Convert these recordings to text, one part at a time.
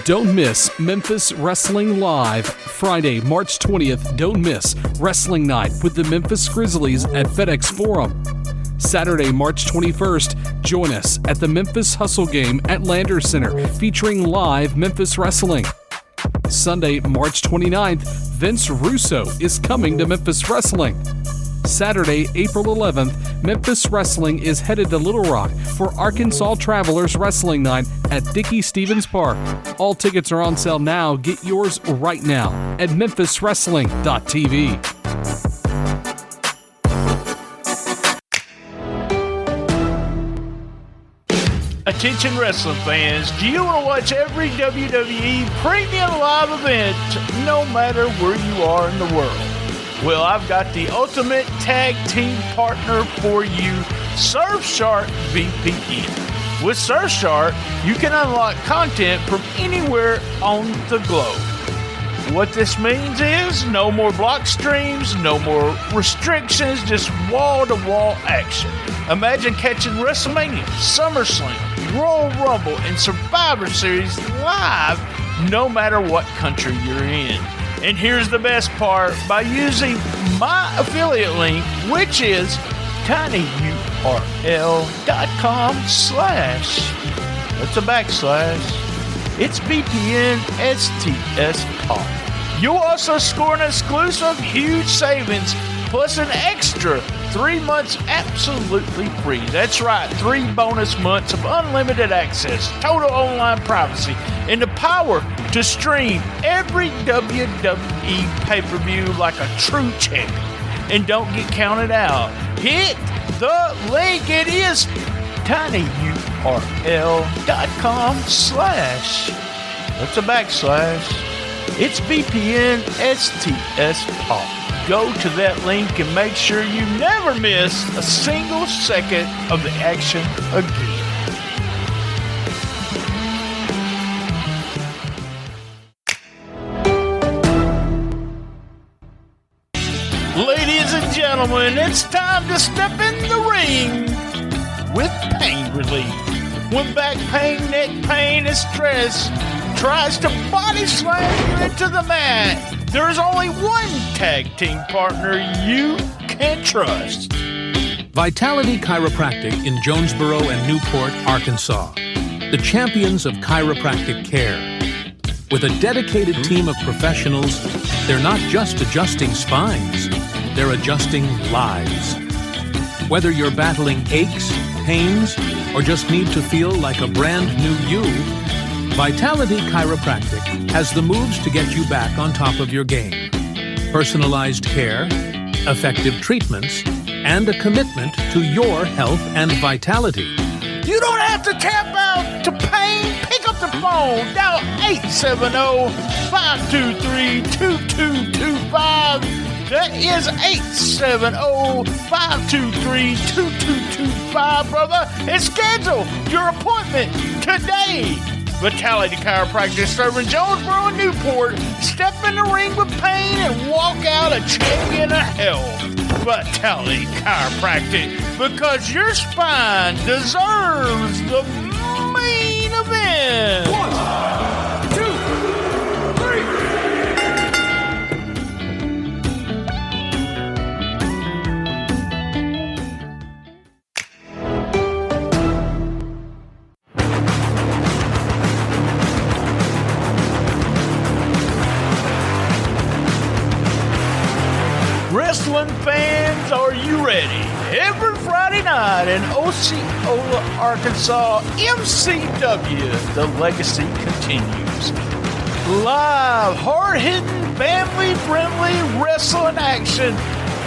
Don't miss Memphis Wrestling Live. Friday, March 20th, don't miss Wrestling Night with the Memphis Grizzlies at FedEx Forum. Saturday, March 21st, join us at the Memphis Hustle Game at Landers Center featuring live Memphis Wrestling. Sunday, March 29th, Vince Russo is coming to Memphis Wrestling. Saturday, April 11th, Memphis Wrestling is headed to Little Rock for Arkansas Travelers Wrestling Night at Dickey Stevens Park. All tickets are on sale now. Get yours right now at memphiswrestling.tv. Attention wrestling fans, do you want to watch every WWE premium live event no matter where you are in the world? Well, I've got the ultimate tag team partner for you, Surfshark VPN. With Surfshark, you can unlock content from anywhere on the globe. What this means is no more block streams, no more restrictions, just wall-to-wall action. Imagine catching WrestleMania, SummerSlam, Royal Rumble, and Survivor Series live no matter what country you're in. And here's the best part. By using my affiliate link, which is tinyurl.com/, that's a backslash, it's VPN STS Talk. You'll also score an exclusive huge savings plus an extra 3 months absolutely free. That's right, 3 bonus months of unlimited access, total online privacy, and the power to stream every WWE pay-per-view like a true champion. And don't get counted out. Hit the link. It is tinyurl.com/, that's a backslash, it's VPN STS Talk. Go to that link and make sure you never miss a single second of the action again. Ladies and gentlemen, it's time to step in the ring with pain relief. When back pain, neck pain, and stress tries to body slam you into the mat, there is only one tag team partner you can trust. Vitality Chiropractic in Jonesboro and Newport, Arkansas. The champions of chiropractic care. With a dedicated team of professionals, they're not just adjusting spines, they're adjusting lives. Whether you're battling aches, pains, or just need to feel like a brand new you, Vitality Chiropractic has the moves to get you back on top of your game. Personalized care, effective treatments, and a commitment to your health and vitality. You don't have to tap out to pain. Pick up the phone. Dial 870-523-2225. That is 870-523-2225, brother. And schedule your appointment today. Vitality Chiropractic serving Jonesboro and Newport. Step in the ring with pain and walk out a champion of health. Vitality Chiropractic, because your spine deserves the main event. 1, 2, 3. Wrestling fans, are you ready? Every Friday night in Osceola, Arkansas, MCW, the legacy continues. Live, hard-hitting, family-friendly wrestling action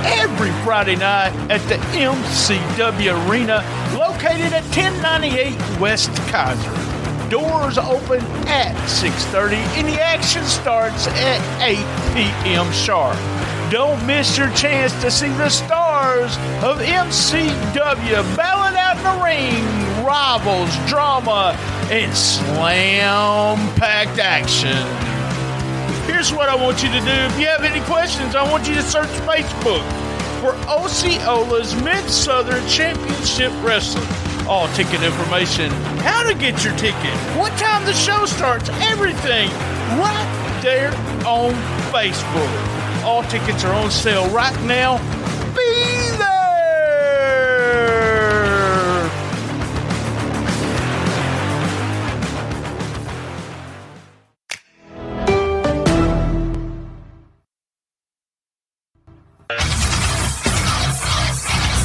every Friday night at the MCW Arena, located at 1098 West Kaiser. Doors open at 6:30 and the action starts at 8 p.m. sharp. Don't miss your chance to see the stars of MCW battling out in the ring, rivals, drama, and slam-packed action. Here's what I want you to do. If you have any questions, I want you to search Facebook for Osceola's Mid-Southern Championship Wrestling. All ticket information, how to get your ticket, what time the show starts, everything right there on Facebook. All tickets are on sale right now. Be there!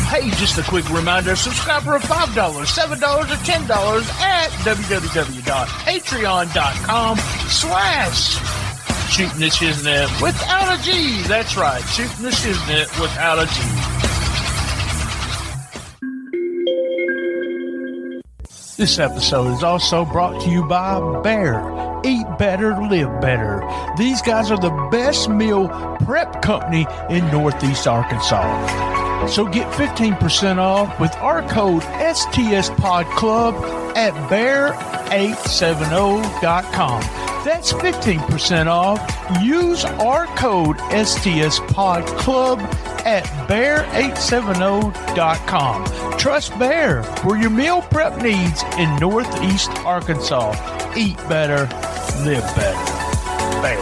Hey, just a quick reminder, subscribe for $5, $7, or $10 at www.patreon.com/Shooting the Shiznit without a G. That's right, Shooting the Shiznit without a G. This episode is also brought to you by Bear. Eat better, live better. These guys are the best meal prep company in Northeast Arkansas. So get 15% off with our code STSPodClub at bear870.com. That's 15% off. Use our code STSPodClub at bear870.com. Trust Bear for your meal prep needs in Northeast Arkansas. Eat better, live better. Bear.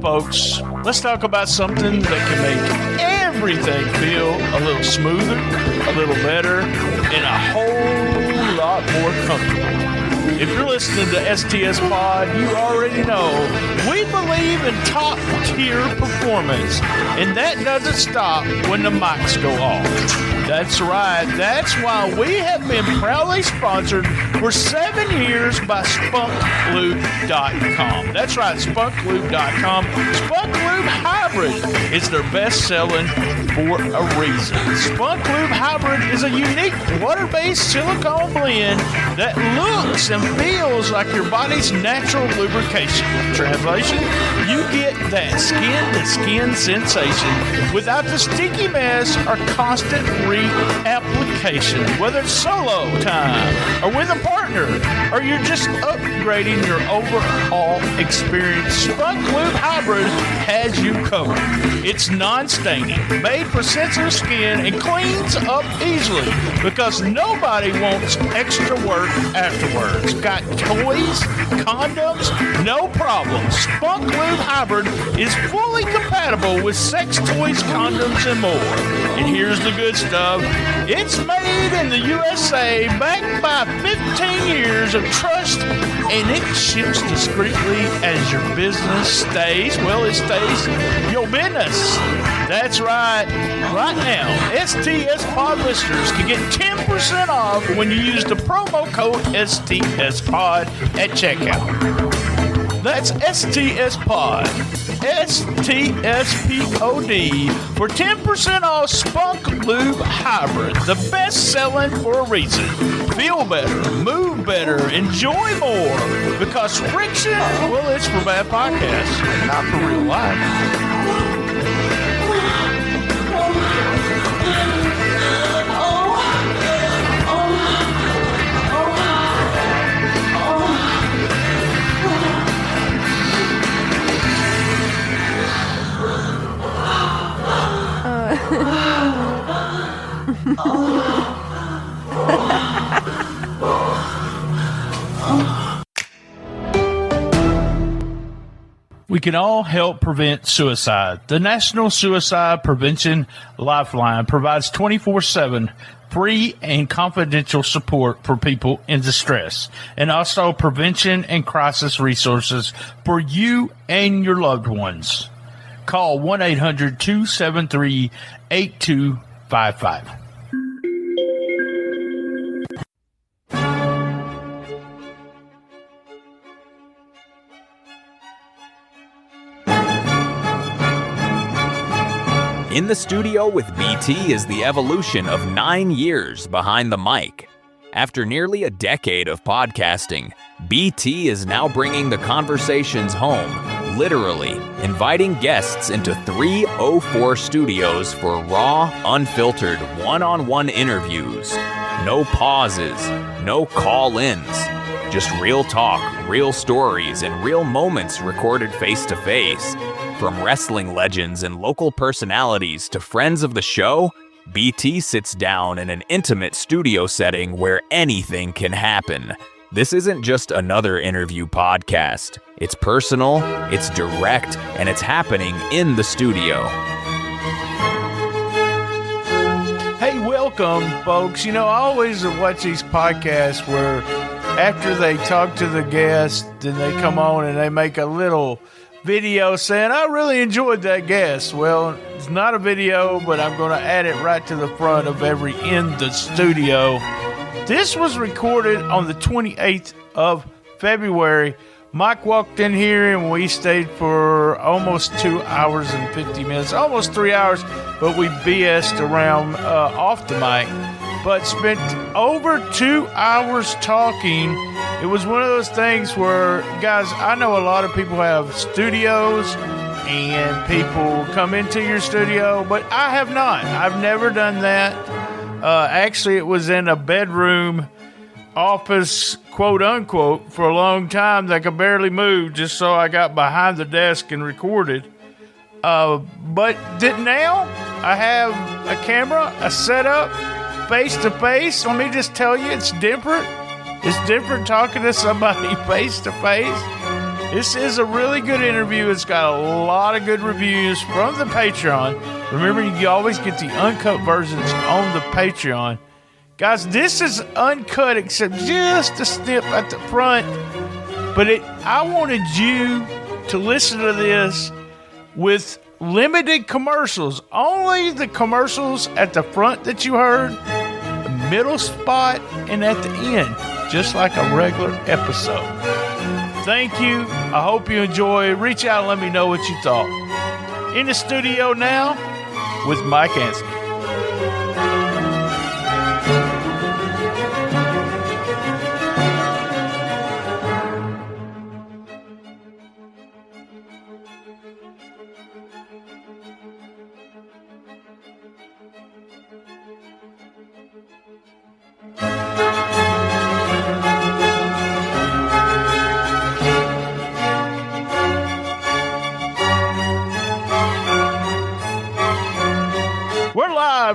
Folks, let's talk about something that can make everything feel a little smoother, a little better, and a whole lot more comfortable. If you're listening to STS Pod, you already know we believe in top-tier performance, and that doesn't stop when the mics go off. That's right. That's why we have been proudly sponsored for 7 years by SpunkLube.com. That's right, SpunkLube.com. Spunk Lube Hybrid is their best selling for a reason. Spunk Lube Hybrid is a unique water-based silicone blend that looks and feels like your body's natural lubrication. Translation, you get that skin-to-skin sensation without the sticky mess or constant reapplication. Whether it's solo time or with a partner, or you're just upgrading your overall experience, Spunk Lube Hybrid has you covered. It's non-staining, made for sensitive skin, and cleans up easily because nobody wants extra work afterwards. Got toys, condoms, no problem. Spunk Lube Hybrid is fully compatible with sex toys, condoms, and more. And here's the good stuff. It's made in the USA, backed by 15 years of trust, and it ships discreetly as your business stays. Well, it stays your business. That's right. Right now, STS Pod listeners can get 10% off when you use the promo code STS Pod at checkout. That's STS Pod, STSPOD, for 10% off Spunk Lube Hybrid, the best selling for a reason. Feel better, move better, enjoy more, because friction, well, it's for bad podcasts, not for real life. We can all help prevent suicide. The National Suicide Prevention Lifeline provides 24/7 free and confidential support for people in distress, and also prevention and crisis resources for you and your loved ones. Call 1-800-273-8255. In the studio with BT is the evolution of 9 years behind the mic. After nearly a decade of podcasting, BT is now bringing the conversations home, literally inviting guests into 304 studios for raw, unfiltered, one-on-one interviews. No pauses, no call-ins, just real talk, real stories, and real moments recorded face-to-face. From wrestling legends and local personalities to friends of the show, BT sits down in an intimate studio setting where anything can happen. This isn't just another interview podcast. It's personal, it's direct, and it's happening in the studio. Hey, welcome, folks. You know, I always watch these podcasts where after they talk to the guest, then they come on and they make a little video saying, I really enjoyed that guest. Well, it's not a video, but I'm going to add it right to the front of every In the Studio. This was recorded on the 28th of February. Mike walked in here and we stayed for almost 2 hours and 50 minutes, almost 3 hours, but we BS'd around off the mic, but spent over 2 hours talking. It was one of those things where, guys, I know a lot of people have studios and people come into your studio, but I have not. I've never done that. Actually, it was in a bedroom office, quote unquote, for a long time that I could barely move just so I got behind the desk and recorded. But now I have a camera, a setup, face to face. Let me just tell you, it's different. It's different talking to somebody face to face. This is a really good interview. It's got a lot of good reviews from the Patreon. Remember, you always get the uncut versions on the Patreon. Guys, this is uncut except just a snip at the front. But I wanted you to listen to this with limited commercials. Only the commercials at the front that you heard, the middle spot, and at the end. Just like a regular episode. Thank you. I hope you enjoy. Reach out and let me know what you thought. In the studio now with Mike Anthony.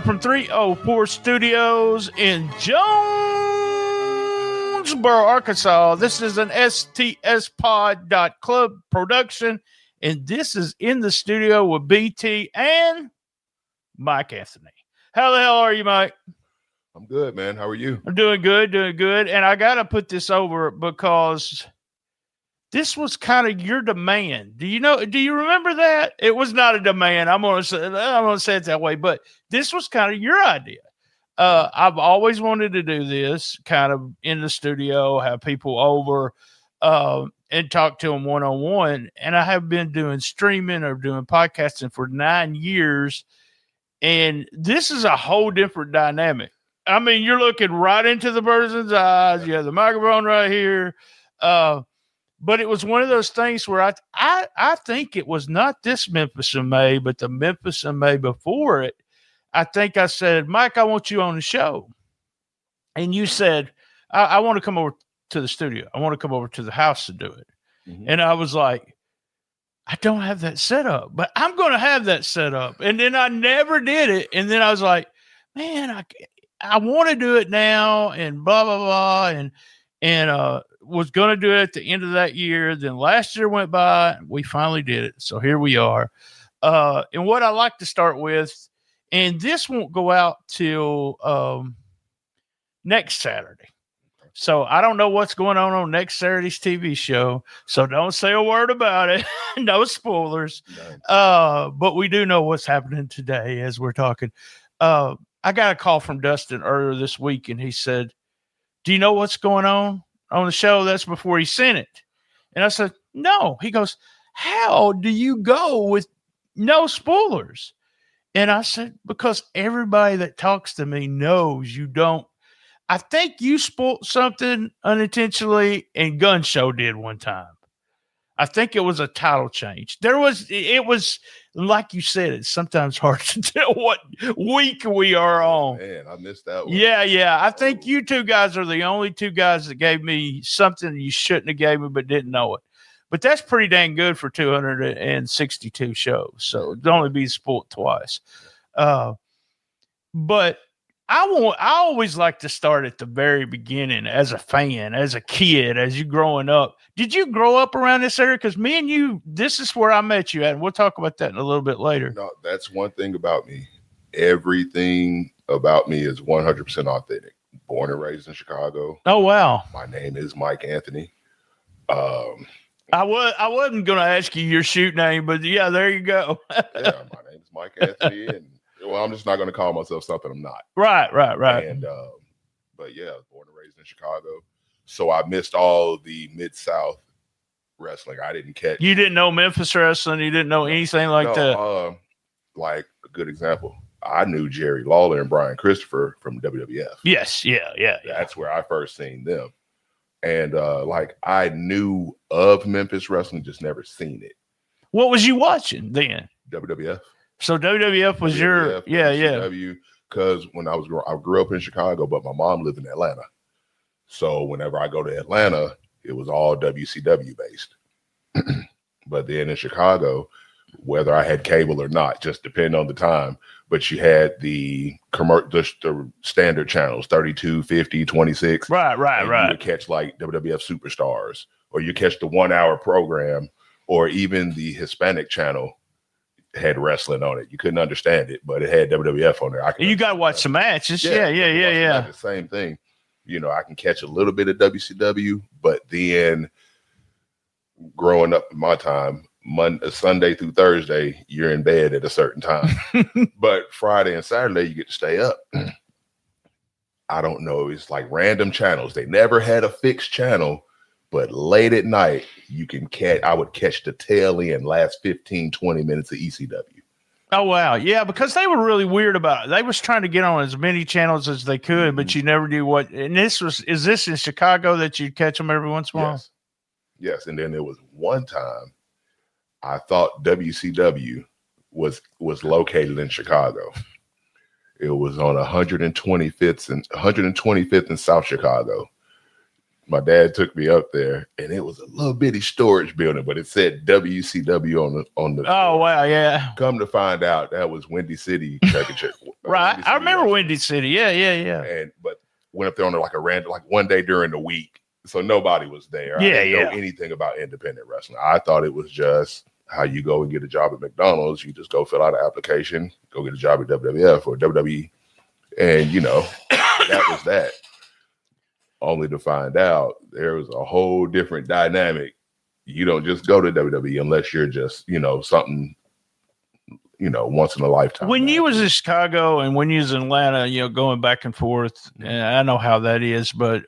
From 304 Studios in Jonesboro, Arkansas. This is an stspod.club production, and this is In the Studio with BT and Mike Anthony. How the hell are you, Mike? I'm good, man. How are you? I'm doing good. And I got to put this over because this was kind of your demand. Do you remember that? It was not a demand. I'm going to say it that way, but this was kind of your idea. I've always wanted to do this kind of in the studio, have people over and talk to them one-on-one. And I have been doing streaming or doing podcasting for 9 years. And this is a whole different dynamic. I mean, you're looking right into the person's eyes. You have the microphone right here. But it was one of those things where I think it was not this Memphis in May, but the Memphis in May before it. I think I said, Mike, I want you on the show. And you said, I want to come over to the studio. I want to come over to the house to do it. Mm-hmm. And I was like, I don't have that set up, but I'm going to have that set up. And then I never did it. And then I was like, man, I want to do it now and blah, blah, blah. And was going to do it at the end of that year. Then last year went by. We finally did it. So here we are. And what I like to start with, and this won't go out till next Saturday. So I don't know what's going on next Saturday's TV show. So don't say a word about it. No spoilers. But we do know what's happening today as we're talking. I got a call from Dustin earlier this week, and he said, do you know what's going on the show? That's before he sent it. And I said, no. He goes, how do you go with no spoilers? And I said, because everybody that talks to me knows you don't. I think you spoiled something unintentionally, and Gun Show did one time. I think it was a title change. It was like you said, it's sometimes hard to tell what week we are on. Man, I missed that one. Yeah. I think you two guys are the only two guys that gave me something you shouldn't have gave me, but didn't know it. But that's pretty dang good for 262 shows. So it'd only be spoiled twice. But I always like to start at the very beginning as a fan, as a kid, as you growing up. Did you grow up around this area? Because me and you, this is where I met you at, and we'll talk about that in a little bit later. No, that's one thing about me. Everything about me is 100% authentic. Born and raised in Chicago. Oh, wow. My name is Mike Anthony. I wasn't going to ask you your shoot name, but yeah, there you go. Yeah, my name is Mike Anthony, and well, I'm just not going to call myself something I'm not. Right. And but yeah, born and raised in Chicago, so I missed all the Mid-South wrestling. I didn't catch. You didn't know Memphis wrestling. You didn't know anything like that. Like a good example, I knew Jerry Lawler and Brian Christopher from WWF. Yes, yeah. That's where I first seen them. And like I knew of Memphis wrestling, just never seen it. What was you watching then? WWF. So WWF was your WCW, because when I grew up in Chicago, but my mom lived in Atlanta. So whenever I go to Atlanta, it was all WCW based. But then in Chicago, whether I had cable or not, just depending on the time. But you had the standard channels, 32, 50, 26. Right. You would catch like WWF Superstars, or you catch the 1 hour program, or even the Hispanic channel had wrestling on it. You couldn't understand it, but it had WWF on there. You got to watch some matches. Yeah. The same thing. You know, I can catch a little bit of WCW, but then growing up in my time, Sunday through Thursday, you're in bed at a certain time. But Friday and Saturday, you get to stay up. I don't know. It's like random channels. They never had a fixed channel, but late at night, I would catch the tail end, last 15, 20 minutes of ECW. Oh, wow. Yeah, because they were really weird about it. They was trying to get on as many channels as they could, but you never knew what. And is this in Chicago that you'd catch them every once in a while? Yes. And then there was one time I thought WCW was located in Chicago. It was on 125th and South Chicago. My dad took me up there, and it was a little bitty storage building, but it said WCW on the. Oh wow, yeah. Come to find out, that was Windy City. Right, I remember Windy City. Yeah. But went up there on like a random, like one day during the week, so nobody was there. I didn't know anything about independent wrestling. I thought it was just how you go and get a job at McDonald's. You just go fill out an application, go get a job at WWF or WWE, and that was that. Only to find out there was a whole different dynamic. You don't just go to WWE unless you're just, something, once in a lifetime. When you was in Chicago and when you was in Atlanta, going back and forth, and I know how that is, but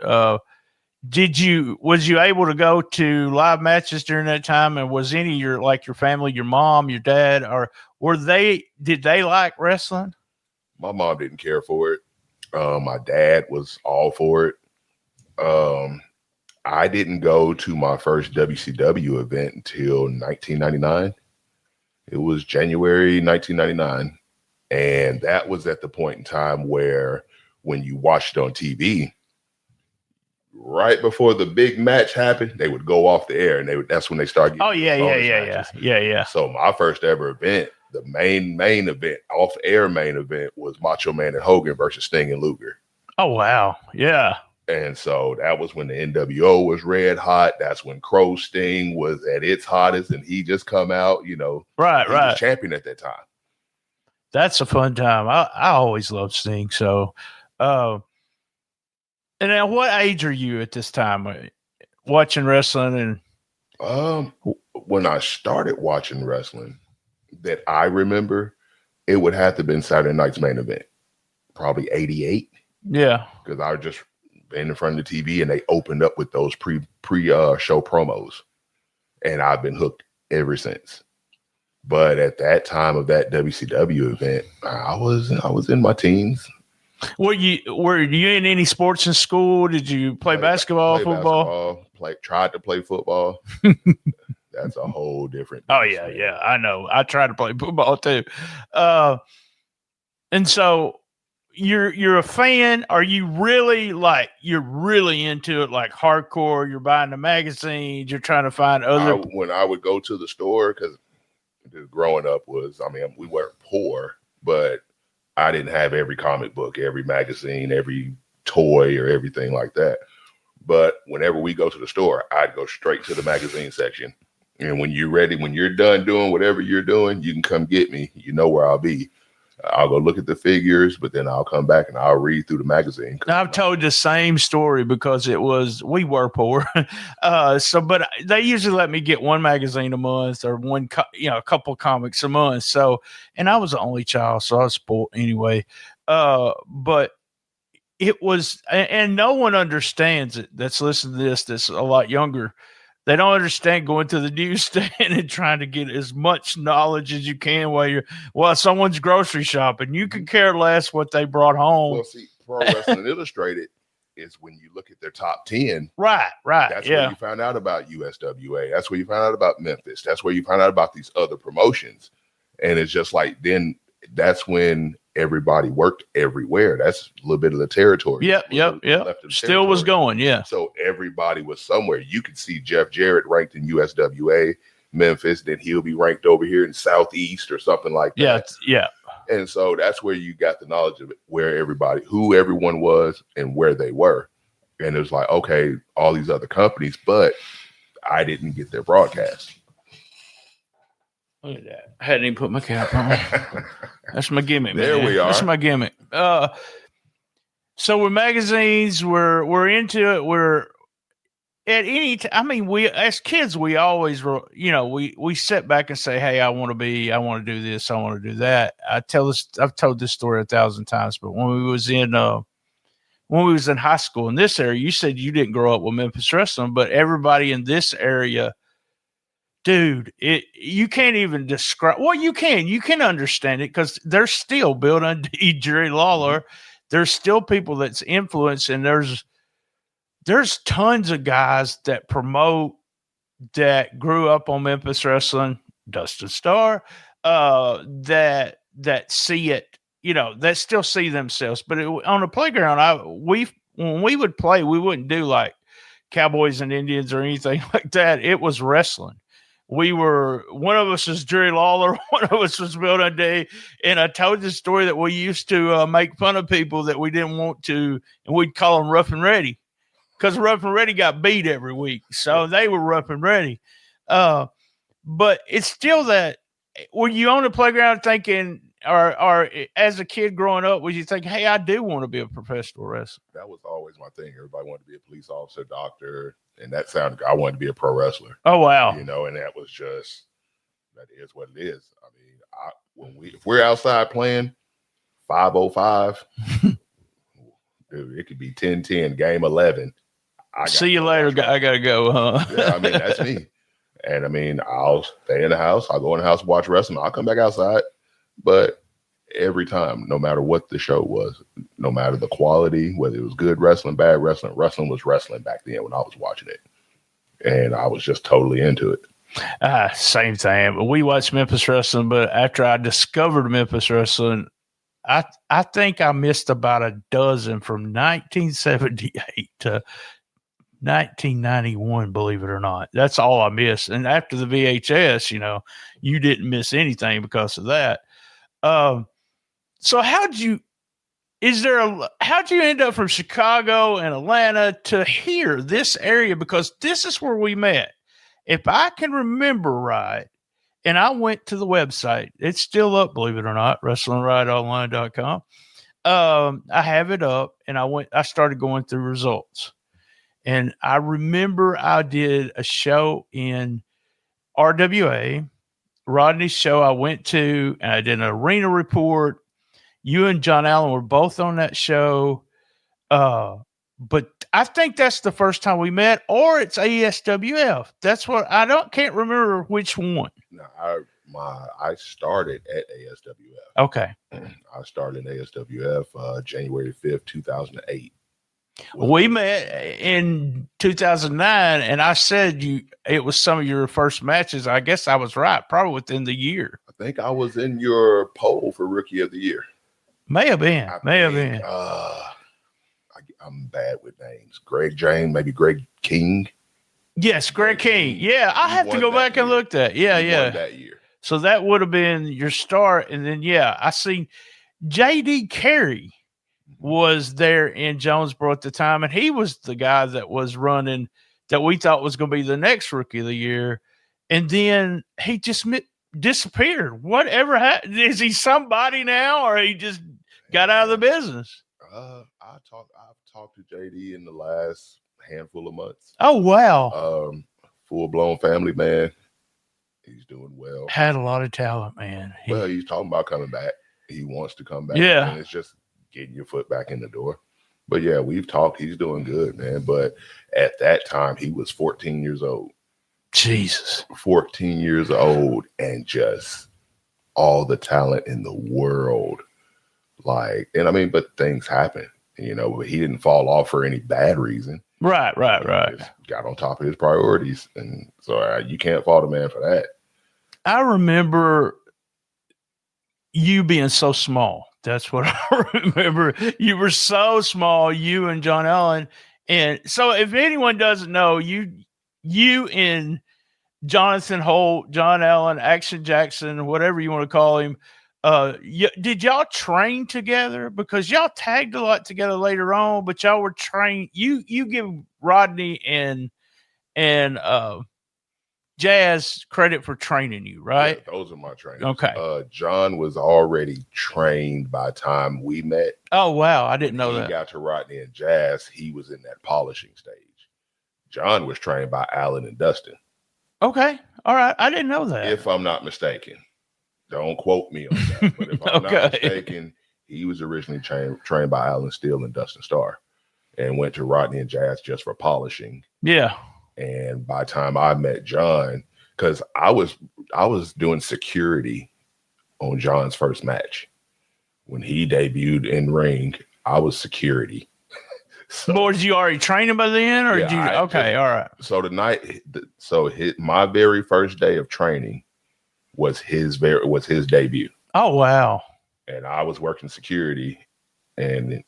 was you able to go to live matches during that time? And was any of your family, your mom, your dad, or did they like wrestling? My mom didn't care for it. My dad was all for it. I didn't go to my first WCW event until 1999. It was January 1999. And that was at the point in time where when you watched it on TV, right before the big match happened, they would go off the air, and that's when they started getting yeah. So my first ever event, the main event, off-air main event, was Macho Man and Hogan versus Sting and Luger. Oh, wow. Yeah. And so that was when the NWO was red hot. That's when Crow Sting was at its hottest, and he just come out, Right. He was champion at that time. That's a fun time. I always loved Sting. So, and now what age are you at this time watching wrestling? And when I started watching wrestling that I remember, it would have to have been Saturday night's main event, probably 88. Yeah. Because I was just in front of the TV and they opened up with those pre-show promos, and I've been hooked ever since. But at that time of that WCW event, I was in my teens. Were you in any sports in school? Did you play basketball, football? Tried to play football. That's a whole different. Oh yeah, man. Yeah. I know. I tried to play football too. And so you're a fan. Are you really you're really into it, like hardcore? You're buying the magazines. You're trying to find other. When I would go to the store, because growing up we weren't poor, but I didn't have every comic book, every magazine, every toy, or everything like that. But whenever we go to the store, I'd go straight to the magazine section. And when you're ready, when you're done doing whatever you're doing, you can come get me. You know where I'll be. I'll go look at the figures, but then I'll come back and I'll read through the magazine. I've told the same story because we were poor. But they usually let me get one magazine a month or a couple of comics a month. So, and I was the only child, so I was spoiled anyway. But it was, and no one understands it that's listening to this, that's a lot younger. They don't understand going to the newsstand and trying to get as much knowledge as you can while someone's grocery shopping. You can care less what they brought home. Well, see, Pro Wrestling Illustrated is when you look at their top 10. Right. That's where you find out about USWA. That's where you find out about Memphis. That's where you find out about these other promotions. And it's just like, then that's when everybody worked everywhere. That's a little bit of the territory. Yep. Still was going, yeah. So everybody was somewhere. You could see Jeff Jarrett ranked in USWA, Memphis, then he'll be ranked over here in Southeast or something like that. Yeah. And so that's where you got the knowledge of it, who everyone was and where they were. And it was like, okay, all these other companies, but I didn't get their broadcast. Look at that. I hadn't even put my cap on. That's my gimmick, man. There we are. That's my gimmick. So we're magazines, we're into it. We're at any time. I mean, we as kids, we always, we sit back and say, hey, I want to do this, I want to do that. I've told this story 1,000 times, but when we was in high school in this area, you said you didn't grow up with Memphis wrestling, but everybody in this area, dude, you can't even describe. Well, you can understand it because there's still Bill Dundee, Jerry Lawler. There's still people that's influenced, and there's tons of guys that promote that grew up on Memphis wrestling, Dustin Starr, that see it, that still see themselves. But on the playground, when we would play, we wouldn't do like Cowboys and Indians or anything like that. It was wrestling. One of us was Jerry Lawler, one of us was Bill Dundee, and I told the story that we used to make fun of people that we didn't want to, and we'd call them Rough and Ready because Rough and Ready got beat every week, so they were Rough and Ready. But it's still that. Were you on the playground thinking, or as a kid growing up, would you think, hey, I do want to be a professional wrestler? That was always my thing. Everybody wanted to be a police officer, doctor. And that sounded, I wanted to be a pro wrestler. Oh, wow. And that was just, that is what it is. I mean, if we're outside playing 5:05, dude, it could be 10-10, game 11. See you later. I got to go, huh? Yeah, I mean, that's me. And I mean, I'll stay in the house. I'll go in the house, watch wrestling. I'll come back outside. But every time, no matter what the show was, no matter the quality, whether it was good wrestling, bad wrestling, wrestling was wrestling back then when I was watching it. And I was just totally into it. Same thing. We watched Memphis wrestling, but after I discovered Memphis wrestling, I think I missed about a dozen from 1978 to 1991, believe it or not. That's all I missed. And after the VHS, you didn't miss anything because of that. So how'd you end up from Chicago and Atlanta to here, this area? Because this is where we met. If I can remember right, and I went to the website, it's still up, believe it or not, WrestlingRideOnline.com. I have it up, and I started going through results. And I remember I did a show in RWA, Rodney's show I went to, and I did an arena report. You and John Allen were both on that show. But I think that's the first time we met, or it's ASWF. That's what can't remember which one. No, I started at ASWF. Okay. I started in ASWF January 5th, 2008. We met in 2009, and I said it was some of your first matches. I guess I was right, probably within the year. I think I was in your poll for Rookie of the Year. May have been. I'm bad with names. Greg James, maybe Greg King. Yes, Greg King. Yeah, I have to go back and look at that. Yeah. That year. So that would have been your start. And then, I seen J.D. Carey was there in Jonesboro at the time, and he was the guy that was running that we thought was going to be the next Rookie of the Year. And then he just disappeared. Whatever happened? Is he somebody now, or he just got out of the business? I've talked to JD in the last handful of months. Oh, wow. Full-blown family man. He's doing well. Had a lot of talent, man. He's talking about coming back. He wants to come back. Yeah. And it's just getting your foot back in the door. But yeah, we've talked. He's doing good, man. But at that time, he was 14 years old. Jesus. 14 years old, and just all the talent in the world. But things happen, but he didn't fall off for any bad reason. Right. He just got on top of his priorities. And so you can't fault a man for that. I remember you being so small. That's what I remember. You were so small, you and John Allen. And so if anyone doesn't know, you and Jonathan Holt, John Allen, Action Jackson, whatever you want to call him, did y'all train together? Because y'all tagged a lot together later on, but y'all were trained. You give Rodney and Jazz credit for training you, right? Yeah, those are my trainers. Okay. John was already trained by the time we met. Oh, wow. I didn't know that. He got to Rodney and Jazz. He was in that polishing stage. John was trained by Alan and Dustin. Okay. All right. I didn't know that. If I'm not mistaken. Don't quote me on that. But if I'm not mistaken, he was originally trained by Alan Steele and Dustin Starr, and went to Rodney and Jazz just for polishing. Yeah. And by the time I met John, because I was doing security on John's first match. When he debuted in ring, I was security. Boy, did you already train him by then, or did you? Okay, all right. So my very first day of training was his debut. Oh, wow. And I was working security, and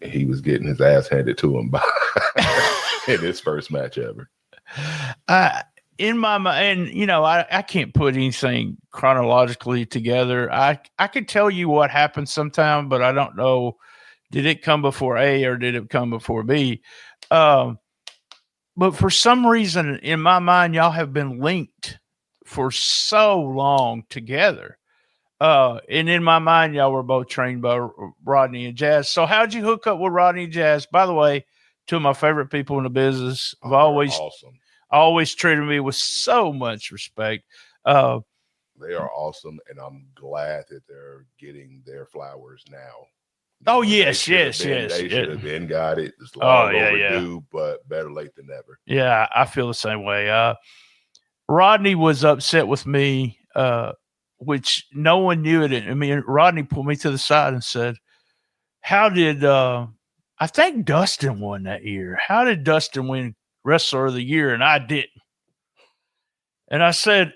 he was getting his ass handed to him in his first match ever. In my mind, and I can't put anything chronologically together. I could tell you what happened sometime, but I don't know. Did it come before A or did it come before B? But for some reason, in my mind, y'all have been linked for so long together. And in my mind, y'all were both trained by Rodney and Jazz. So how'd you hook up with Rodney and Jazz? By the way, two of my favorite people in the business. Have always treated me with so much respect. They are awesome, and I'm glad that they're getting their flowers now. Oh, yes. They should have been got it. It's long overdue, but better late than never. Yeah, I feel the same way. Rodney was upset with me, which no one knew it. I mean, Rodney pulled me to the side and said, how did I think Dustin won that year. How did Dustin win Wrestler of the Year and I didn't? And I said,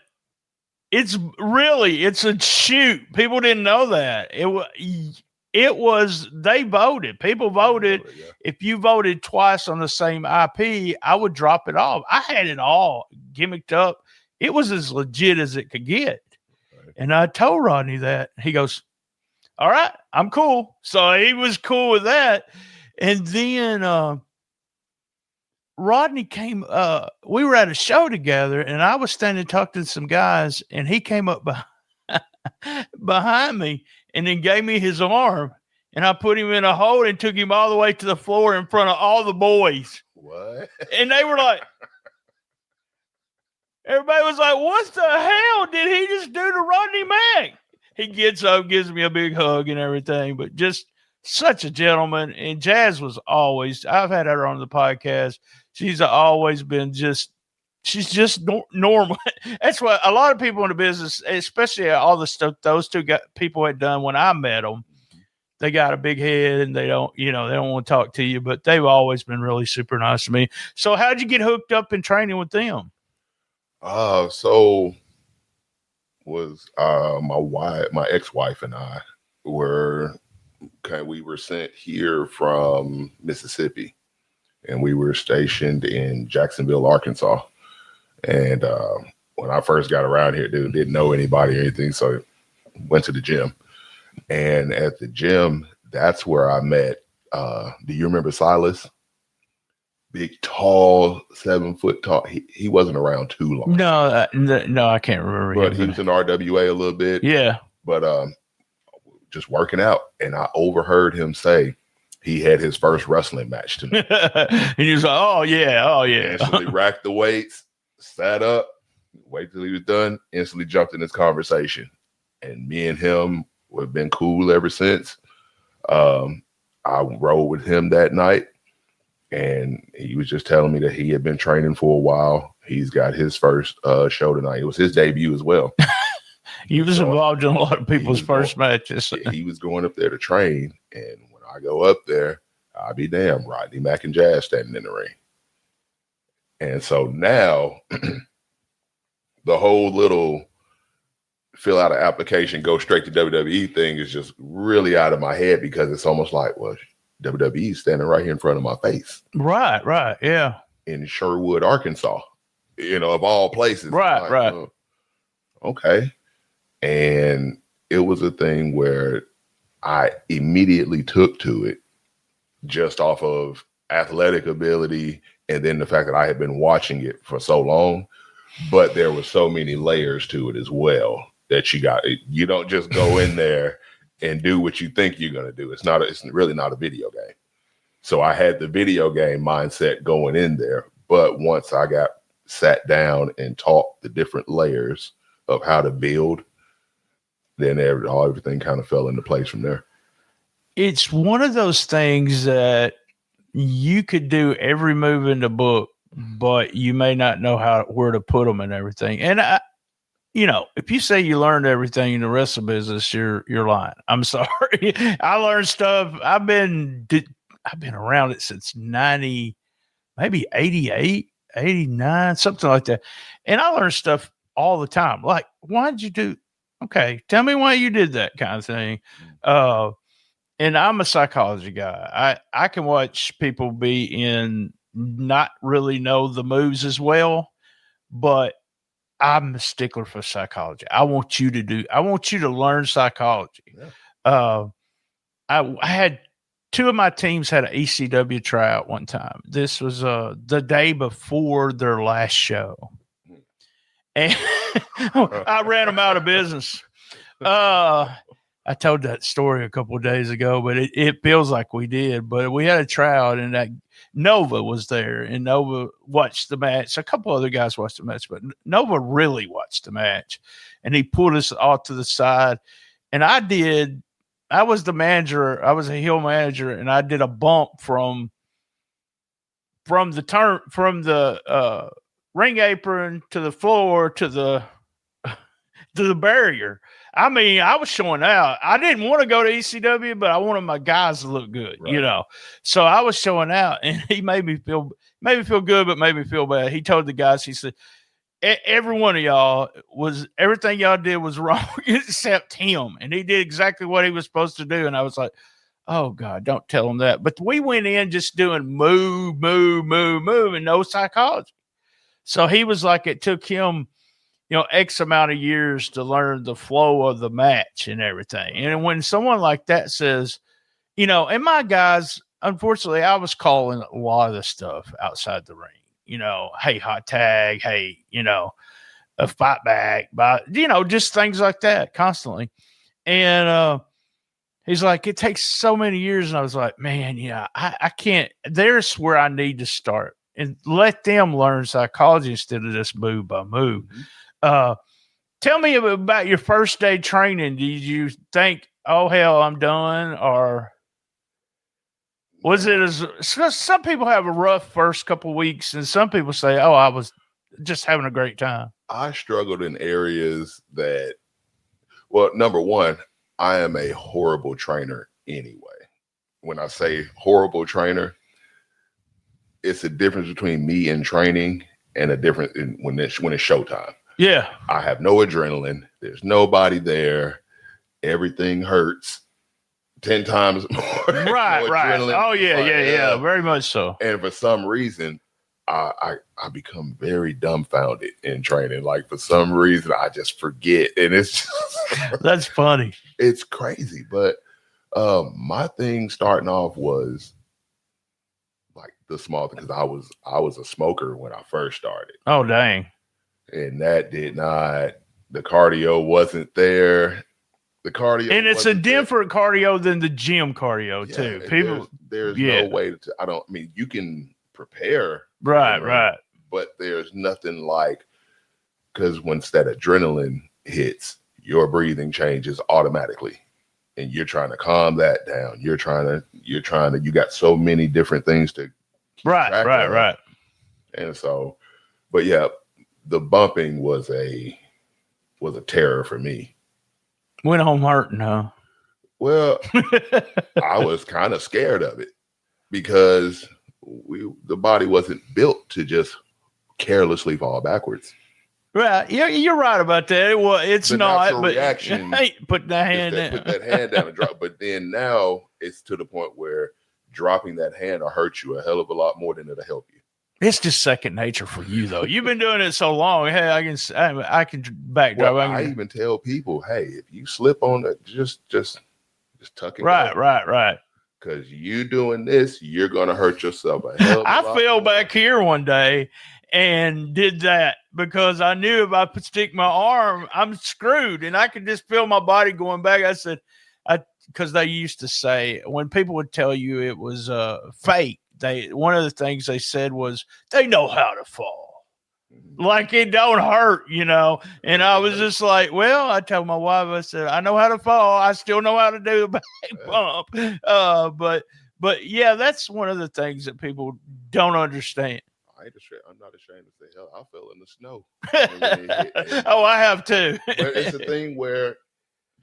it's a shoot. People didn't know that. They voted. People voted. Yeah. If you voted twice on the same IP, I would drop it off. I had it all gimmicked up. It was as legit as it could get. Right. And I told Rodney that. He goes, all right, I'm cool. So he was cool with that. And then Rodney came, we were at a show together, and I was standing talking to some guys, and he came up behind me and then gave me his arm, and I put him in a hold and took him all the way to the floor in front of all the boys. What? And they were like, everybody was like, what the hell did he just do to Rodney Mack? He gets up, gives me a big hug and everything, but just such a gentleman. And Jazz was always, I've had her on the podcast. She's always been just She's just normal. That's what a lot of people in the business, especially all the stuff those two people had done when I met them. They got a big head and they don't want to talk to you, but they've always been really super nice to me. So how'd you get hooked up in training with them? So was my ex-wife and I were sent here from Mississippi, and we were stationed in Jacksonville, Arkansas. And when I first got around here, dude, didn't know anybody or anything, so went to the gym. And at the gym, that's where I met. Do you remember Silas? Big, tall, 7 foot tall. He wasn't around too long. No, I can't remember. But he was in RWA a little bit. Yeah. But just working out, and I overheard him say he had his first wrestling match tonight. And he was like, "Oh yeah." Instantly racked the weights, sat up, wait till he was done. Instantly jumped in this conversation, and me and him have been cool ever since. I rode with him that night, and he was just telling me that he had been training for a while. He's got his first show tonight. It was his debut as well. He was involved in a lot of people's first matches. He was going up there to train, and when I go up there, I'll be damn, Rodney Mack Jazz standing in the ring. And so now the whole little fill out an application, go straight to WWE thing is just really out of my head, because it's almost like, well, WWE is standing right here in front of my face. Right. Yeah. In Sherwood, Arkansas, of all places. Right. Okay. And it was a thing where I immediately took to it just off of athletic ability, and then the fact that I had been watching it for so long, but there were so many layers to it as well that you don't just go in there and do what you think you're going to do. It's really not a video game. So I had the video game mindset going in there, but once I got sat down and taught the different layers of how to build, then everything kind of fell into place from there. It's one of those things that you could do every move in the book, but you may not know where to put them and everything. And if you say you learned everything in the wrestling business, you're lying. I'm sorry. I learned stuff. I've been around it since 90, maybe 88, 89, something like that. And I learned stuff all the time. Like, why'd you do? Okay, tell me why you did that kind of thing. And I'm a psychology guy. I can watch people not really know the moves as well, but I'm a stickler for psychology. I want you to learn psychology. Yeah. I had two of my teams had an ECW tryout one time. This was the day before their last show. And I ran them out of business. I told that story a couple of days ago, but it feels like we did. But we had a tryout, and that Nova was there, and Nova watched the match. A couple other guys watched the match, but Nova really watched the match. And he pulled us all to the side, and I was the manager. I was a heel manager, and I did a bump from the ring apron to the floor to the barrier. I mean, I was showing out. I didn't want to go to ECW, but I wanted my guys to look good, right. So I was showing out, and he made me feel good, but made me feel bad. He told the guys, he said, every one of y'all everything y'all did was wrong except him. And he did exactly what he was supposed to do. And I was like, oh God, don't tell him that. But we went in just doing move, and no psychology. So he was like, it took him, X amount of years to learn the flow of the match and everything. And when someone like that says, and my guys, unfortunately, I was calling a lot of the stuff outside the ring, hey, hot tag, hey, a fight back, but, just things like that constantly. And he's like, it takes so many years. And I was like, man, I can't, there's where I need to start and let them learn psychology instead of just move by move. Mm-hmm. Tell me about your first day training. Did you think, oh, hell, I'm done? Or was it some people have a rough first couple of weeks, and some people say, oh, I was just having a great time. I struggled in areas that, well, number one, I am a horrible trainer anyway. When I say horrible trainer, it's a difference between me and training and a difference when it's showtime. Yeah. I have no adrenaline. There's nobody there. Everything hurts 10 times more. Right. Oh, yeah. Very much so. And for some reason, I become very dumbfounded in training. Like, for some reason, I just forget. And it's just that's funny. It's crazy. But my thing starting off was like the small thing, because I was a smoker when I first started. Oh, dang. And that did not, the cardio wasn't there. The cardio, and it's a different cardio than the gym cardio too. People, there's no way to. I mean, you can prepare, right. But there's nothing like, because once that adrenaline hits, your breathing changes automatically, and you're trying to calm that down. You're trying to. You got so many different things to. Right. And so, but yeah, the bumping was a terror for me. Went home hurting, huh? Well, I was kind of scared of it because the body wasn't built to just carelessly fall backwards. Right. Yeah, you're right about that. Well, it's the not, but reaction. Hey, put that hand down. Put that hand down and drop. But then now it's to the point where dropping that hand will hurt you a hell of a lot more than it'll help you. It's just second nature for you, though. You've been doing it so long. Hey, I can backdrop. Well, I even tell people, hey, if you slip on it, just tuck it. Right. Because you doing this, you're gonna hurt yourself a hell of a lot. I fell back here one day and did that because I knew if I stick my arm, I'm screwed, and I could just feel my body going back. I said, because they used to say when people would tell you it was fake. One of the things they said was they know how to fall, like it don't hurt, And I was just like, well, I told my wife, I said, I know how to fall. I still know how to do the back bump. But yeah, that's one of the things that people don't understand. I'm not ashamed to say, hell, I fell in the snow. Oh, I have too. But it's a thing where,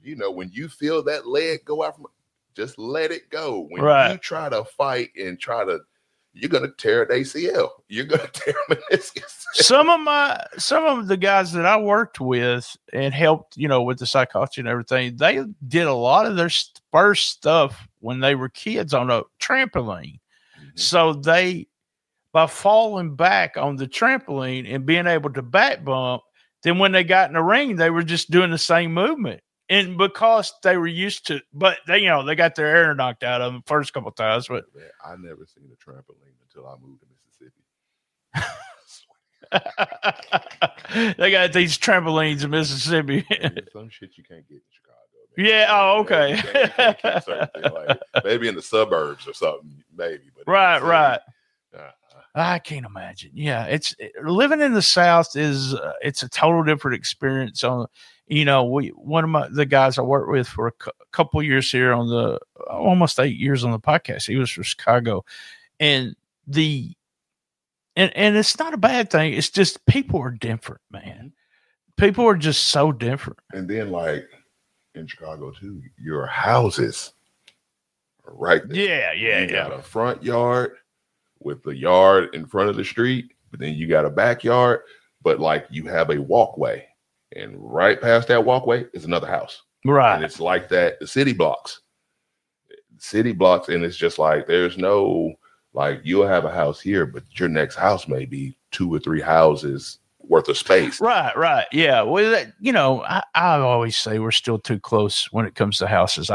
when you feel that leg go out from, just let it go. When you try to fight and you're going to tear an ACL. You're going to tear a meniscus. Some of the guys that I worked with and helped, with the psychology and everything, they did a lot of their first stuff when they were kids on a trampoline. Mm-hmm. So by falling back on the trampoline and being able to back bump, then when they got in the ring, they were just doing the same movement. And because they were used to, but they got their air knocked out of them first couple of times. But I never seen a trampoline until I moved to Mississippi. They got these trampolines in Mississippi. Some shit you can't get in Chicago. Man. Yeah. Oh, okay. You can't keep certain things, like maybe in the suburbs or something, maybe. But right. I can't imagine. Yeah, living in the South is it's a total different experience. One of the guys I worked with for a couple of years here on the almost 8 years on the podcast. He was from Chicago, and it's not a bad thing. It's just people are different, man. People are just so different. And then, like in Chicago too, your houses are right there. Yeah. You got a front yard with the yard in front of the street, but then you got a backyard, but like you have a walkway, and right past that walkway is another house. Right. And it's like that, the city blocks, and it's just like, there's no, like, you'll have a house here, but your next house may be 2 or 3 houses worth of space. Right. Yeah. Well, I always say we're still too close when it comes to houses.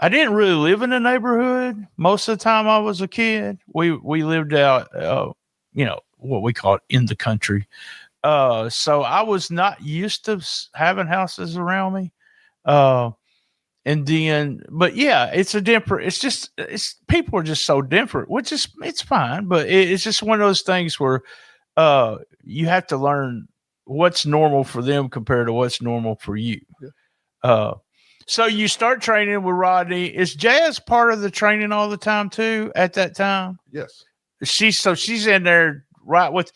I didn't really live in the neighborhood most of the time I was a kid. We lived out, what we call it in the country. So I was not used to having houses around me. And then, but yeah, it's people are just so different, which is, it's fine, but it's just one of those things where, you have to learn what's normal for them compared to what's normal for you. Yeah. So you start training with Rodney. Is Jazz part of the training all the time too at that time? Yes. She's in there right with.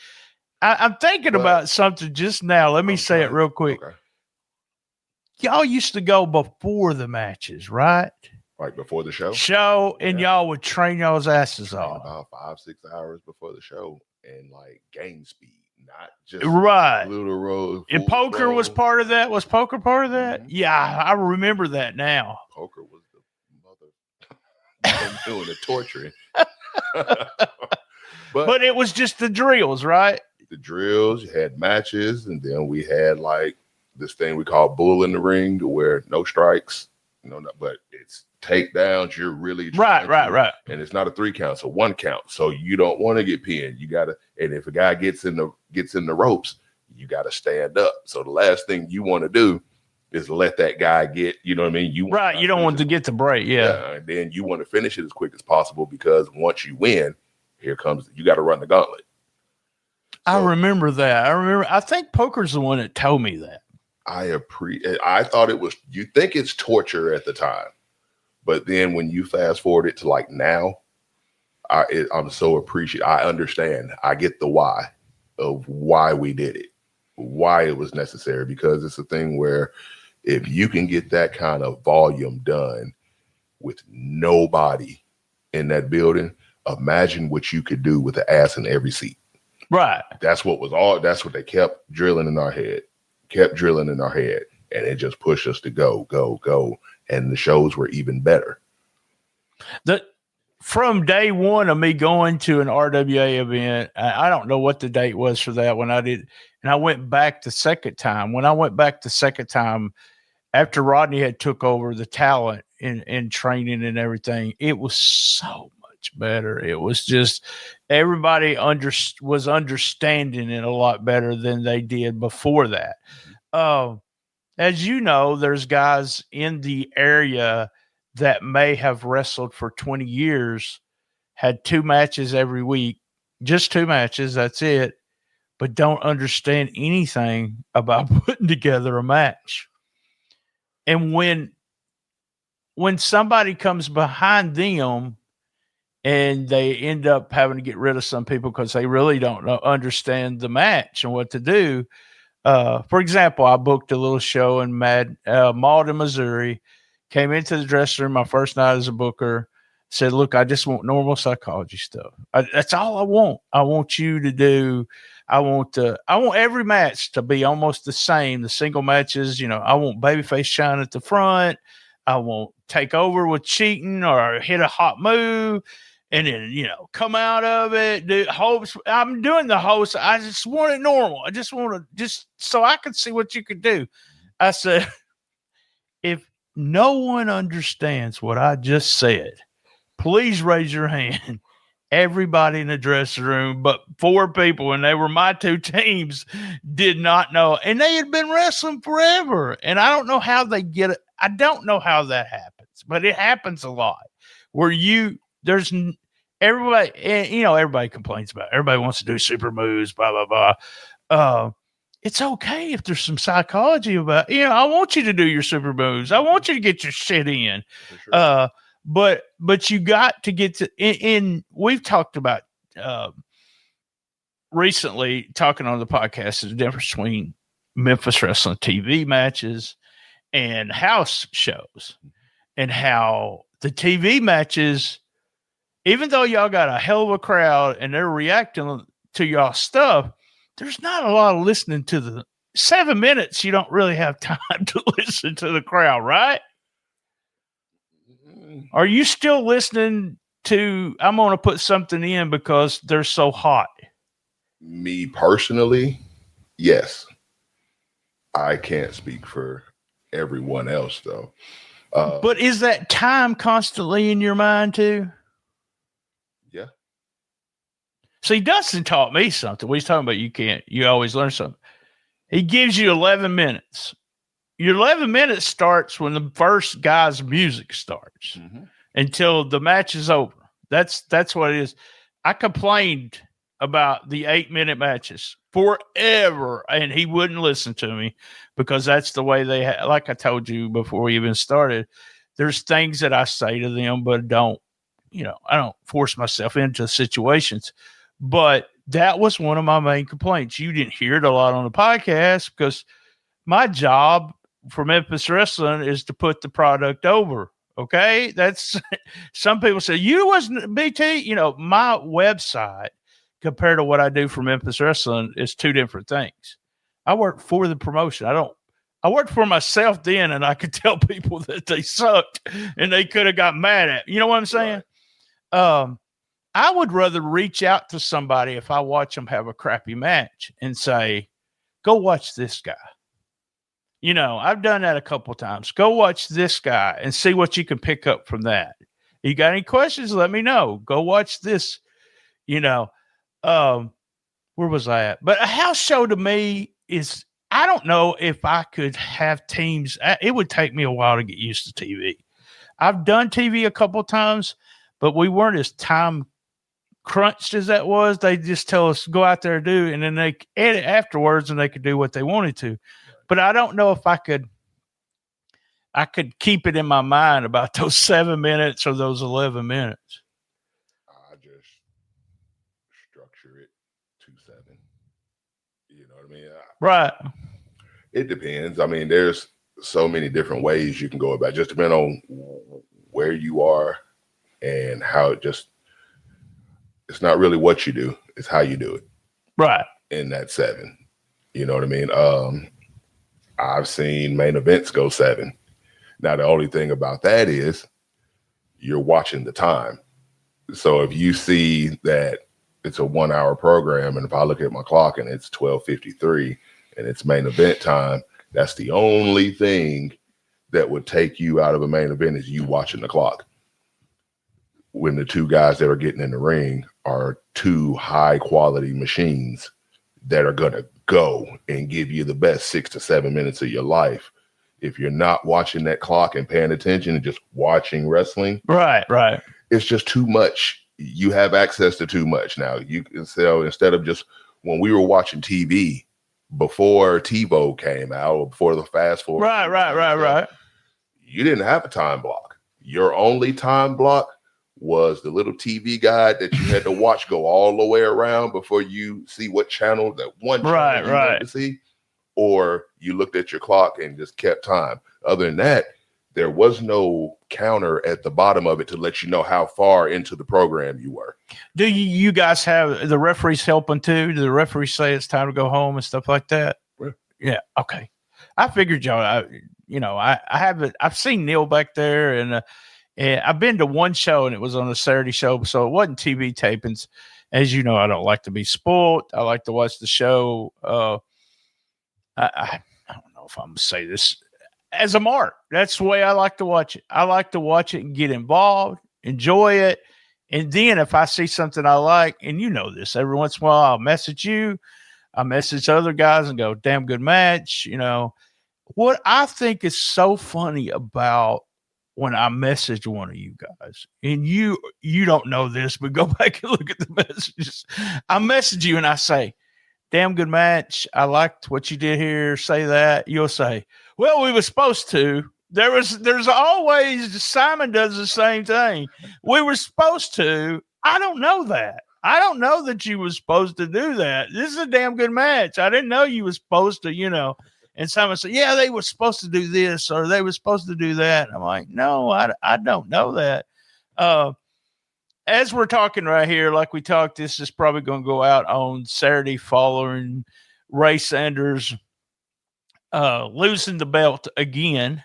I'm thinking about something just now. Let me say it real quick. Okay. Y'all used to go before the matches, right? Like before the show? And y'all would train y'all's asses off. About 5-6 hours before the show and like game speed, not just little road. And poker was part of that? Was poker part of that? Mm-hmm. Yeah, I remember that now. Poker was the mother doing the torturing. But it was just the drills, right? The drills, you had matches, and then we had like this thing we call bull in the ring, to where no strikes, but it's takedowns. You're really right. And it's not a 3 count, so 1 count. So you don't want to get pinned. You gotta, and if a guy gets in the ropes, you gotta stand up. So the last thing you want to do is let that guy get, you know what I mean? You don't want to get the break, yeah. And then you want to finish it as quick as possible, because once you win, you got to run the gauntlet. So, I remember that. I think poker's the one that told me that. I thought it was, you think it's torture at the time, but then when you fast forward it to like now, I'm so appreciative. I understand. I get the why of why we did it, why it was necessary, because it's a thing where if you can get that kind of volume done with nobody in that building, imagine what you could do with the ass in every seat. Right. That's what they kept drilling in our head, and it just pushed us to go. And the shows were even better. From day one of me going to an RWA event, I don't know what the date was for that when I did, and I went back the second time. When I went back the second time, after Rodney had took over the talent and training and everything, it was so much better. It was just everybody was understanding it a lot better than they did before that. As you know, there's guys in the area that may have wrestled for 20 years, had 2 matches every week, just 2 matches, that's it, but don't understand anything about putting together a match. And when somebody comes behind them and they end up having to get rid of some people because they really don't understand the match and what to do. For example, I booked a little show in Malden, Missouri, came into the dressing room my first night as a booker, said, look, I just want normal psychology stuff. That's all I want. I want you to do. I want every match to be almost the same. The single matches, I want babyface shine at the front. I won't take over with cheating or hit a hot move and then, come out of it. I'm doing the host. I just want it normal. I just want to so I can see what you could do. I said, if no one understands what I just said, please raise your hand. Everybody in the dressing room, but 4 people, and they were my 2 teams, did not know. And they had been wrestling forever. And I don't know how they get it. I don't know how that happens, but it happens a lot where there's everybody, and everybody complains about it. Everybody wants to do super moves, blah, blah, blah. It's okay if there's some psychology about, I want you to do your super moves. I want you to get your shit in. Sure. But you got to get to, and we've talked about recently, talking on the podcast, the difference between Memphis wrestling TV matches and house shows, and how the TV matches, even though y'all got a hell of a crowd and they're reacting to y'all stuff, there's not a lot of listening to the 7 minutes. You don't really have time to listen to the crowd, right? Are you still listening to, I'm going to put something in because they're so hot? Me personally, yes. I can't speak for everyone else, though. But is that time constantly in your mind, too? Yeah. See, Dustin taught me something. What he's talking about, you always learn something. He gives you 11 minutes. Your 11 minutes starts when the first guy's music starts until the match is over. That's what it is. I complained about the 8-minute matches forever, and he wouldn't listen to me because that's the way they like I told you before we even started, there's things that I say to them, but I don't force myself into situations. But That was one of my main complaints. You didn't hear it a lot on the podcast because my job for Memphis Wrestling is to put the product over. Okay. That's some people say you wasn't BT, you know, my website compared to what I do for Memphis Wrestling is two different things. I work for the promotion. I worked for myself then, and I could tell people that they sucked and they could have got mad at. You know what I'm saying? Right. I would rather reach out to somebody if I watch them have a crappy match and say, go watch this guy. You know, I've done that a couple times. Go watch this guy and see what you can pick up from that. You got any questions? Let me know. Go watch this. You know, where was I at? But a house show to me is, I don't know if I could have teams. It would take me a while to get used to TV. I've done TV a couple times, but we weren't as time crunched as that was. They just tell us go out there and do, and then they edit afterwards and they could do what they wanted to. But I don't know if I could keep it in my mind about those 7 minutes or those 11 minutes. I just structure it to 7. You know what I mean? Right. It depends. I mean, there's so many different ways you can go about it. Just depend on where you are and how it's not really what you do, it's how you do it. Right. In that 7. You know what I mean? I've seen main events go 7. Now, the only thing about that is you're watching the time. So if you see that it's a 1 hour program, and if I look at my clock and it's 12:53 and it's main event time, that's the only thing that would take you out of a main event is you watching the clock. When the two guys that are getting in the ring are two high quality machines that are going to go and give you the best 6 to 7 minutes of your life. If you're not watching that clock and paying attention and just watching wrestling, right, it's just too much. You have access to too much now. You can sell, instead of just when we were watching TV before TiVo came out or before the fast forward. Right. You didn't have a time block. Your only time block was the little TV guide that you had to watch go all the way around before you see what channel, that one channel you wanted to see, or you looked at your clock and just kept time. Other than that, there was no counter at the bottom of it to let you know how far into the program you were. Do you guys have the referees helping too? Do the referees say it's time to go home and stuff like that? Yeah. Okay. I figured y'all, I've seen Neil back there, and I've been to one show and it was on a Saturday show. So it wasn't TV tapings. As you know, I don't like to be spoiled. I like to watch the show. I don't know if I'm going to say this as a mark. That's the way I like to watch it. I like to watch it and get involved, enjoy it. And then if I see something I like, and you know this, every once in a while I'll message you, I message other guys and go, damn good match. You know, what I think is so funny about when I message one of you guys, and you don't know this, but go back and look at the messages. I message you and I say, damn good match. I liked what you did here. Say that. You'll say, well, we were supposed to. There's always, Simon does the same thing. We were supposed to. I don't know that. I don't know that you were supposed to do that. This is a damn good match. I didn't know you were supposed to, you know. And Simon said, yeah, they were supposed to do this or they were supposed to do that. And I'm like, no, I don't know that. As we're talking right here, like we talked, this is probably going to go out on Saturday following Ray Sanders losing the belt again.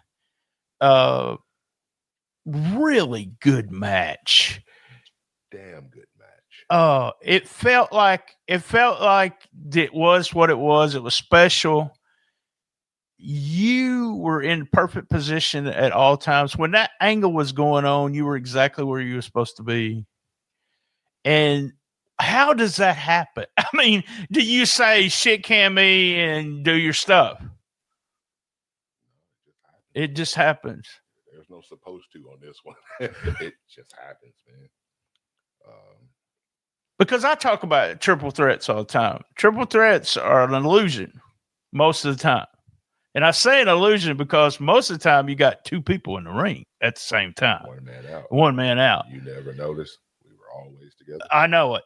Really good match. Damn good match. It felt like it was what it was. It was special. You were in perfect position at all times. When that angle was going on, you were exactly where you were supposed to be. And how does that happen? I mean, do you say shit can me and do your stuff? It just happens. There's no supposed to on this one. It just happens, man. Because I talk about triple threats all the time. Triple threats are an illusion most of the time. And I say an illusion because most of the time you got two people in the ring at the same time. One man out. One man out. You never noticed we were always together. I know it.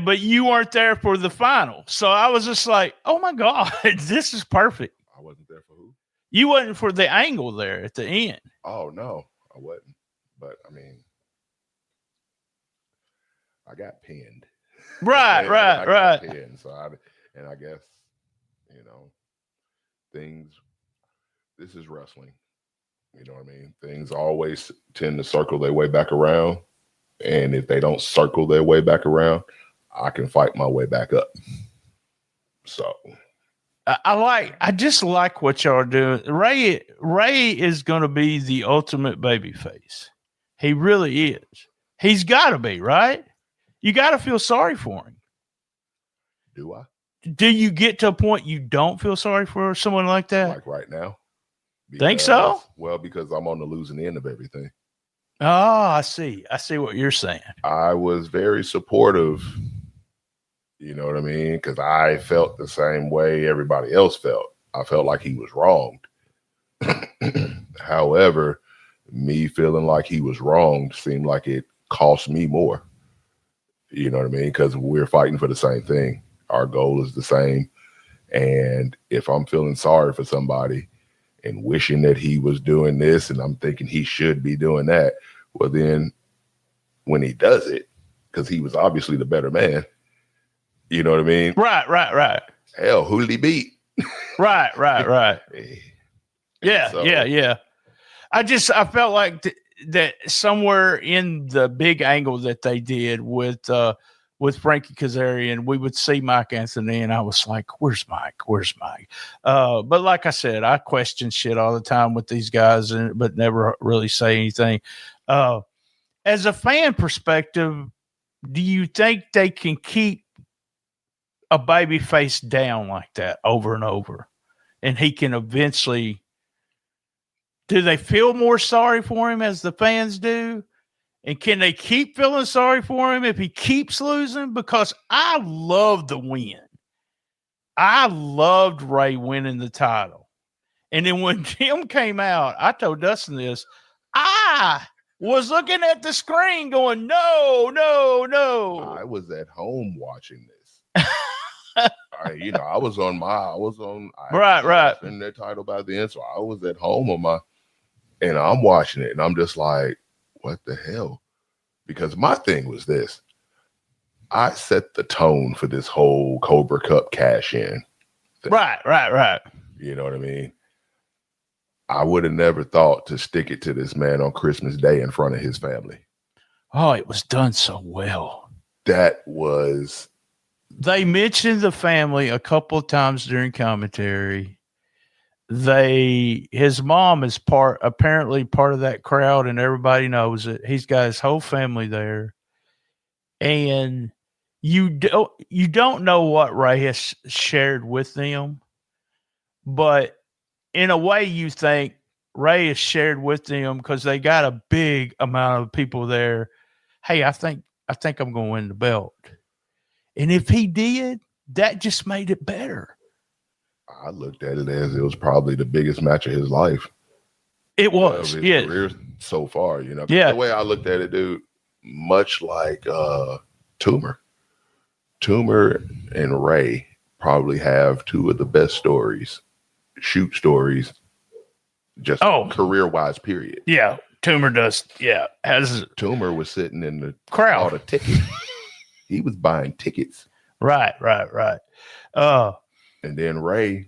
But you weren't there for the final. So I was just like, oh, my God, this is perfect. I wasn't there for who? You wasn't for the angle there at the end. Oh, no, I wasn't. But, I mean, I got pinned. Right. I got pinned. So I guess, you know, this is wrestling. You know what I mean? Things always tend to circle their way back around. And if they don't circle their way back around, I can fight my way back up. So I just like what y'all are doing. Ray is going to be the ultimate baby face. He really is. He's got to be, right? You got to feel sorry for him. Do I? Do you get to a point you don't feel sorry for someone like that? Like right now? Think so? Well, because I'm on the losing end of everything. Oh, I see. I see what you're saying. I was very supportive, you know what I mean? Because I felt the same way everybody else felt. I felt like he was wronged. However, me feeling like he was wronged seemed like it cost me more. You know what I mean? Because we're fighting for the same thing. Our goal is the same. And if I'm feeling sorry for somebody and wishing that he was doing this and I'm thinking he should be doing that, well, then when he does it, because he was obviously the better man, you know what I mean? Right. Hell, who did he beat? Right. Yeah. I felt like that somewhere in the big angle that they did with Frankie Kazarian, we would see Mike Anthony, and I was like, where's Mike? But like I said, I question shit all the time with these guys, but never really say anything. As a fan perspective, do you think they can keep a baby face down like that over and over, and he can eventually? Do they feel more sorry for him as the fans do? And can they keep feeling sorry for him if he keeps losing? Because I love the win. I loved Ray winning the title. And then when Tim came out, I told Dustin this. I was looking at the screen going, no. I was at home watching this. I was on. Right. In their title by then, so I was at home and I'm watching it, and I'm just like, what the hell? Because my thing was this. I set the tone for this whole Cobra Cup cash in thing. Right. You know what I mean? I would have never thought to stick it to this man on Christmas Day in front of his family. Oh, it was done so well. They mentioned the family a couple of times during commentary. His mom is apparently part of that crowd, and everybody knows it. He's got his whole family there, and you don't know what Ray has shared with them, but in a way, you think Ray has shared with them because they got a big amount of people there. Hey, I think I'm going to win the belt, and if he did, that just made it better. I looked at it as it was probably the biggest match of his life. It was, of his career so far, The way I looked at it, dude, much like Toomer and Ray probably have two of the best shoot stories, just career-wise, period. Yeah, Toomer does. Yeah, Toomer was sitting in the crowd, a ticket. He was buying tickets. Right. And then Ray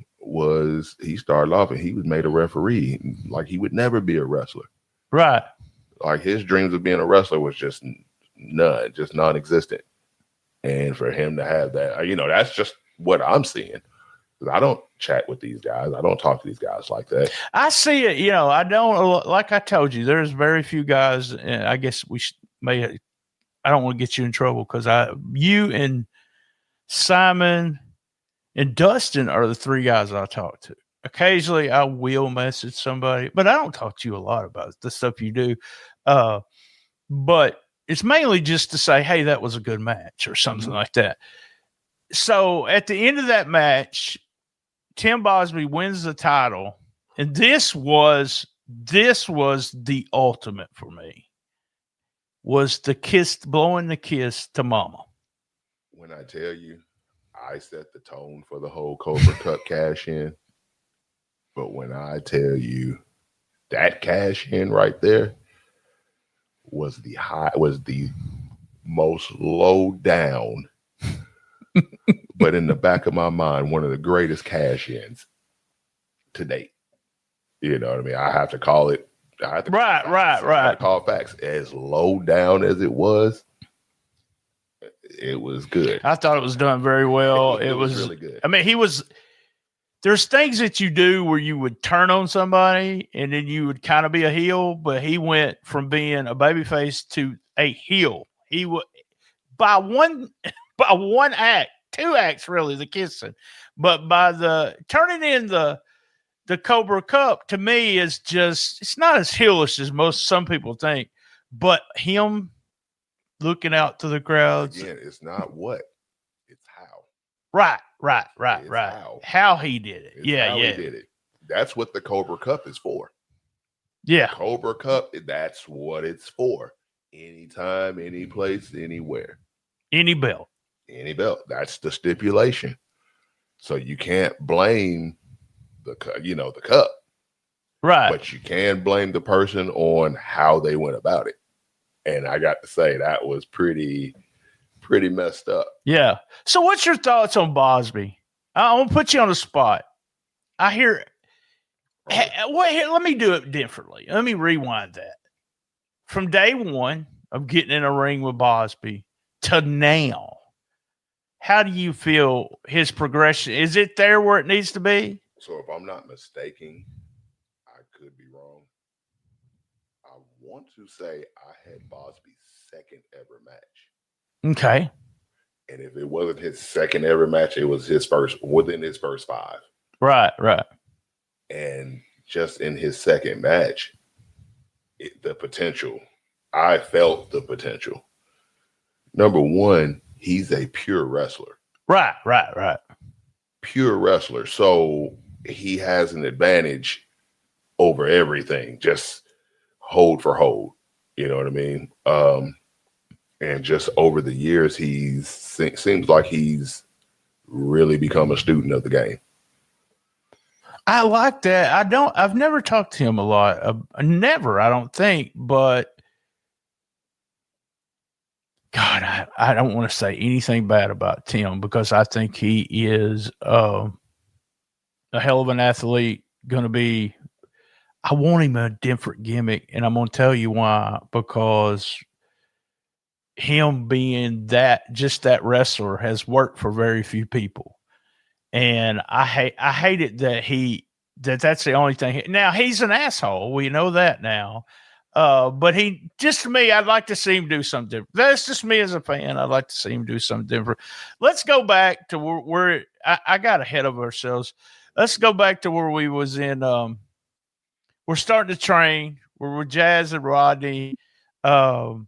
he started off and he was made a referee. Like he would never be a wrestler. Right. Like his dreams of being a wrestler was just non-existent. And for him to have that, that's just what I'm seeing. I don't chat with these guys. I don't talk to these guys like that. I see it. I don't, like I told you, there's very few guys. And I guess I don't want to get you in trouble because you and Simon and Dustin are the three guys I talk to. Occasionally, I will message somebody, but I don't talk to you a lot about the stuff you do. But it's mainly just to say, hey, that was a good match or something like that. So at the end of that match, Tim Bosby wins the title. And this was the ultimate for me, was blowing the kiss to Mama. When I tell you, I set the tone for the whole Cobra Cup cash in. But when I tell you that cash in right there was the most low down, but in the back of my mind, one of the greatest cash ins to date. You know what I mean? I have to call it. I have to call facts. As low down as it was good. I thought it was done very well. It was really good. I mean, there's things that you do where you would turn on somebody and then you would kind of be a heel, but he went from being a babyface to a heel. He would by one act, 2 acts really, the kissing, but by the turning in the Cobra Cup to me is just, it's not as heelish as some people think, but him looking out to the crowds. Again, it's not what, it's how. Right. How he did it. He did it. That's what the Cobra Cup is for. Yeah. Cobra Cup, that's what it's for. Anytime, any place, anywhere. Any belt. That's the stipulation. So you can't blame the cup. Right. But you can blame the person on how they went about it. And I got to say, that was pretty messed up. Yeah. So what's your thoughts on Bosby? I want to put you on the spot. I hear, let me do it differently. Let me rewind that. From day one of getting in a ring with Bosby to now, how do you feel his progression? Is it there where it needs to be? So if I'm not mistaken, I could be wrong. I want to say I had Bosby's second ever match. Okay. And if it wasn't his second ever match, it was his first, within his first 5. Right. And just in his second match, the potential, I felt the potential. Number one, he's a pure wrestler. Right. Pure wrestler. So he has an advantage over everything, just hold for hold. You know what I mean? And just over the years, seems like he's really become a student of the game. I like that. I've never talked to him a lot. Never, I don't think. But God, I don't want to say anything bad about Tim because I think he is a hell of an athlete. I want him a different gimmick, and I'm going to tell you why. Because him being that wrestler has worked for very few people. And I hate it that that's the only thing. Now he's an asshole. We know that now. But to me, I'd like to see him do something different. That's just me as a fan. I'd like to see him do something different. Let's go back to where I got ahead of ourselves. Let's go back to where we was in. We're starting to train. We're with Jazz and Rodney. Y'all,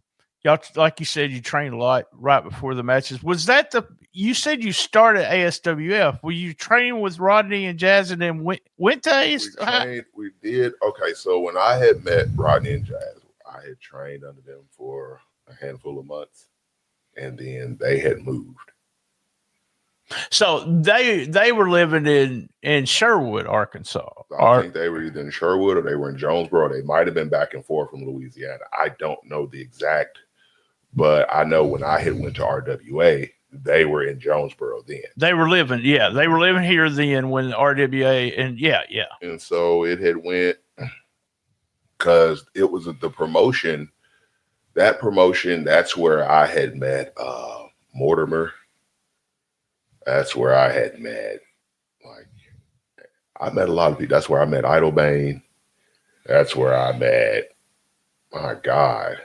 like you said, you trained a lot right before the matches. Was that you said you started ASWF. Were you training with Rodney and Jazz and then went to ASWF? We did. Okay, so when I had met Rodney and Jazz, I had trained under them for a handful of months, and then they had moved. So they were living in Sherwood, Arkansas. I think they were either in Sherwood or they were in Jonesboro. They might have been back and forth from Louisiana. I don't know the exact, but I know when I had went to RWA, they were in Jonesboro then. They were living here then when RWA and yeah. And so it had went because it was the promotion. That promotion, that's where I had met Mortimer. That's where I had met, I met a lot of people. That's where I met Idlebane. That's where I met, my God.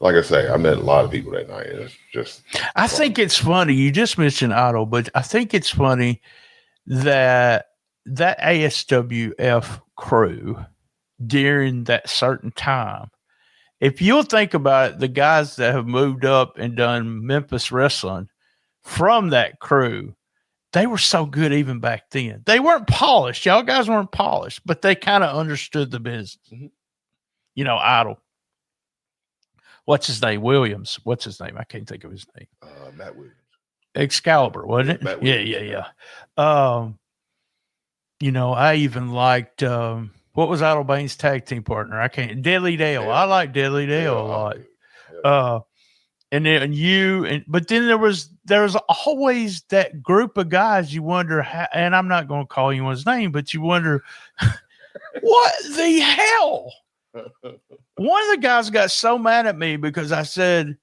Like I say, I met a lot of people that night. It's just I think it's funny. You just mentioned Idle, but I think it's funny that ASWF crew during that certain time, if you'll think about it, the guys that have moved up and done Memphis wrestling from that crew, they were so good even back then. They weren't polished. Y'all guys weren't polished, but they kind of understood the business. Mm-hmm. You know, Idle. What's his name? Williams. What's his name? I can't think of his name. Matt Williams. Excalibur, wasn't it? Yeah. I even liked what was Idle Bane's tag team partner? I can't. Deadly Dale. I like Deadly Dale a lot. And then but then there was always that group of guys you wonder how, and I'm not going to call anyone's name, but you wonder what the hell. One of the guys got so mad at me because I said,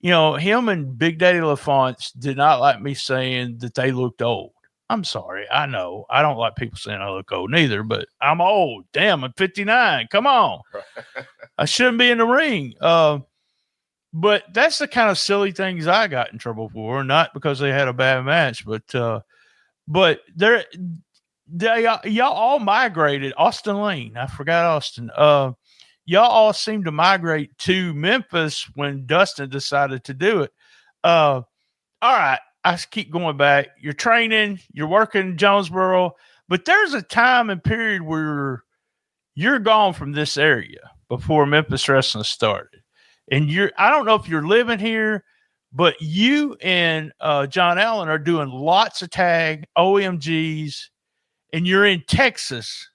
him and Big Daddy LaFonce did not like me saying that they looked old. I'm sorry. I know. I don't like people saying I look old neither, but I'm old. Damn, I'm 59. Come on. I shouldn't be in the ring. But that's the kind of silly things I got in trouble for, not because they had a bad match, but y'all all migrated. Austin Lane, I forgot Austin. Y'all all seemed to migrate to Memphis when Dustin decided to do it. All right, I keep going back. You're training, you're working in Jonesboro, but there's a time and period where you're gone from this area before Memphis wrestling started. And I don't know if you're living here, but you and John Allen are doing lots of tag OMGs, and you're in Texas.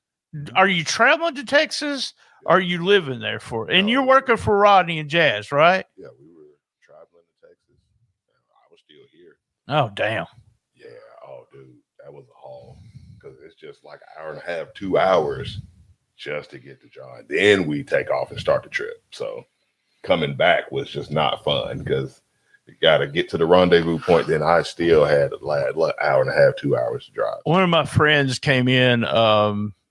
Are you traveling to Texas? Or are you living there and you're working for Rodney and Jazz, right? Yeah, we were traveling to Texas. I was still here. Oh, damn. Yeah. Oh, dude, that was a haul because it's just like an hour and a half, 2 hours just to get to John. Then we take off and start the trip. So coming back was just not fun because you got to get to the rendezvous point. Then I still had an hour and a half, 2 hours to drive. One of my friends came in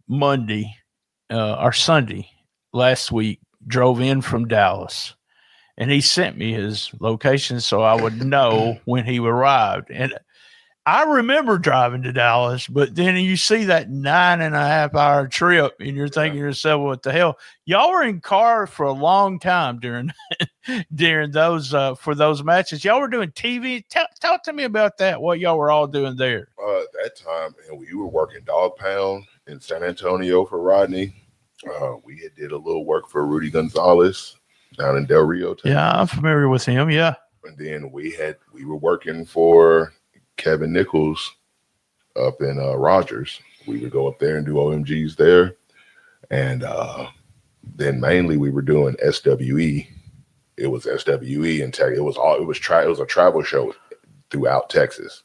Monday or Sunday last week, drove in from Dallas, and he sent me his location so I would know when he arrived. And I remember driving to Dallas, but then you see that 9.5 hour trip and you're thinking to yourself, what the hell? Y'all were in car for a long time during those, for those matches. Y'all were doing TV. Talk to me about that, what y'all were all doing there. At that time, and we were working Dog Pound in San Antonio for Rodney. We did a little work for Rudy Gonzalez down in Del Rio, Texas. Yeah, I'm familiar with him. Yeah. And then we were working for Kevin Nichols up in Rogers. We would go up there and do OMGs there. And then mainly we were doing SWE. It was SWE and it was a travel show throughout Texas.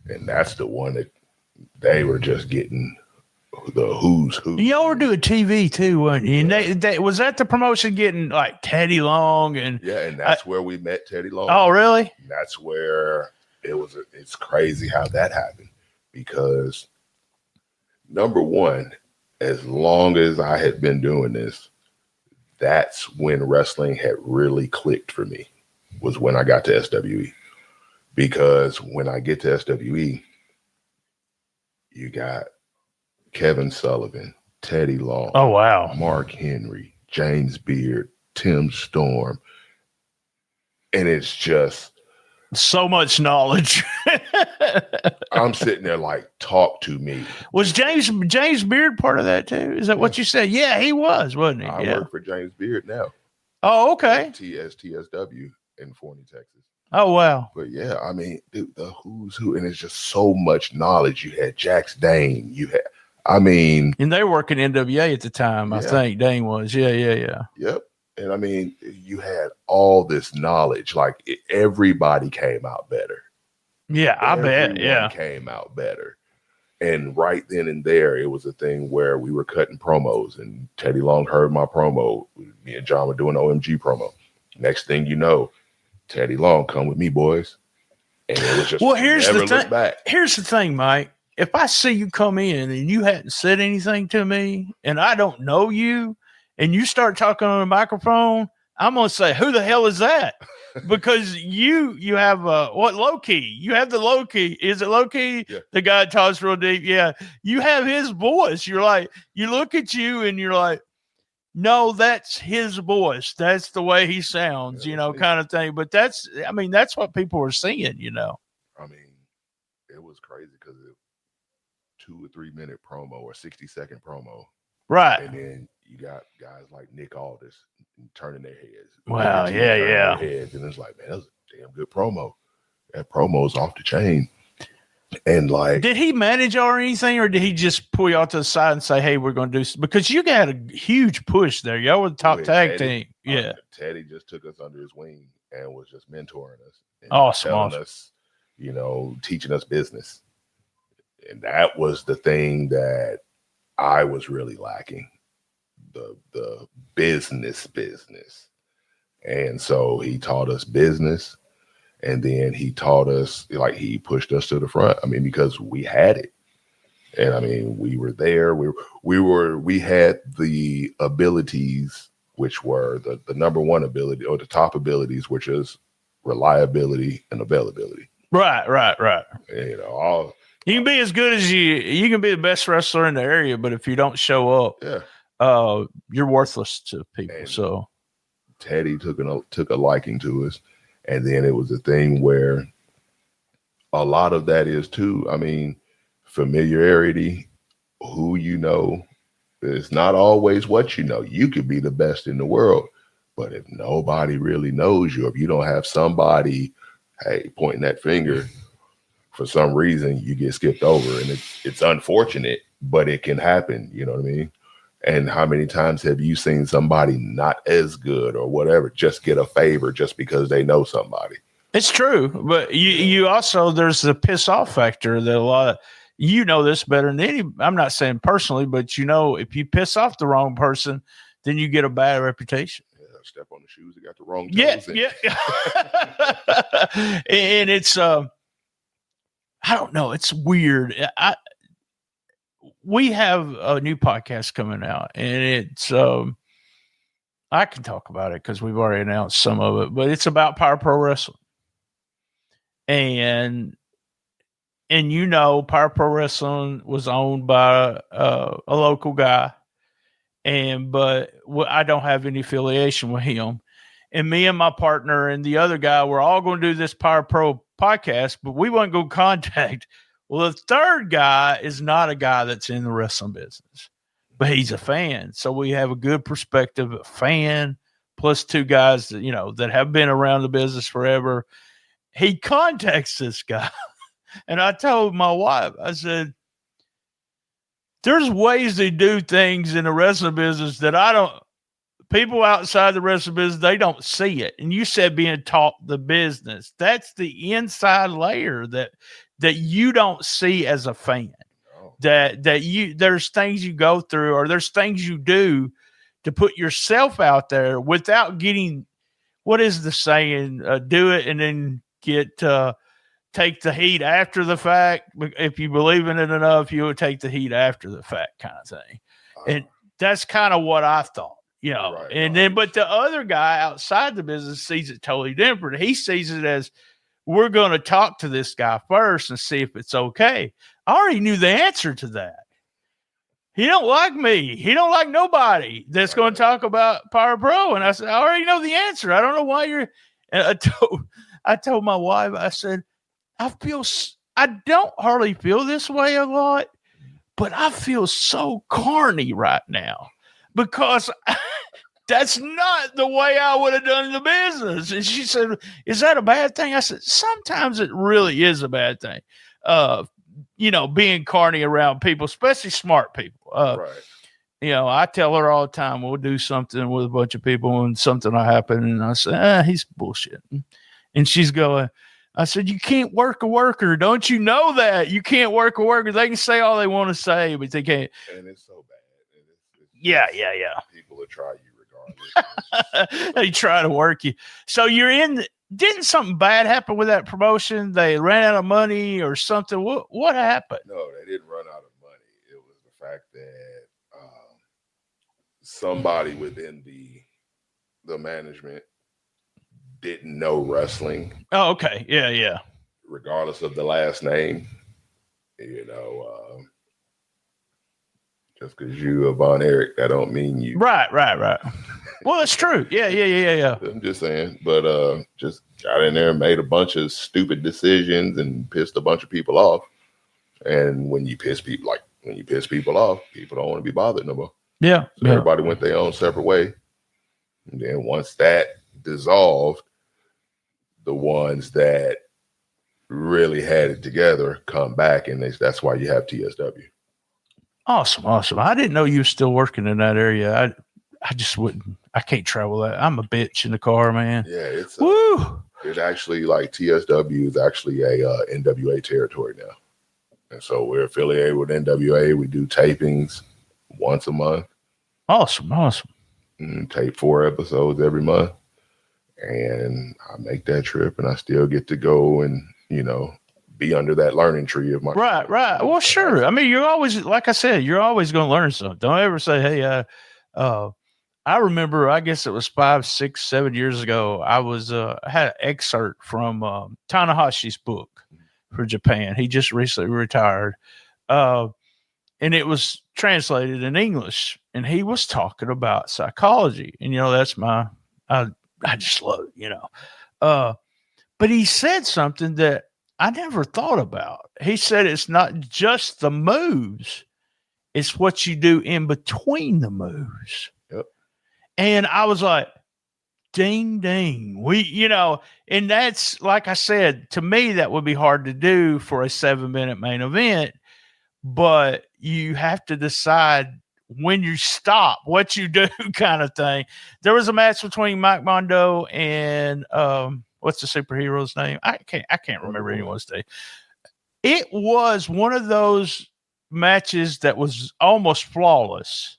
And that's the one that they were just getting the who's who. Y'all were doing TV too, weren't you? And was that the promotion getting like Teddy Long and that's where we met Teddy Long. Oh, really? And that's where it's crazy how that happened because number one, as long as I had been doing this, that's when wrestling had really clicked for me, was when I got to SWE. Because when I get to SWE, you got Kevin Sullivan, Teddy Long, oh wow, Mark Henry, James Beard, Tim Storm, and it's just so much knowledge. I'm sitting there like, talk to me. Was James Beard part of that too? Is that what you said? Yeah, he was, wasn't he? I work for James Beard now. Oh, okay. TSW in Forney, Texas. Oh, wow. But yeah, I mean, dude, the who's who, and it's just so much knowledge. You had Jax Dane. And they were working NWA at the time, I think Dane was. Yeah. Yep. And I mean, you had all this knowledge. Like everybody came out better. Yeah, I bet. Yeah. Came out better. And right then and there, it was a thing where we were cutting promos, and Teddy Long heard my promo. Me and John were doing OMG promo. Next thing you know, Teddy Long, come with me, boys. And it was just here's the thing, Mike. If I see you come in and you hadn't said anything to me and I don't know you and you start talking on a microphone, I'm going to say, who the hell is that? Because you have low key? You have the low key. Is it low key? Yeah. The guy that talks real deep. Yeah. You have his voice. You're like, you look at you and you're like, no, that's his voice. That's the way he sounds, kind of thing. But that's what people are seeing, I mean, it was crazy because 2 or 3 minute promo or 60-second promo. Right. And then you got guys like Nick Aldis turning their heads. Wow. Yeah. Heads, and it's like, man, that was a damn good promo. That promo's off the chain. And like, did he manage or anything, or did he just pull y'all to the side and say, "Hey, we're going to do"? Because you got a huge push there. Y'all were the top tag team. Yeah, Teddy just took us under his wing and was just mentoring us, and telling us, teaching us business. And that was the thing that I was really lacking, the business. And so he taught us business. And then he taught us, like, he pushed us to the front. I mean, because we had it. And I mean, we were there. We had the abilities, which were the number one ability, or the top abilities, which is reliability and availability. Right. You can be as good as you can be the best wrestler in the area, but if you don't show up, you're worthless to people. And so Teddy took a liking to us. And then it was a thing where a lot of that is too, I mean, familiarity, who you know, is not always what you know. You could be the best in the world, but if nobody really knows you, if you don't have somebody, hey, pointing that finger, for some reason you get skipped over, and it's unfortunate, but it can happen. You know what I mean? And how many times have you seen somebody not as good or whatever just get a favor just because they know somebody? It's true, but you also, there's the piss off factor that a lot of, this better than any. I'm not saying personally, but if you piss off the wrong person, then you get a bad reputation. Yeah, step on the shoes that got the wrong toes in. And it's I don't know, it's weird. We have a new podcast coming out, and it's I can talk about it because we've already announced some of it, but it's about Power Pro Wrestling. And Power Pro Wrestling was owned by a local guy, but I don't have any affiliation with him. And me and my partner and the other guy, we're all going to do this Power Pro podcast, but we weren't going to contact. Well, the third guy is not a guy that's in the wrestling business, but he's a fan. So we have a good perspective, a fan, plus two guys that, that have been around the business forever. He contacts this guy. And I told my wife, I said, there's ways they do things in the wrestling business that people outside the wrestling business, they don't see it. And you said being taught the business. That's the inside layer that you don't see as a fan. There's things you go through, or there's things you do to put yourself out there without getting, what is the saying? Do it and then take the heat after the fact. If you believe in it enough, you would take the heat after the fact, kind of thing. And that's kind of what I thought, Right, and then, but the other guy outside the business sees it totally different. He sees it as, we're going to talk to this guy first and see if it's okay. I already knew the answer to that. He don't like me. He don't like nobody that's going to talk about Power Pro. And I said, I already know the answer. I don't know why you're. And I told my wife, I said, I don't hardly feel this way a lot, but I feel so corny right now because that's not the way I would have done the business. And she said, is that a bad thing? I said, sometimes it really is a bad thing. Being corny around people, especially smart people. Right. I tell her all the time, we'll do something with a bunch of people and something will happen. And I say, he's bullshitting. And she's going, I said, you can't work a worker. Don't you know that? You can't work a worker. They can say all they want to say, but they can't. And it's so bad. Yeah. People will try you regardless. They try to work you. So didn't something bad happen with that promotion? They ran out of money or something? What happened? No, they didn't run out of money. It was the fact that somebody within the management didn't know wrestling. Oh, okay. Yeah. Regardless of the last name, just because you are Von Erich, that don't mean you. Right. Well, it's true. Yeah. I'm just saying, but just got in there and made a bunch of stupid decisions and pissed a bunch of people off. And when you piss people off, people don't want to be bothered no more. Yeah. So everybody went their own separate way. And then once that dissolved, the ones that really had it together come back, and that's why you have TSW. Awesome. I didn't know you were still working in that area. I just wouldn't. I can't travel that. I'm a bitch in the car, man. Yeah, it's woo. It actually, like, TSW is actually a NWA territory now, and so we're affiliated with NWA. We do tapings once a month. Awesome. Tape 4 episodes every month, and I make that trip, and I still get to go and be under that learning tree of my right. Well, sure. I mean, you're always, like I said, you're always going to learn something. Don't ever say, "Hey, I remember, I guess it was 5, 6, 7 years ago. I had an excerpt from Tanahashi's book for Japan. He just recently retired. And it was translated in English, and he was talking about psychology. And, that's I just love it, but he said something that I never thought about. He said, it's not just the moves, it's what you do in between the moves. And I was like, ding, ding. And that's, like I said, to me, that would be hard to do for a 7-minute main event, but you have to decide when you stop, what you do kind of thing. There was a match between Mike Mondo and, what's the superhero's name? I can't remember anyone's name. It was one of those matches that was almost flawless.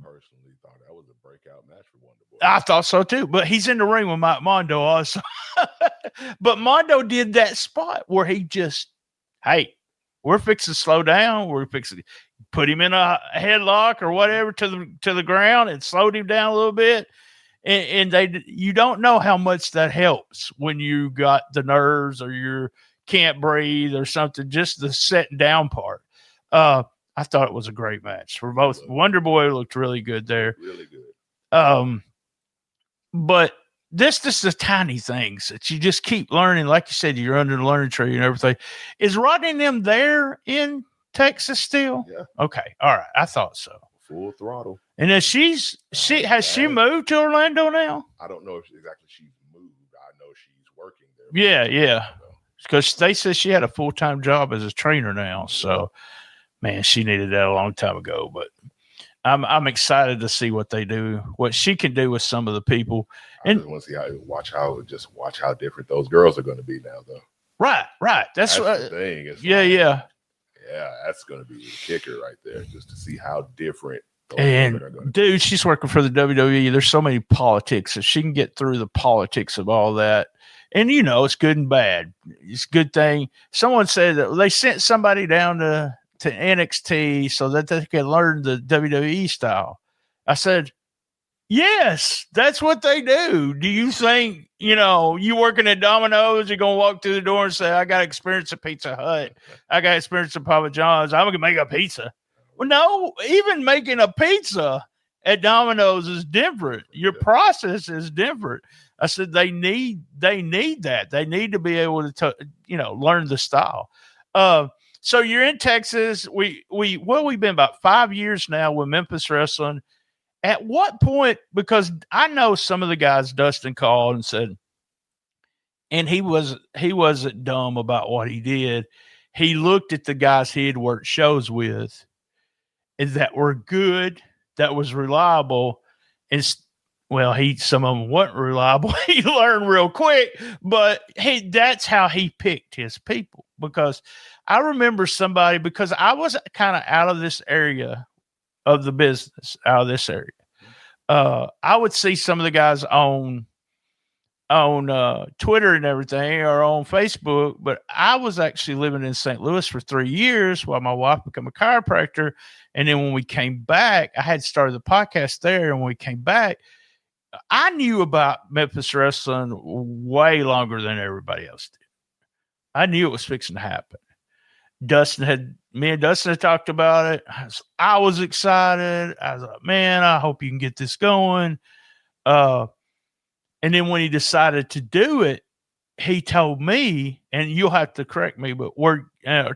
Personally thought that was a breakout match for Wonder Boy. I thought so too, but he's in the ring with Mike Mondo also. But Mondo did that spot where he just, hey, we're fixing to slow down. We're fixing to put him in a headlock or whatever to the ground and slowed him down a little bit. And you don't know how much that helps when you got the nerves or you can't breathe or something, just the setting down part. I thought it was a great match for both. Wonder Boy looked really good there. Really good. But this is the tiny things that you just keep learning. Like you said, you're under the learning tree and everything. Is Rodney and them there in Texas still? Yeah. Okay. All right. I thought so. Full throttle. And then has she moved to Orlando now? I don't know if she's moved. I know she's working there. Yeah. Because they said she had a full-time job as a trainer now. So, man, she needed that a long time ago. But I'm excited to see what they do, what she can do with some of the people. I just want to see watch how different those girls are going to be now, though. Right. That's the thing. It's yeah. That's going to be the kicker right there, just to see how different those women are going to be. Dude, she's working for the WWE. There's so many politics. If she can get through the politics of all that, and it's good and bad. It's a good thing. Someone said that they sent somebody down to NXT so that they can learn the WWE style. I said, yes, that's what they do. Do you think, you working at Domino's, you're going to walk through the door and say, I got experience at Pizza Hut. I got experience at Papa John's. I'm going to make a pizza. Well, no, even making a pizza at Domino's is different. Your process is different. I said, they need that. They need to be able to, learn the style. So you're in Texas. We've been about 5 years now with Memphis Wrestling. At what point, because I know some of the guys Dustin called and said, and he wasn't dumb about what he did. He looked at the guys he had worked shows with and that were good, that was reliable. And some of them weren't reliable. He learned real quick, but that's how he picked his people. Because I remember somebody, because I was kind of out of this area of the business, out of this area. I would see some of the guys on Twitter and everything, or on Facebook, but I was actually living in St. Louis for 3 years while my wife became a chiropractor. And then when we came back, I had started the podcast there. And when we came back, I knew about Memphis Wrestling way longer than everybody else did. I knew it was fixing to happen. Me and Dustin had talked about it. I was excited. I was like, man, I hope you can get this going. And then when he decided to do it, he told me, and you'll have to correct me, but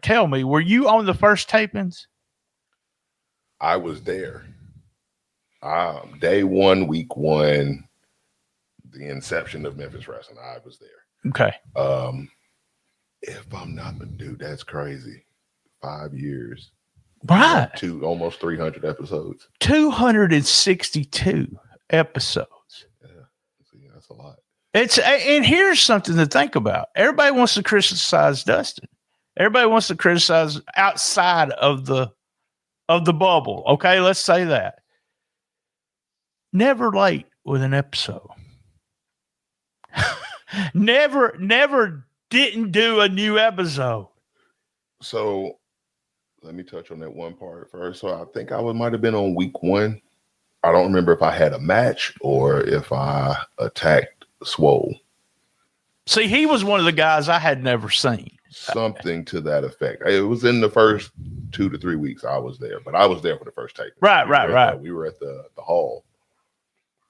tell me, were you on the first tapings? I was there. Day 1, week 1, the inception of Memphis Wrestling. I was there. Okay. If I'm not, dude, that's crazy. 5 years. Right. Almost 300 episodes. 262 episodes. Yeah. See, that's a lot. And here's something to think about. Everybody wants to criticize Dustin. Everybody wants to criticize outside of the bubble. Okay, let's say that. Never late with an episode. never didn't do a new episode. So let me touch on that one part first. So I think I might have been on week 1. I don't remember if I had a match or if I attacked Swole. See, he was one of the guys I had never seen. Something to that effect. It was in the first 2 to 3 weeks I was there, but I was there for the first tape. Right. We were at the hall.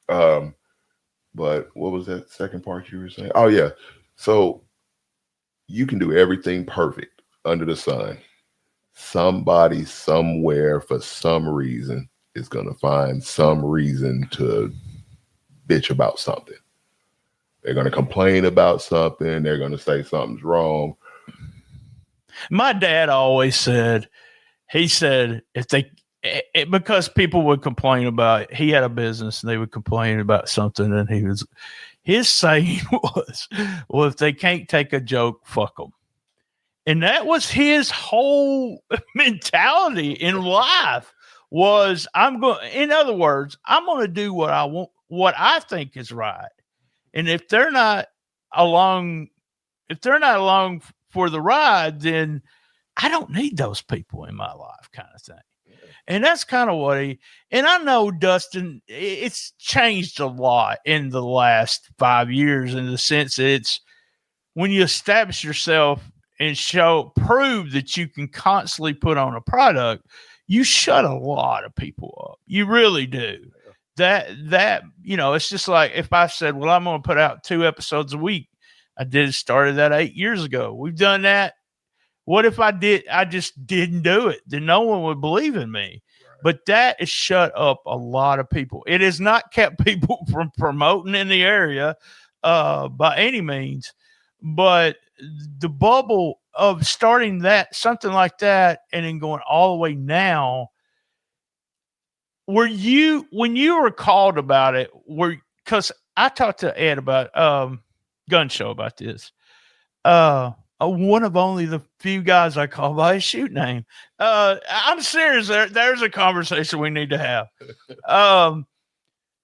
But what was that second part you were saying? Oh, yeah. So you can do everything perfect under the sun. Somebody somewhere for some reason is going to find some reason to bitch about something. They're going to complain about something. They're going to say something's wrong. My dad always said, because people would complain about, he had a business and they would complain about something, and his saying was, well, if they can't take a joke, fuck them. And that was his whole mentality in life was, in other words, I'm going to do what I want, what I think is right. And if they're not along for the ride, then I don't need those people in my life, kind of thing. And that's kind of what and I know Dustin, it's changed a lot in the last 5 years in the sense that it's when you establish yourself and prove that you can constantly put on a product, you shut a lot of people up. You really do. That, it's just like if I said, well, I'm going to put out 2 episodes a week. Started that 8 years ago. We've done that. What if I just didn't do it? Then no one would believe in me. Right. But that has shut up a lot of people. It has not kept people from promoting in the area by any means. But the bubble of starting something like that, and then going all the way now, when you were called about it, because I talked to Ed about Gun Show about this. One of only the few guys I call by his shoot name. I'm serious. There's a conversation we need to have.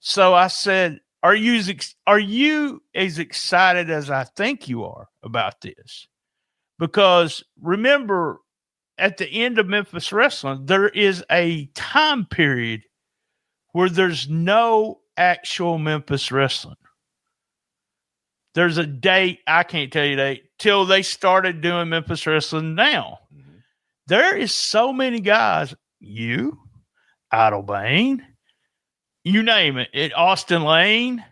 So I said, are you as excited as I think you are about this? Because remember, at the end of Memphis wrestling, there is a time period where there's no actual Memphis wrestling. There's a date, I can't tell you the date, till they started doing Memphis wrestling now. Mm-hmm. There is so many guys, Idle Bane, you name it, Austin Lane,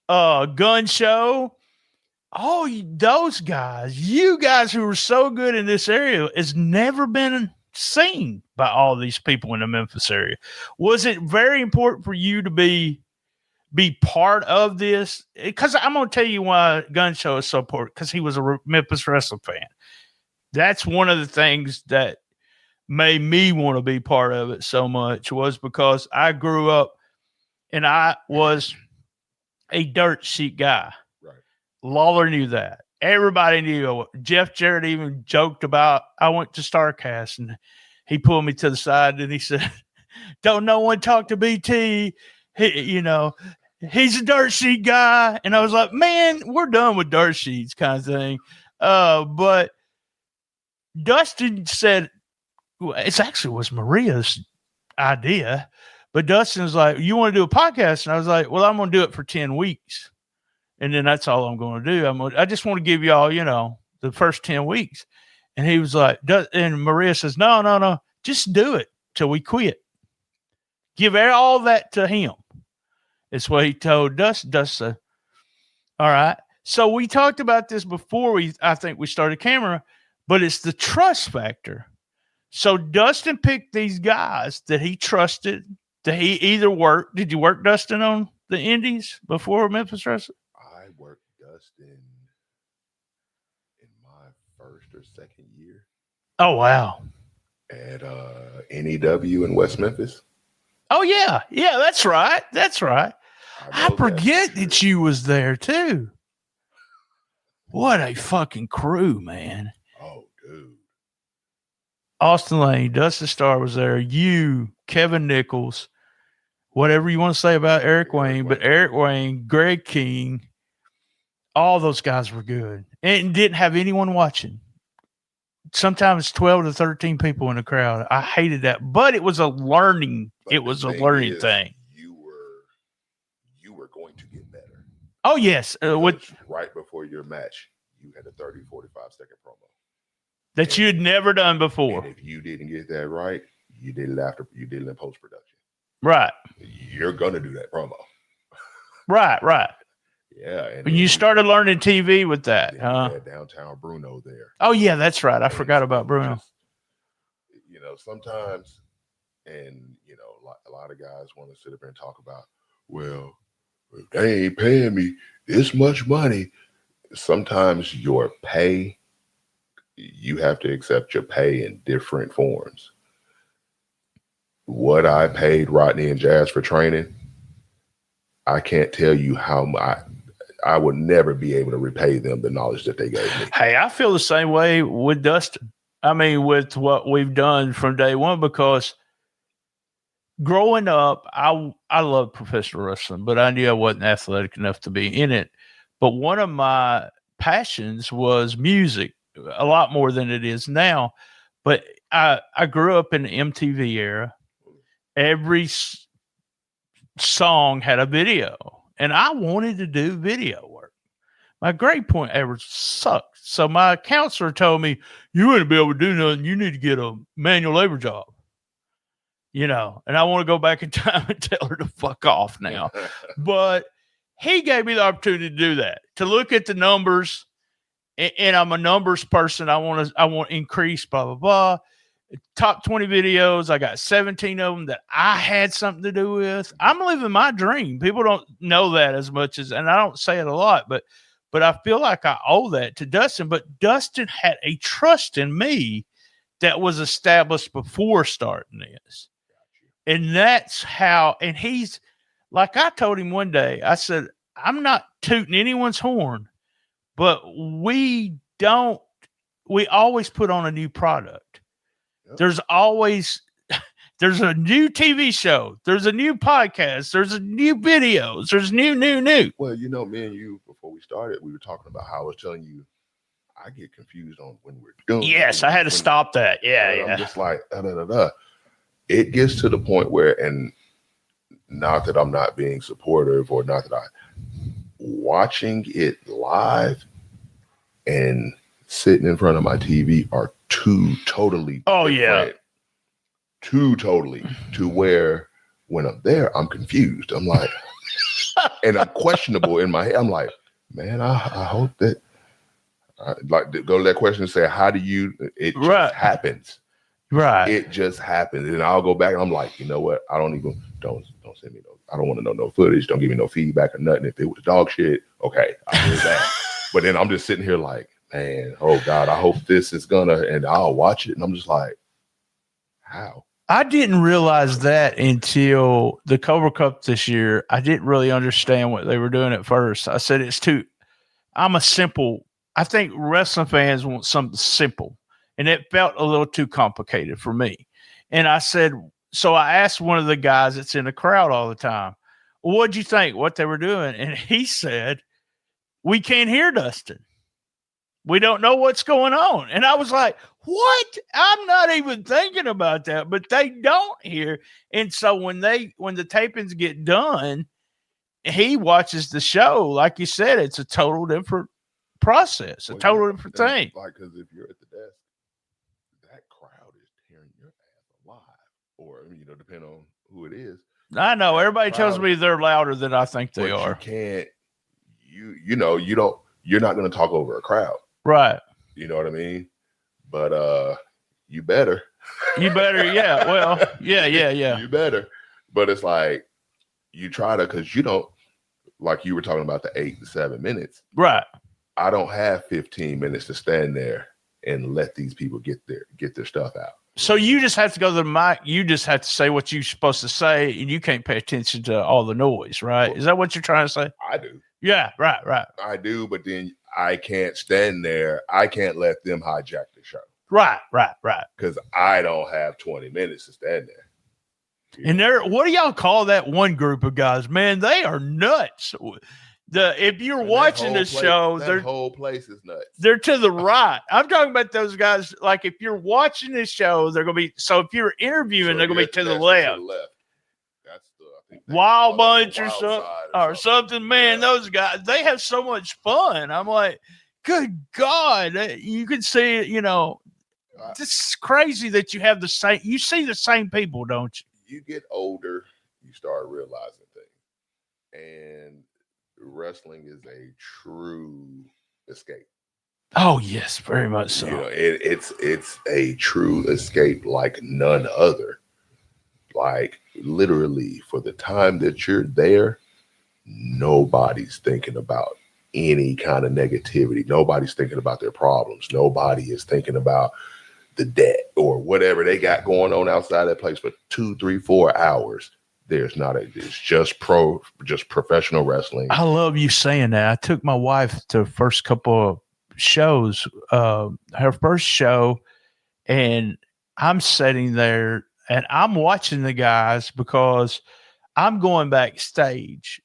Gun Show, all those guys, you guys who are so good in this area, has never been seen by all these people in the Memphis area. Was it very important for you to be part of this? Because I'm going to tell you why Gun Show is so important, because he was a Memphis wrestling fan. That's one of the things that made me want to be part of it so much, was because I grew up and I was a dirt sheet guy. Right. Lawler knew that. Everybody knew. Jeff Jarrett even joked about, I went to StarCast and he pulled me to the side and he said, don't no one talk to BT. He's a dirt sheet guy. And I was like, man, we're done with dirt sheets, kind of thing. But Dustin said, it actually was Maria's idea, but Dustin was like, you want to do a podcast? And I was like, well, I'm going to do it for 10 weeks. And then that's all I'm going to do. I just want to give y'all, the first 10 weeks. And he was like, and Maria says, no, just do it till we quit. Give all that to him. It's what he told Dustin. Dustin, all right. So we talked about this before I think we started camera, but it's the trust factor. So Dustin picked these guys that he trusted, that he either worked. Did you work Dustin on the indies before Memphis Wrestling? I worked Dustin in my sister's second year. Oh, wow. At NEW in West Memphis. Oh, yeah. Yeah, that's right. That's right. I forget that you was there, too. What a fucking crew, man. Oh, dude. Austin Lane, Dustin Starr was there. You, Kevin Nichols, whatever you want to say about Eric Wayne, but Eric Wayne, Greg King, all those guys were good and didn't have anyone watching. Sometimes 12 to 13 people in the crowd. I hated that, but it was a learning. It was a learning thing. You were going to get better. Oh, yes. Right before your match, you had a 30, 45-second promo. That you had never done before. And if you didn't get that right, you did it after. You did it in post-production. Right. You're going to do that promo. Right. Yeah. And when you started learning TV with that. You had downtown Bruno there. Oh, yeah, that's right. I forgot about Bruno. Sometimes, and, a lot of guys want to sit up there and talk about, well, if they ain't paying me this much money, sometimes your pay, you have to accept your pay in different forms. What I paid Rodney and Jazz for training, I can't tell you how much. I would never be able to repay them the knowledge that they gave me. Hey, I feel the same way with Dustin. I mean, with what we've done from day one, because growing up, I loved professional wrestling, but I knew I wasn't athletic enough to be in it. But one of my passions was music, a lot more than it is now. But I grew up in the MTV era. Every song had a video, and I wanted to do video work. My grade point average sucked. So my counselor told me, you wouldn't be able to do nothing. You need to get a manual labor job. And I want to go back in time and tell her to fuck off now. But he gave me the opportunity to do that, to look at the numbers. And I'm a numbers person. I want to increase, blah, blah, blah. Top 20 videos. I got 17 of them that I had something to do with. I'm living my dream. People don't know that as much as, and I don't say it a lot, but I feel like I owe that to Dustin. But Dustin had a trust in me that was established before starting this. And that's how, and he's, like I told him one day, I said, I'm not tooting anyone's horn, but we always put on a new product. Yep. There's a new TV show. There's a new podcast. There's a new videos. There's new. Well, me and you, before we started, we were talking about how I was telling you, I get confused on when we're doing. Yes, I had to stop that. Yeah. I'm just like, It gets to the point where, and not that I'm not being supportive or not that watching it live and sitting in front of my TV are two totally different. Two totally, to where when I'm there, I'm confused. I'm like, and I'm questionable in my head. I'm like, man, I hope that, like, go to that question and say, how do you, it just happens. Right. It just happens. And I'll go back and I'm like, you know what? Don't send me I don't want to know no footage. Don't give me no feedback or nothing. If it was dog shit, okay, I hear that. But then I'm just sitting here like, man, oh God, I hope this is and I'll watch it. And I'm just like, how? I didn't realize that until the Cobra Cup this year. I didn't really understand what they were doing at first. I said, I think wrestling fans want something simple. And it felt a little too complicated for me. And I said, so I asked one of the guys that's in the crowd all the time, well, what'd you think, what they were doing? And he said, we can't hear Dustin. We don't know what's going on. And I was like, what? I'm not even thinking about that, but they don't hear. And so when the tapings get done, he watches the show. Like you said, it's a total different process, a total different thing. Like, because if you're at the desk, that crowd is tearing your ass alive. Or, depending on who it is. I know. Everybody tells me they're louder than I think they are. You're not going to talk over a crowd. Right. You know what I mean? But you better. You better, yeah. Well, yeah. You better. But it's like, you try to, because you don't, like you were talking about the 8 to 7 minutes. Right. I don't have 15 minutes to stand there and let these people get their stuff out. So you just have to go to the mic. You just have to say what you're supposed to say, and you can't pay attention to all the noise, right? Well, is that what you're trying to say? I do. Yeah, right. I do, but then I can't stand there. I can't let them hijack the show. Right. Because I don't have 20 minutes to stand there. And what do y'all call that one group of guys? Man, they are nuts. If you're watching this show, that whole place is nuts. They're to the right. I'm talking about those guys. Like if you're watching this show, they're going to be. So if you're interviewing, they're going to be to the left. That's I think Wild Bunch or something. Man, those guys, they have so much fun. I'm like, good God, you can see it. You know, it's crazy that you have the same. You see the same people, don't you? You get older, you start realizing things, and wrestling is a true escape. Oh yes, very much so. You know, it's a true escape like none other. Like literally, for the time that you're there, nobody's thinking about any kind of negativity. Nobody's thinking about their problems. Nobody is thinking about the debt or whatever they got going on outside that place for 2, 3, 4 hours. It's just professional wrestling. I love you saying that. I took my wife to the first couple of shows, her first show, and I'm sitting there and I'm watching the guys because I'm going backstage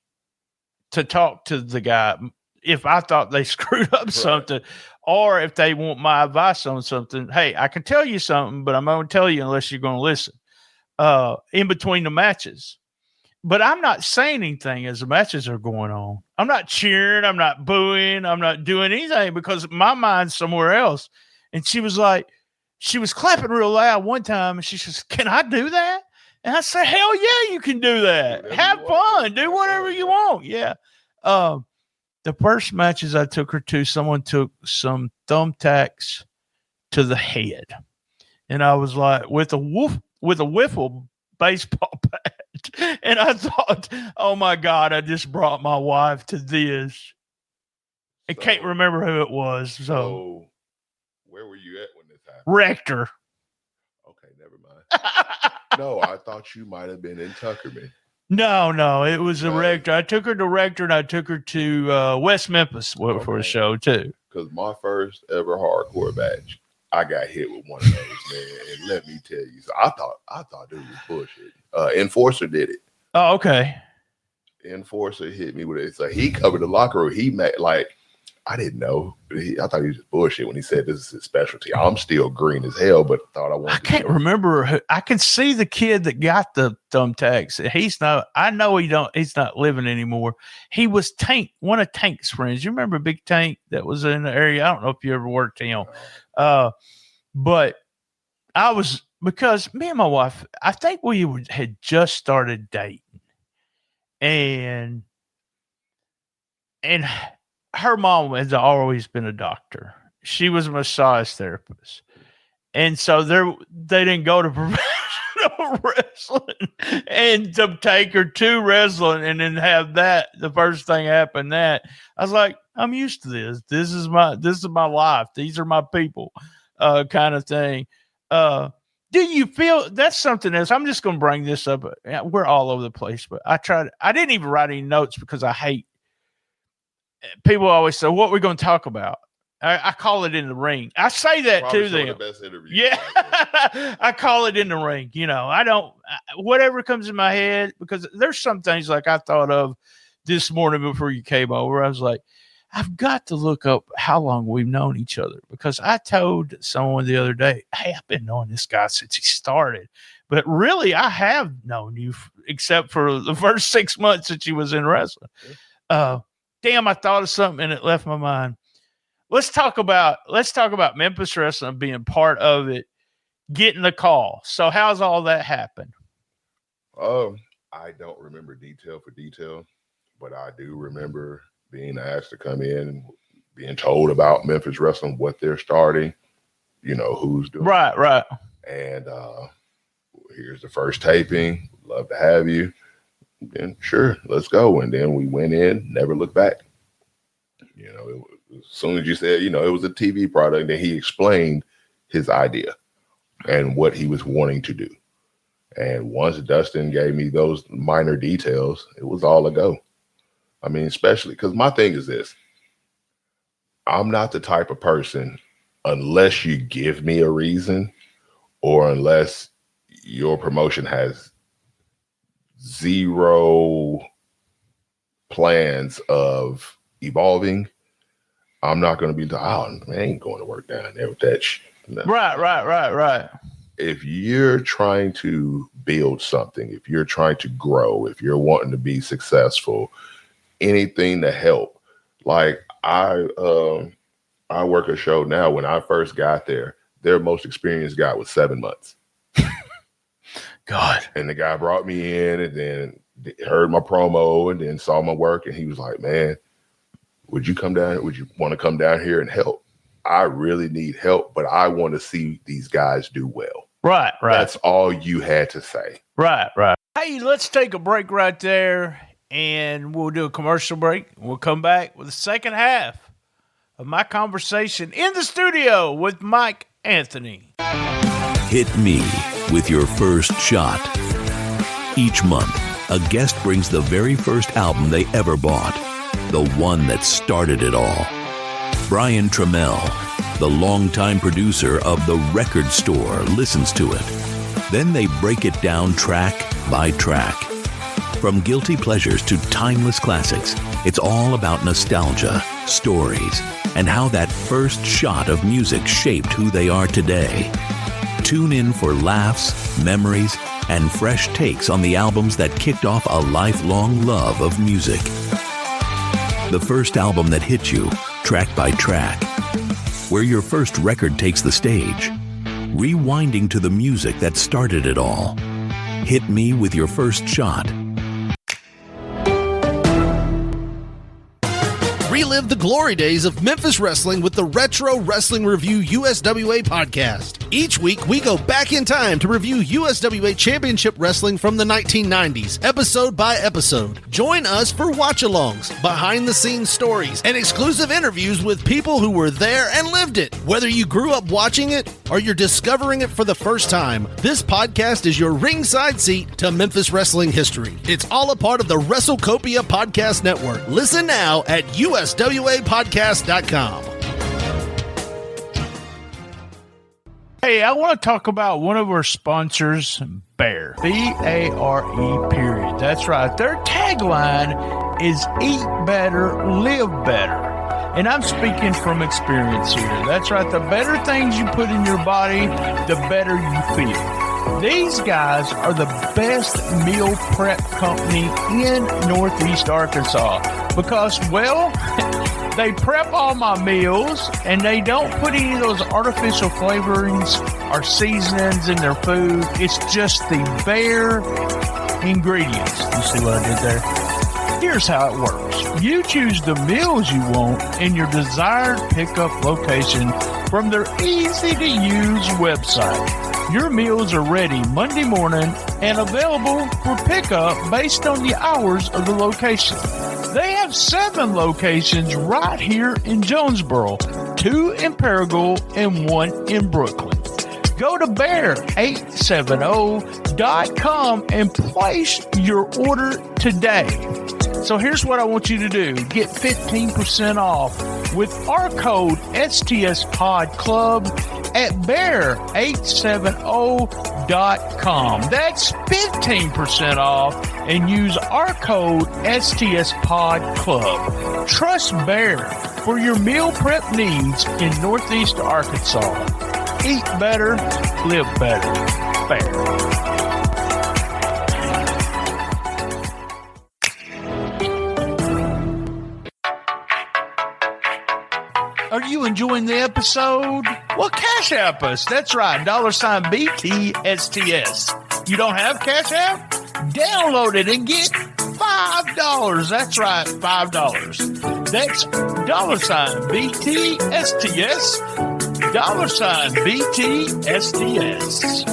to talk to the guy if I thought they screwed up something, or if they want my advice on something. Hey, I can tell you something, but I'm going to tell you unless you're going to listen. In between the matches. But I'm not saying anything as the matches are going on. I'm not cheering. I'm not booing. I'm not doing anything because my mind's somewhere else. And she was clapping real loud one time, and she says, "Can I do that?" And I said, "Hell yeah, you can do that. Have fun. Do whatever you want." Yeah. The first matches I took her to, someone took some thumbtacks to the head. And I was like, with a wiffle baseball bat. And I thought, oh my God, I just brought my wife to this. I can't remember who it was. So where were you at when this happened? Rector. Okay, never mind. No, I thought you might have been in Tuckerman. No, it was a Rector. I took her to Rector, and I took her to West Memphis for a show too. Because my first ever hardcore match, I got hit with one of those, man. And let me tell you, so I thought it was bullshit. Enforcer did it. Oh, okay. Enforcer hit me with it. So he covered the locker room. He made I didn't know. I thought he was just bullshit when he said this is his specialty. I'm still green as hell, but thought I wanted. I can't remember. I can see the kid that got the thumbtacks. He's not. I know he's not living anymore. He was Tank, one of Tank's friends. You remember Big Tank that was in the area? I don't know if you ever worked him. But I was, because me and my wife, I think we had just started dating, and her mom has always been a doctor. She was a massage therapist. And so they didn't go to professional wrestling, and to take her to wrestling and then have that, the first thing happened that I was like, I'm used to this. This is my life. These are my people, kind of thing. Do you feel that's something else? I'm just going to bring this up. We're all over the place, but I didn't even write any notes because I hate, people always say, what we're going to talk about. I call it in the ring. I say that probably to them. The best interview. Yeah. I call it in the ring. You know, whatever comes in my head, because there's some things like I thought of this morning before you came over. I was like, I've got to look up how long we've known each other, because I told someone the other day, hey, I've been knowing this guy since he started. But really, I have known you except for the first 6 months that you was in wrestling. Damn, I thought of something and it left my mind. Let's talk about Memphis wrestling being part of it, getting the call. So how's all that happen? I don't remember detail for detail, but I do remember being asked to come in and being told about Memphis wrestling, what they're starting, you know, who's doing right. And here's the first taping. Love to have you. And sure, let's go. And then we went in, never looked back. You know, As soon as you said, it was a TV product, then he explained his idea and what he was wanting to do. And once Dustin gave me those minor details, it was all a go. I mean, especially because my thing is this. I'm not the type of person, unless you give me a reason or unless your promotion has zero plans of evolving, I'm not going to be, I ain't going to work down there with that shit. No. Right. If you're trying to build something, if you're trying to grow, if you're wanting to be successful, anything to help. Like I work a show now. When I first got there, their most experienced guy was 7 months. God. And the guy brought me in and then heard my promo and then saw my work. And he was like, man, would you want to come down here and help? I really need help, but I want to see these guys do well. Right. That's all you had to say. Right. Hey, let's take a break right there, and we'll do a commercial break. We'll come back with the second half of my conversation in the studio with Mike Anthony. Hit me with your first shot. Each month, a guest brings the very first album they ever bought, the one that started it all. Brian Trammell, the longtime producer of The Record Store, listens to it. Then they break it down track by track. From guilty pleasures to timeless classics, it's all about nostalgia, stories, and how that first shot of music shaped who they are today. Tune in for laughs, memories, and fresh takes on the albums that kicked off a lifelong love of music. The first album that hit you, track by track. Where your first record takes the stage. Rewinding to the music that started it all. Hit me with your first shot. Relive the glory days of Memphis wrestling with the Retro Wrestling Review USWA podcast. Each week, we go back in time to review USWA Championship Wrestling from the 1990s, episode by episode. Join us for watch-alongs, behind-the-scenes stories, and exclusive interviews with people who were there and lived it. Whether you grew up watching it or you're discovering it for the first time, this podcast is your ringside seat to Memphis wrestling history. It's all a part of the WrestleCopia Podcast Network. Listen now at uswapodcast.com. Hey, I want to talk about one of our sponsors, Bear. B-A-R-E, period. That's right. Their tagline is Eat Better, Live Better. And I'm speaking from experience here. That's right. The better things you put in your body, the better you feel. These guys are the best meal prep company in Northeast Arkansas because, well, they prep all my meals and they don't put any of those artificial flavorings or seasonings in their food. It's just the bare ingredients. You see what I did there? Here's how it works. You choose the meals you want in your desired pickup location from their easy-to-use website. Your meals are ready Monday morning and available for pickup based on the hours of the location. They have 7 locations right here in Jonesboro, 2 in Paragould and 1 in Brooklyn. Go to bear870.com and place your order today. So here's what I want you to do. Get 15% off with our code STSPodClub at bear870.com. That's 15% off and use our code STSPodClub. Trust Bear for your meal prep needs in Northeast Arkansas. Eat better, live better. Bear. Are you enjoying the episode? Well, Cash App us. That's right. $BTSTS. You don't have Cash App? Download it and get $5. That's right. $5. That's $BTSTS. $BTSTS.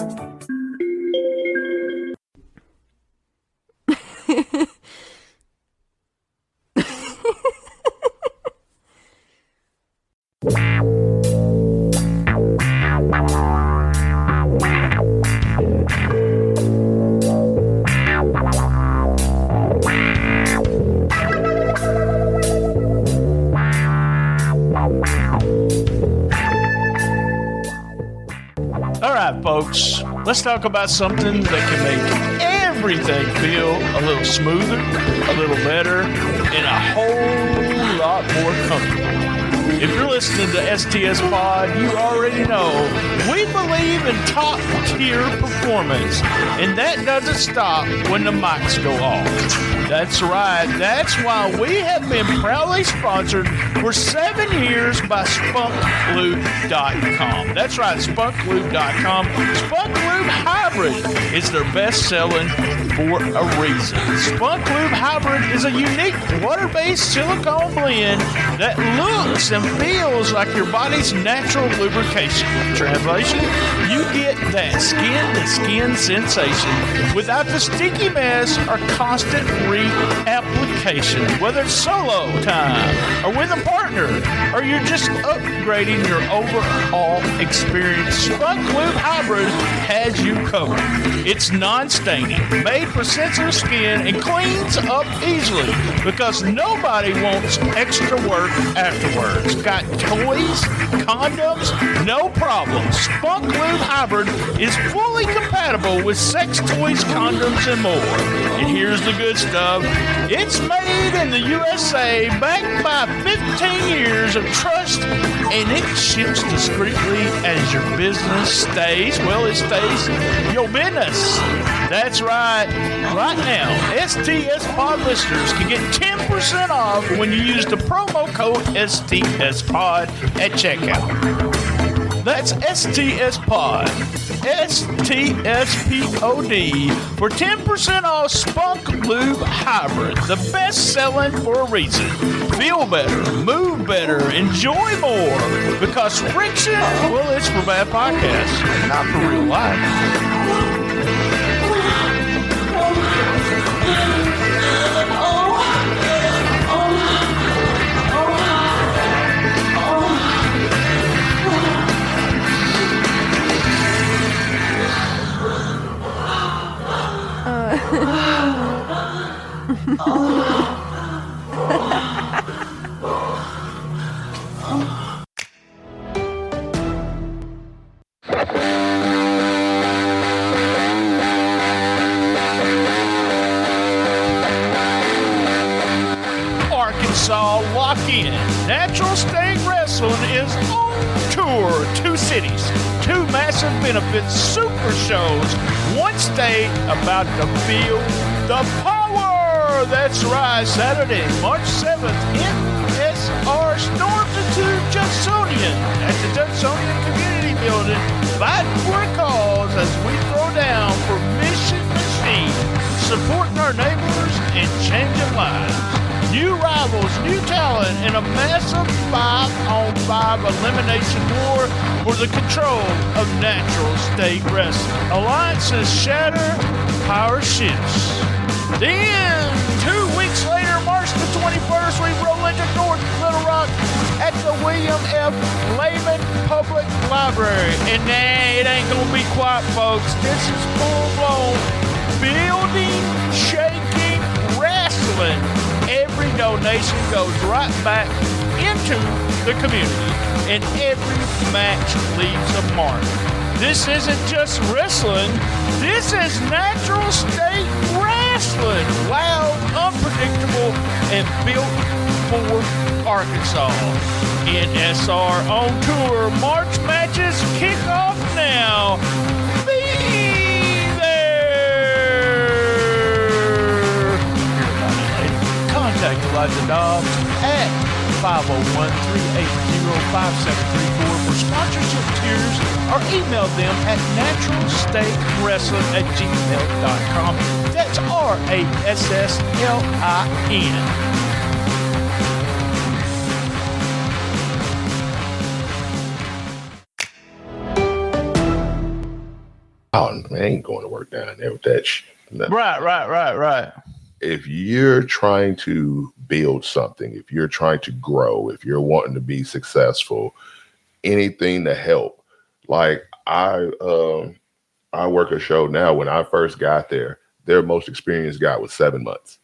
folks, let's talk about something that can make everything feel a little smoother, a little better, and a whole lot more comfortable. If you're listening to STS Pod, you already know we believe in top-tier performance, and that doesn't stop when the mics go off. That's right. That's why we have been proudly sponsored for 7 years by SpunkLube.com. That's right, SpunkLube.com. Spunk Lube Hybrid is their best-selling for a reason. Spunk Lube Hybrid is a unique water-based silicone blend that looks and feels like your body's natural lubrication. Translation, you get that skin-to-skin sensation without the sticky mess or constant reapplication. Whether it's solo time or with a partner, or you're just upgrading your overall experience, Spunk Lube Hybrid has you covered. It's non-staining, made for sensitive skin, and cleans up easily because nobody wants extra work afterwards. Got toys, condoms, no problem. Spunk Lube Hybrid is fully compatible with sex toys, condoms, and more. And here's the good stuff. It's made in the USA, backed by 15 years of trust, and it ships discreetly as your business stays, well, it stays your business. That's right. Right now, STS Pod listeners can get 10% off when you use the promo code STS Pod at checkout. That's STS Pod, STSPOD, for 10% off Spunk Lube Hybrid, the best selling for a reason. Feel better, move better, enjoy more, because friction, well, it's for bad podcasts, not for real life. Arkansas, lock in. Natural State Wrestling is on tour. 2 cities, 2 massive benefits, super shows, 1 state about to feel the power. That's right, Saturday, March 7th, NSR storms into Johnsonian at the Johnsonian Community Building, fighting for a cause as we throw down for Mission Machine, supporting our neighbors and changing lives. New rivals, new talent, and a massive 5-on-5 elimination war for the control of Natural State Wrestling. Alliances shatter, power shifts. Then, 2 weeks later, March the 21st, we roll into North Little Rock at the William F. Lehman Public Library. And it ain't gonna be quiet, folks. This is full-blown building, shaking, wrestling. Every donation goes right back into the community, and every match leaves a mark. This isn't just wrestling. This is Natural State Wrestling. Loud, unpredictable, and built for Arkansas. NSR on tour. March matches kick off now. Be Contact Elijah Dobbs at 501-380-5734 for sponsorship tiers, or email them at naturalstatewrestling@gmail.com. That's RASSLIN. Oh, man, I ain't going to work down there with that shit. No. Right. If you're trying to build something, if you're trying to grow, if you're wanting to be successful, anything to help. Like I work a show now. When I first got there, their most experienced guy was 7 months.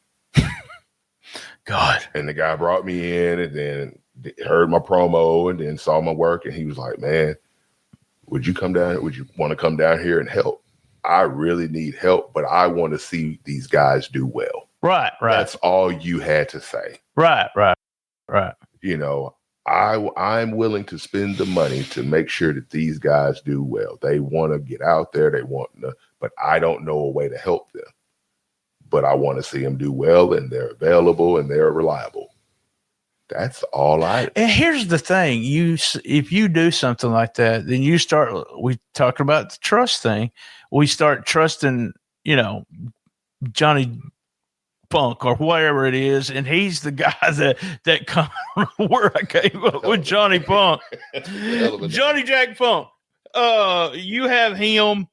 God. And the guy brought me in and then heard my promo and then saw my work. And he was like, man, would you come down? Would you want to come down here and help? I really need help, but I want to see these guys do well. Right. That's all you had to say. Right. You know, I'm willing to spend the money to make sure that these guys do well. They want to get out there. They want to, but I don't know a way to help them. But I want to see them do well, and they're available and they're reliable. That's all And here's the thing: if you do something like that, then you start. We talked about the trust thing. We start trusting, you know, Johnny Funk or whatever it is, and he's the guy that come where I came up with Johnny Funk, Johnny Jack Funk. You have him,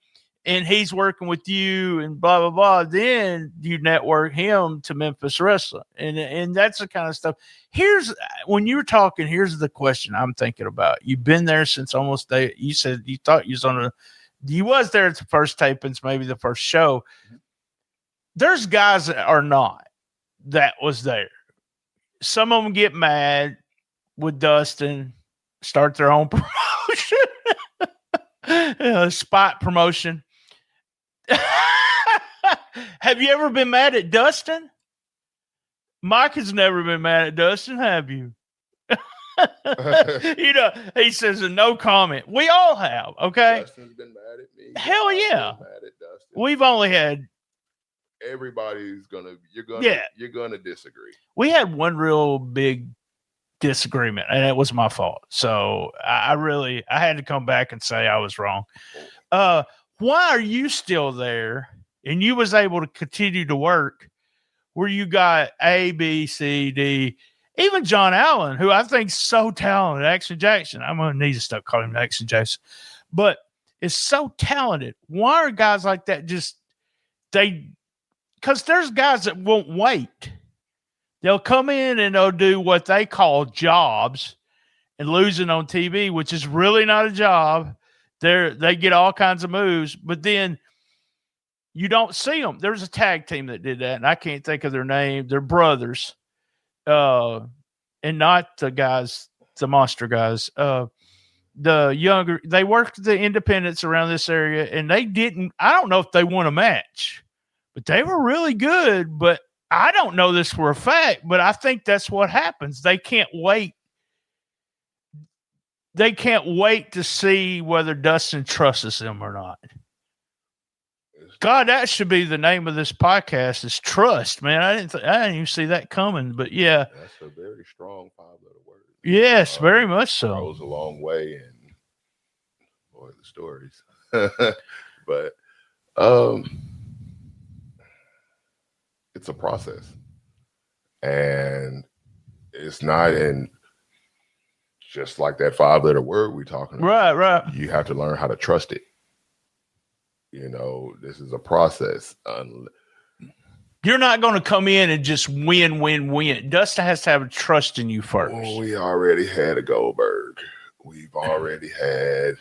and he's working with you, and blah blah blah. Then you network him to Memphis Wrestling, and that's the kind of stuff. Here's when you're talking. Here's the question I'm thinking about. You've been there since almost day. You said you thought you was on a. You was there at the first tapings, maybe the first show. There's guys that are not that was there. Some of them get mad with Dustin, start their own promotion, spot promotion. Have you ever been mad at Dustin? Mike has never been mad at Dustin, have you? You know, he says no comment. We all have, okay? Dustin's been mad at me. Hell yeah. Mad at Dustin. We've only had everybody's you're gonna disagree. We had one real big disagreement, and it was my fault. So I had to come back and say I was wrong. Why are you still there? And you was able to continue to work where you got A, B, C, D, even John Allen, who I think is so talented, Action Jackson. I'm going to need to stop calling him Action Jackson, but is so talented. Why are guys like that because there's guys that won't wait. They'll come in and they'll do what they call jobs and losing on TV, which is really not a job. They get all kinds of moves, but then you don't see them. There's a tag team that did that, and I can't think of their name. They're brothers, and not the guys, the monster guys. The younger, they worked the independents around this area, and they didn't. I don't know if they won a match, but they were really good. But I don't know this for a fact, but I think that's what happens. They can't wait. They can't wait to see whether Dustin trusts them or not. God, that should be the name of this podcast is trust, man. I didn't even see that coming, but yeah. That's a very strong 5-letter word. Yes, very much so. It goes a long way, and boy, the stories. But it's a process, and it's not in just like that 5-letter word we're talking about. Right. You have to learn how to trust it. You know, this is a process. You're not going to come in and just win. Dustin has to have trust in you first. Well, we already had a Goldberg. We've already had,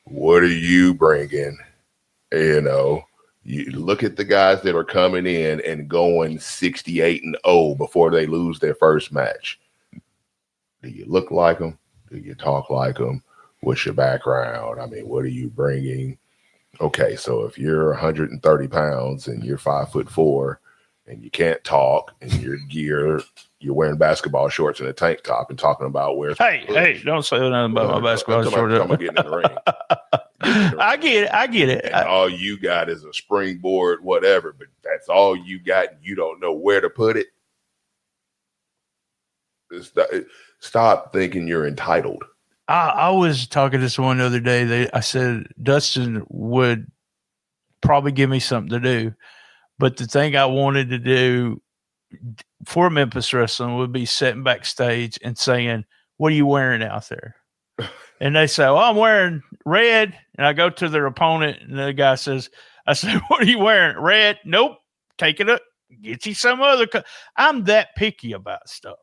what are you bringing? You know, you look at the guys that are coming in and going 68-0 before they lose their first match. Do you look like them? Do you talk like them? What's your background? I mean, what are you bringing? Okay, so if you're 130 pounds and you're 5'4" and you can't talk and you're wearing basketball shorts and a tank top and talking about where's hey, don't say nothing about my basketball shorts. I'm getting in the ring. I get it. And all you got is a springboard, whatever, but that's all you got and you don't know where to put it. Stop thinking you're entitled. I was talking to someone the other day. I said Dustin would probably give me something to do, but the thing I wanted to do for Memphis Wrestling would be sitting backstage and saying, "What are you wearing out there?" And they say, "Well, I'm wearing red." And I go to their opponent, and the guy says, "I said, what are you wearing? Red? Nope. Take it up. Get you some other." I'm that picky about stuff.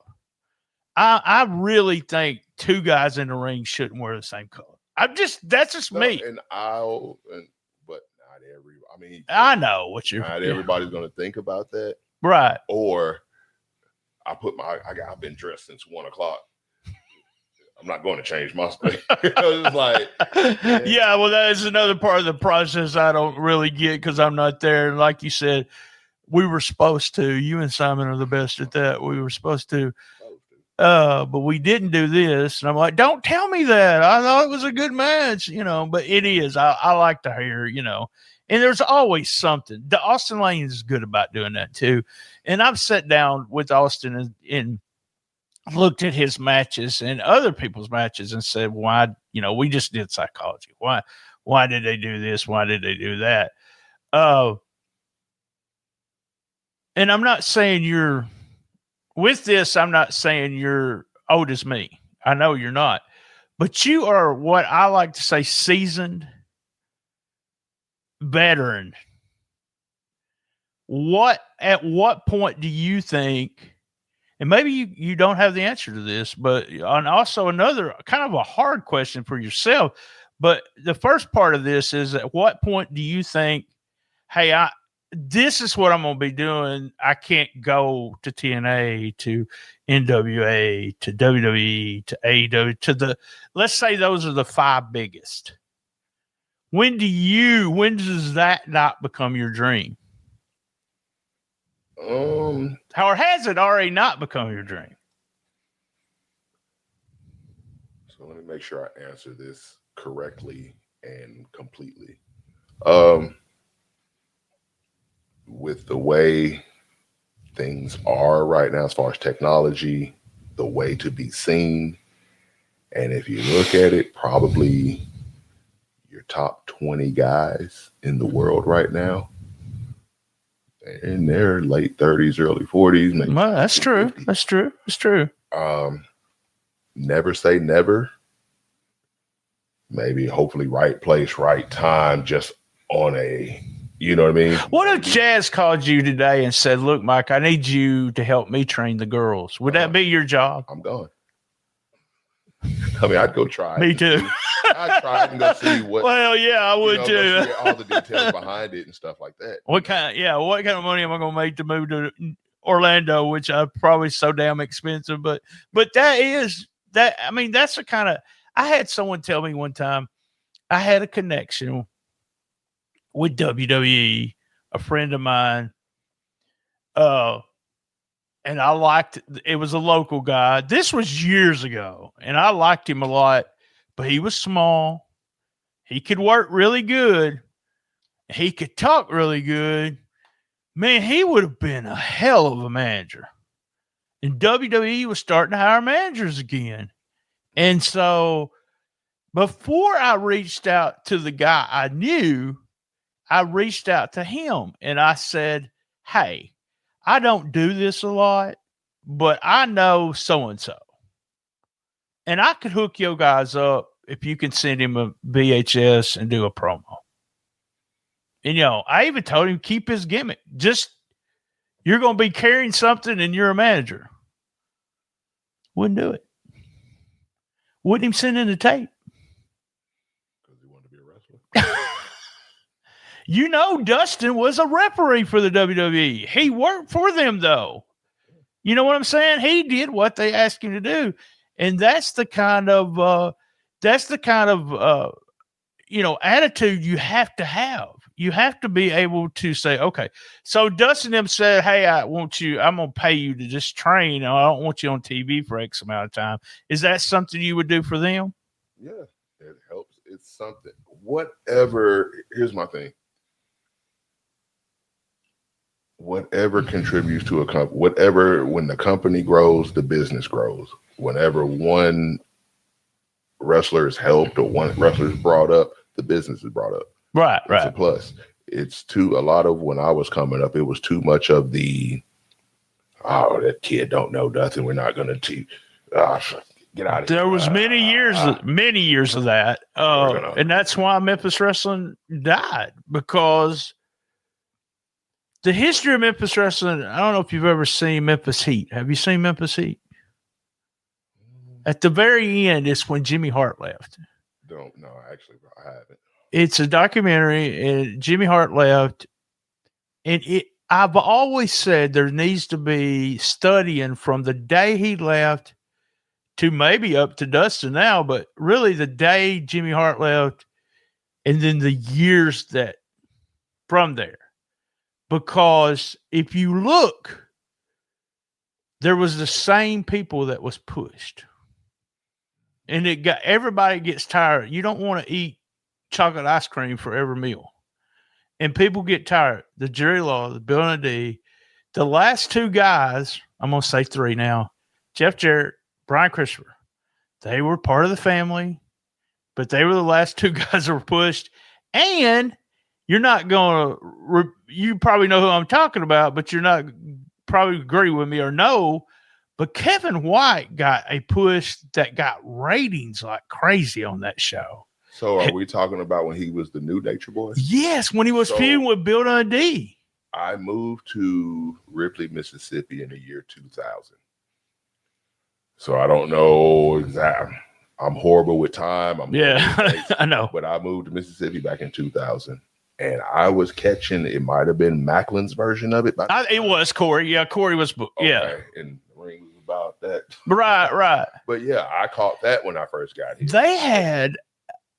I really think two guys in the ring shouldn't wear the same color. That's just me. But not every. I mean, I know what you're. Not everybody's going to think about that, right? Or I've been dressed since 1:00. I'm not going to change my space. It's like, yeah, well, that is another part of the process I don't really get because I'm not there. And like you said, we were supposed to. You and Simon are the best at that. We were supposed to. But we didn't do this. And I'm like, don't tell me that. I thought it was a good match, but it is. I like to hear, and there's always something. The Austin Lane is good about doing that too. And I've sat down with Austin and looked at his matches and other people's matches and said, why, we just did psychology. Why did they do this? Why did they do that? And I'm not saying with this, I'm not saying you're old as me. I know you're not. But you are what I like to say seasoned veteran. At what point do you think, and maybe you don't have the answer to this, but and also another kind of a hard question for yourself, but the first part of this is at what point do you think, hey, this is what I'm going to be doing. I can't go to TNA, to NWA, to WWE, to AEW, let's say those are the 5 biggest. When does that not become your dream? Or has it already not become your dream? So let me make sure I answer this correctly and completely. With the way things are right now, as far as technology, the way to be seen, and if you look at it, probably your top 20 guys in the world right now, in their late 30s, early 40s. Maybe well, that's true. 50. That's true. That's true. Never say never. Maybe, hopefully, right place, right time, just on a, you know what I mean? What if Jazz called you today and said, look, Mike, I need you to help me train the girls? Would that be your job? I'm going. I mean, I'd go try. Me too. I'd try and go see what. Well, yeah, I would too. All the details behind it and stuff like that. What kind of money am I going to make to move to Orlando, which I probably so damn expensive, but that's the kind of, I had someone tell me one time I had a connection with WWE, a friend of mine, and I liked it was a local guy. This was years ago, and I liked him a lot, but he was small. He could work really good. He could talk really good. Man, he would have been a hell of a manager. And WWE was starting to hire managers again. And so before I reached out to the guy I knew, I reached out to him and I said, hey, I don't do this a lot, but I know so-and-so. And I could hook your guys up if you can send him a VHS and do a promo. And, I even told him, keep his gimmick. Just, you're going to be carrying something and you're a manager. Wouldn't do it. Wouldn't even send in the tape. Because he wanted to be a wrestler. Dustin was a referee for the WWE. He worked for them, though. You know what I'm saying? He did what they asked him to do. And that's the kind of attitude you have to have. You have to be able to say, okay, so Dustin them said, hey, I'm going to pay you to just train. I don't want you on TV for X amount of time. Is that something you would do for them? Yeah, it helps. It's something. Whatever, here's my thing. Whatever contributes to a company, when the company grows, the business grows. Whenever one wrestler is helped or one wrestler is brought up, the business is brought up. Right. It's a plus. It's a lot of when I was coming up, it was too much of the, that kid don't know nothing. We're not going to teach. Get out of here. There was many years of that. And that's why Memphis Wrestling died, because the history of Memphis Wrestling, I don't know if you've ever seen Memphis Heat. Have you seen Memphis Heat? At the very end, it's when Jimmy Hart left. Actually, I haven't. It's a documentary, and Jimmy Hart left. And I've always said there needs to be studying from the day he left to maybe up to Dustin now, but really the day Jimmy Hart left and then the years that from there. Because if you look, there was the same people that was pushed. And everybody gets tired. You don't want to eat chocolate ice cream for every meal. And people get tired. The Jerry Lawler, the Bill and D, the last two guys, I'm going to say three now, Jeff Jarrett, Brian Christopher, they were part of the family, but they were the last two guys that were pushed. And you're not going to, you probably know who I'm talking about, but you're not probably agree with me or no. But Kevin White got a push that got ratings like crazy on that show. So are we talking about when he was the new Nature Boy? Yes, when he was feuding with Bill Dundee. I moved to Ripley, Mississippi in the year 2000. So I don't know exactly. I'm horrible with time. I know. But I moved to Mississippi back in 2000. And I was catching, it might have been Macklin's version of it. It was Corey. Yeah, Corey was, yeah. And the ring was about that. Right. But yeah, I caught that when I first got here. They had,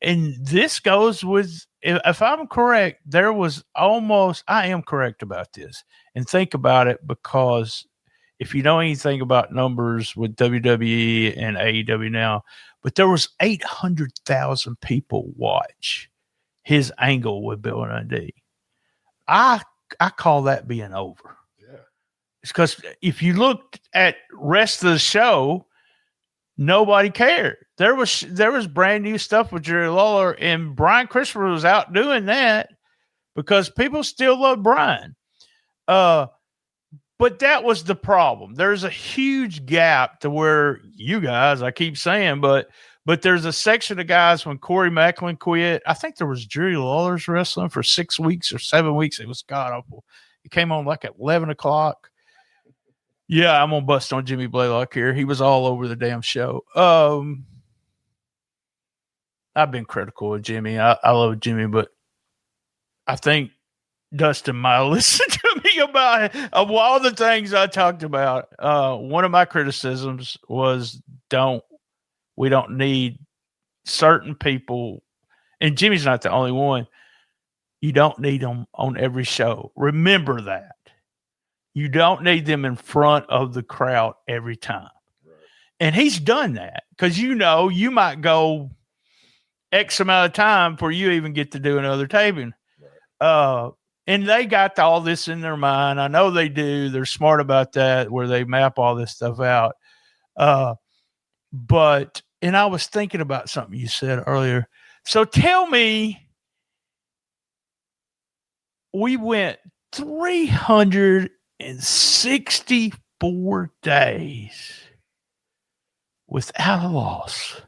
and this goes with, if I'm correct, there was almost, I am correct about this. And think about it, because if you know anything about numbers with WWE and AEW now, but there was 800,000 people watch his angle with Bill and Dundee. I call that being over. Yeah. It's because if you looked at rest of the show, nobody cared. There was brand new stuff with Jerry Lawler, and Brian Christopher was out doing that because people still love Brian. But that was the problem. There's a huge gap to where you guys, I keep saying, but there's a section of guys when Corey Macklin quit. I think there was Jerry Lawler's wrestling for 6 weeks or 7 weeks. It was god awful. He came on like at 11 o'clock. Yeah, I'm going to bust on Jimmy Blaylock here. He was all over the damn show. I've been critical of Jimmy. I love Jimmy, but I think Dustin might listen to me about it. Of all the things I talked about, one of my criticisms was we don't need certain people, and Jimmy's not the only one. You don't need them on every show. Remember that. You don't need them in front of the crowd every time. Right. And he's done that because, you might go X amount of time before you even get to do another taping. Right. And they got all this in their mind. I know they do. They're smart about that, where they map all this stuff out. And I was thinking about something you said earlier. So tell me, we went 364 days without a loss.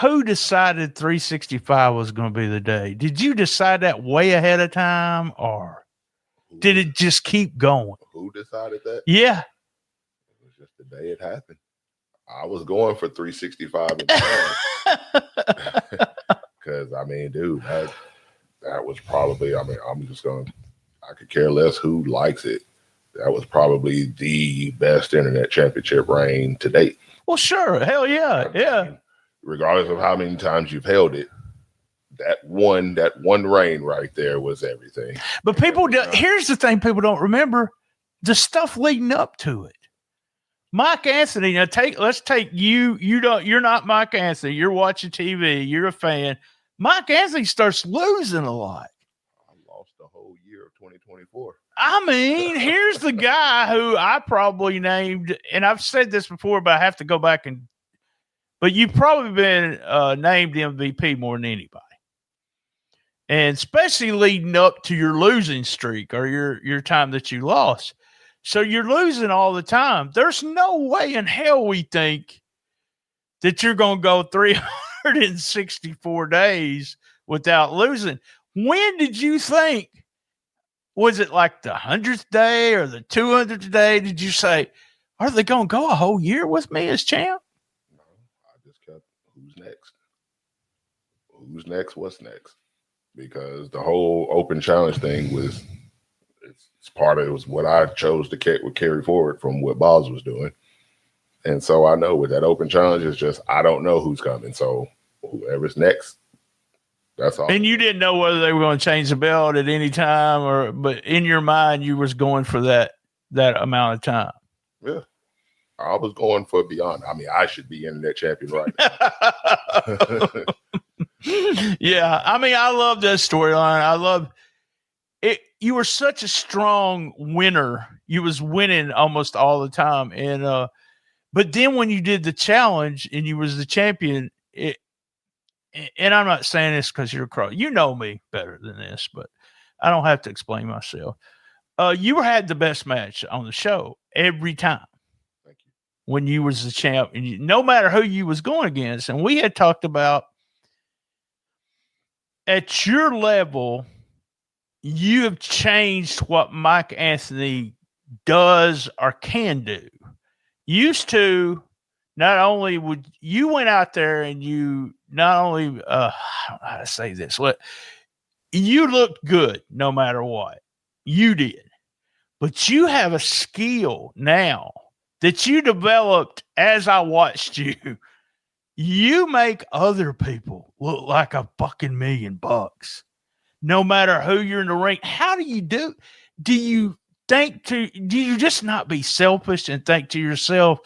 Who decided 365 was going to be the day? Did you decide that way ahead of time, or did it just keep going? Who decided that? Yeah. It was just the day it happened. I was going for 365 because dude, that was probably, I could care less who likes it. That was probably the best internet championship reign to date. Well, sure. Hell yeah. Yeah. Regardless of how many times you've held it, that one reign right there was everything. But here's the thing people don't remember: the stuff leading up to it. Mike Anthony, let's take you. You're not Mike Anthony. You're watching TV. You're a fan. Mike Anthony starts losing a lot. I lost the whole year of 2024. Here's the guy who I probably named, and I've said this before, but I have to go back but you've probably been named MVP more than anybody. And especially leading up to your losing streak or your time that you lost. So you're losing all the time. There's no way in hell we think that you're going to go 364 days without losing. When did you think? Was it like the 100th day or the 200th day? Did you say, are they going to go a whole year with me as champ? No, I just kept, who's next? Who's next? What's next? Because the whole open challenge thing was, it was what I chose to carry forward from what Boz was doing. And so I know with that open challenge, it's just I don't know who's coming. So whoever's next, that's all. And you didn't know whether they were going to change the belt at any time, but in your mind, you was going for that amount of time. Yeah. I was going for beyond. I mean, I should be internet champion right now. Yeah. I mean, I love that storyline. I love it. You were such a strong winner. You was winning almost all the time. And, but then when you did the challenge and you was the champion, and I'm not saying this because you're a crow. You know me better than this, but I don't have to explain myself. You had the best match on the show every time. Thank you. When you was the champ, and no matter who you was going against. And we had talked about at your level, you have changed what Mike Anthony does or can do. Used to, not only would you went out there and you not only, I don't know how to say this, you looked good no matter what. You did. But you have a skill now that you developed as I watched you. You make other people look like a fucking $1 million, no matter who you're in the ring. How do you do? Do you just not be selfish and think to yourself,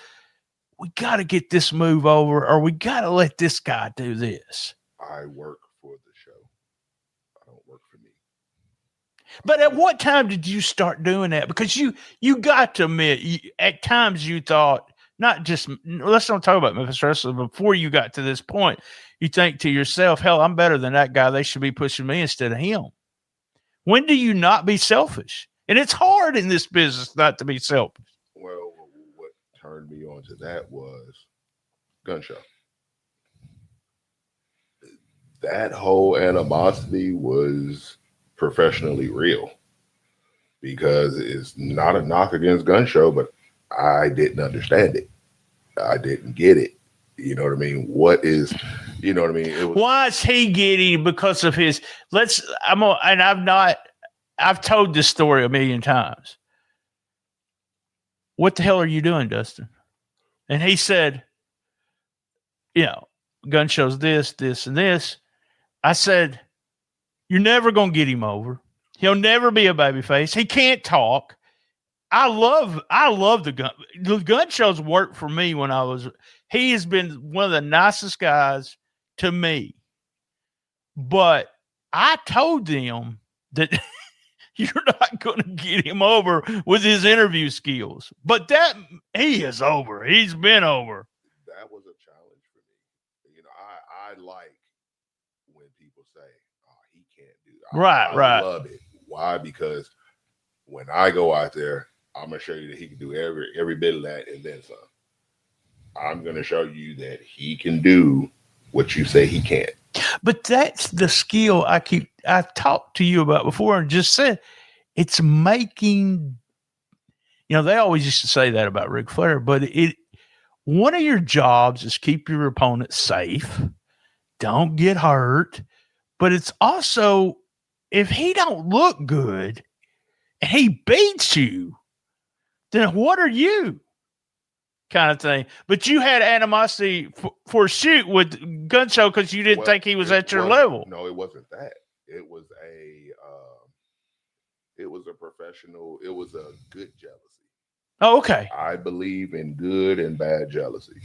we got to get this move over, or we got to let this guy do this? I work for the show. I don't work for me. But at what time did you start doing that? Because you got to admit, at times you thought, not just, let's not talk about Memphis Wrestling, before you got to this point, you think to yourself, hell, I'm better than that guy. They should be pushing me instead of him. When do you not be selfish? And it's hard in this business not to be selfish. Well, what turned me on to that was Gun Show. That whole animosity was professionally real, because it's not a knock against Gun Show, but I didn't understand it. I didn't get it. You know what I mean? What is, you know what I mean? It was, why is he getting, because of his, I've told this story 1,000,000 times. What the hell are you doing, Dustin? And he said, Gun Show's this, and this. I said, you're never going to get him over. He'll never be a babyface. He can't talk. I love the Gun. The Gun Show's worked for me he has been one of the nicest guys to me. But I told them that you're not going to get him over with his interview skills. But that he is over. He's been over. That was a challenge for me. I like when people say, "Oh, he can't do that." I love it. Why? Because when I go out there, I'm gonna show you that he can do every bit of that and then some. I'm gonna show you that he can do what you say he can't. But that's the skill I've talked to you about before and just said, it's making, they always used to say that about Ric Flair, but one of your jobs is keep your opponent safe. Don't get hurt. But it's also, if he don't look good and he beats you, then what are you? Kind of thing. But you had animosity for shoot with Gun Show because you didn't think he was at your level. No, it wasn't that. It was a professional. It was a good jealousy. Oh, okay. I believe in good and bad jealousy.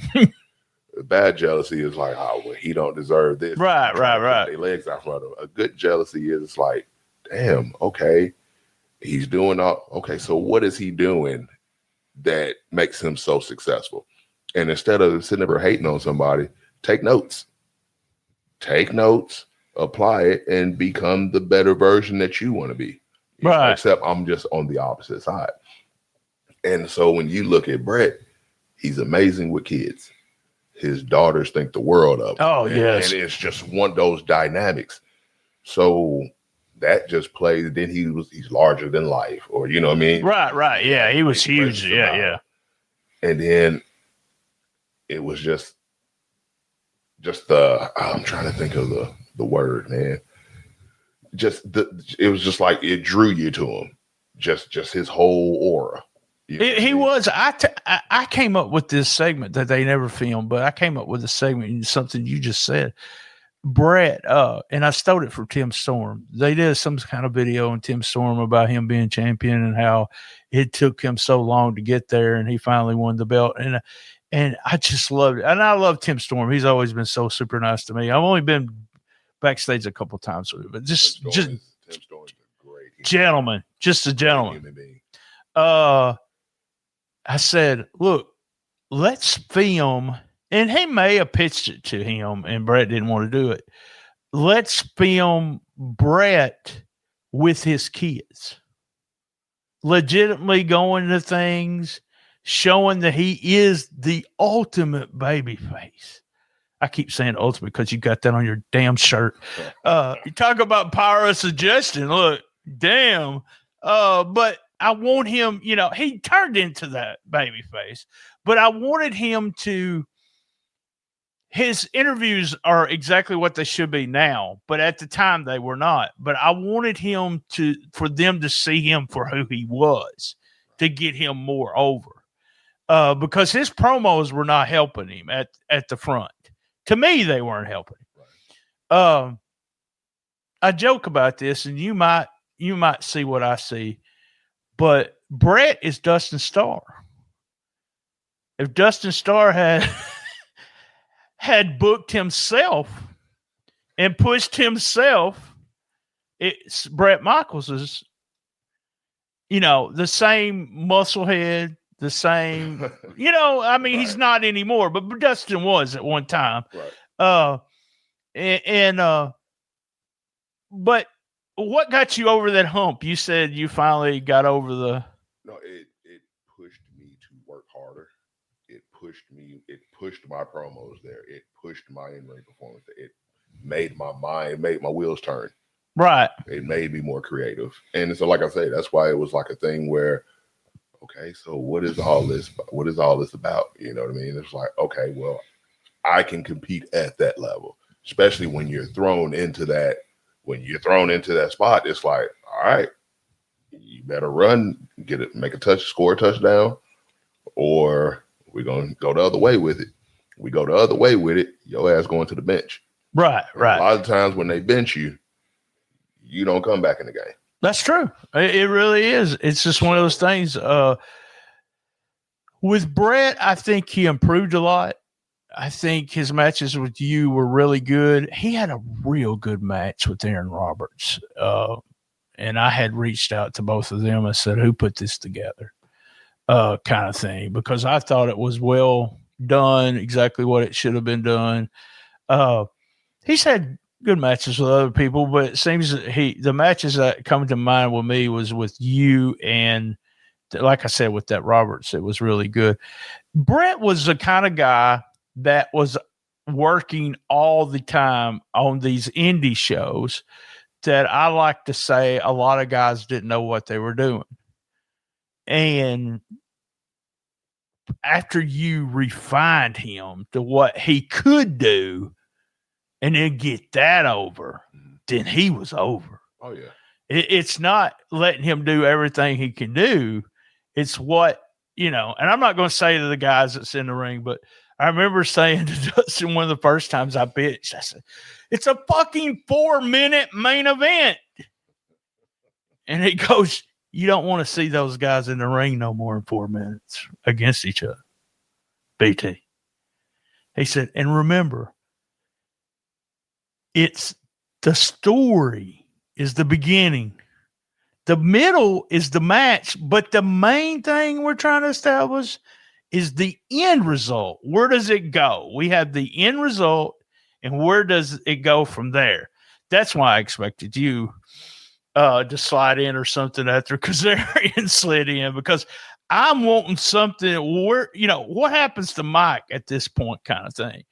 Bad jealousy is like, oh, well, he don't deserve this. Right. Their legs out front of him. A good jealousy is like, damn, okay, he's doing all. Okay, so what is he doing that makes him so successful? And instead of sitting there hating on somebody, take notes, apply it, and become the better version that you want to be. Right. Except I'm just on the opposite side. And so when you look at Brett, he's amazing with kids. His daughters think the world of him. Oh, yes. And it's just one of those dynamics. So that just plays. Then he's larger than life, or you know what I mean? Right. Yeah, he was huge. Yeah. And then it was just the. I'm trying to think of the word, man. It was just like it drew you to him. Just his whole aura. He was. I came up with this segment that they never filmed, but I came up with a segment, something you just said. Brett, and I stole it from Tim Storm. They did some kind of video on Tim Storm about him being champion and how it took him so long to get there, and he finally won the belt. And I just loved it. And I love Tim Storm. He's always been so super nice to me. I've only been backstage a couple times with him, but Tim Storm is a great gentleman, just a gentleman. Human being. I said, look, let's film. And he may have pitched it to him, and Brett didn't want to do it. Let's film Brett with his kids. Legitimately going to things, showing that he is the ultimate baby face. I keep saying ultimate because you got that on your damn shirt. You talk about power of suggestion. Look, damn. But I want him, he turned into that baby face. But I wanted him to. His interviews are exactly what they should be now, but at the time they were not. But I wanted for them to see him for who he was, to get him more over, because his promos were not helping him at the front. To me, they weren't helping him. I joke about this, and you might see what I see, but Brett is Dustin Starr. If Dustin Starr had booked himself and pushed himself, it's Brett Michaels is, the same muscle head, the same, he's not anymore, but Dustin was at one time. Right. But what got you over that hump? You said you finally got over the. No, it pushed me to work harder. It pushed my promos there. It pushed my in-ring performance. It made my wheels turn. Right. It made me more creative. And so, like I say, that's why it was like a thing where, okay, so what is all this about? You know what I mean? It's like, okay, well, I can compete at that level, especially when you're thrown into that. When you're thrown into that spot, it's like, all right, you better run, make a score a touchdown, or we're going to go the other way with it. We go the other way with it, your ass going to the bench. Right. A lot of times when they bench you, you don't come back in the game. That's true. It really is. It's just one of those things. With Brett, I think he improved a lot. I think his matches with you were really good. He had a real good match with Aaron Roberts. And I had reached out to both of them. I said, who put this together? Kind of thing, because I thought it was well done, exactly what it should have been done. He's had good matches with other people, but it seems that the matches that come to mind with me was with you, and like I said, with that Roberts, it was really good. Brett was the kind of guy that was working all the time on these indie shows that I like to say a lot of guys didn't know what they were doing. And after you refined him to what he could do and then get that over, then he was over. Oh, yeah. It's not letting him do everything he can do. It's what, and I'm not going to say to the guys that's in the ring, but I remember saying to Dustin one of the first times I bitched, I said, it's a fucking 4-minute main event. And he goes, you don't want to see those guys in the ring no more than 4 minutes against each other. BT. He said, and remember, it's the story is the beginning. The middle is the match, but the main thing we're trying to establish is the end result. Where does it go? We have the end result, and where does it go from there? That's why I expected you to slide in or something after Kazarian slid in, because I'm wanting something where, what happens to Mike at this point kind of thing.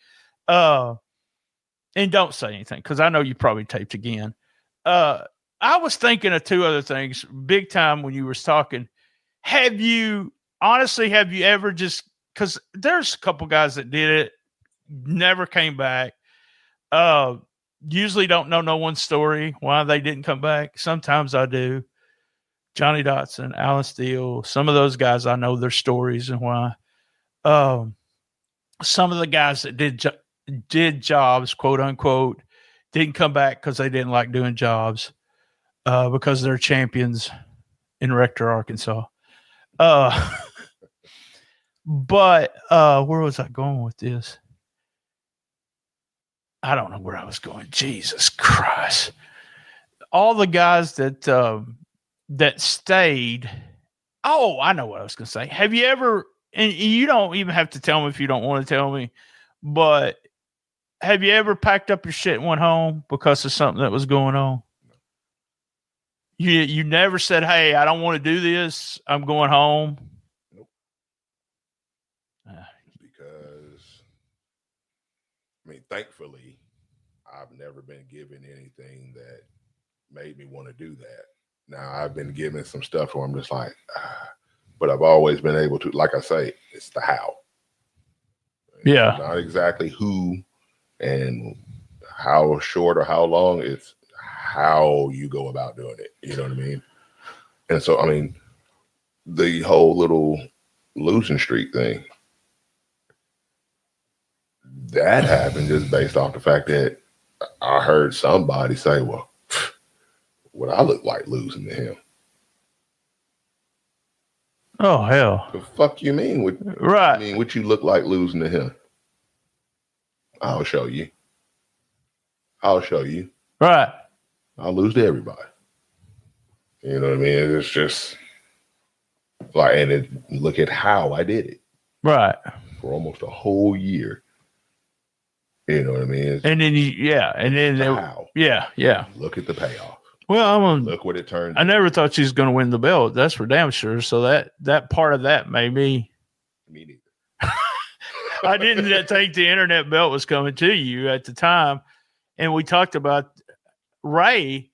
And don't say anything, because I know you probably taped again. I was thinking of two other things big time when you were talking. Have you ever just, because there's a couple guys that did it, never came back. Usually don't know no one's story, why they didn't come back. Sometimes I do. Johnny Dotson, Alan Steele, some of those guys, I know their stories and why. Some of the guys that did jobs, quote unquote, didn't come back because they didn't like doing jobs because they're champions in Rector, Arkansas. But where was I going with this? I don't know where I was going. Jesus Christ. All the guys that stayed. Oh, I know what I was going to say. Have you ever, and you don't even have to tell me if you don't want to tell me, but have you ever packed up your shit and went home because of something that was going on? You never said, hey, I don't want to do this. I'm going home. Nope. Because, I mean, thankfully, I've never been given anything that made me want to do that. Now, I've been given some stuff where I'm just like, but I've always been able to, like I say, it's the how. Yeah. Not exactly who and how short or how long, it's how you go about doing it. You know what I mean? And so, I mean, the whole little losing streak thing, that happened just based off the fact that I heard somebody say, well, what I look like losing to him. Oh, hell. The fuck you mean? Right. I mean, what you look like losing to him? I'll show you. Right. I'll lose to everybody. You know what I mean? It's just like, and look at how I did it. Right. For almost a whole year. You know what I mean? And then, how. Yeah. Look at the payoff. Well, look what it turned. I never thought she was going to win the belt. That's for damn sure. So that part of that made me. Me neither. I didn't think the internet belt was coming to you at the time. And we talked about Ray.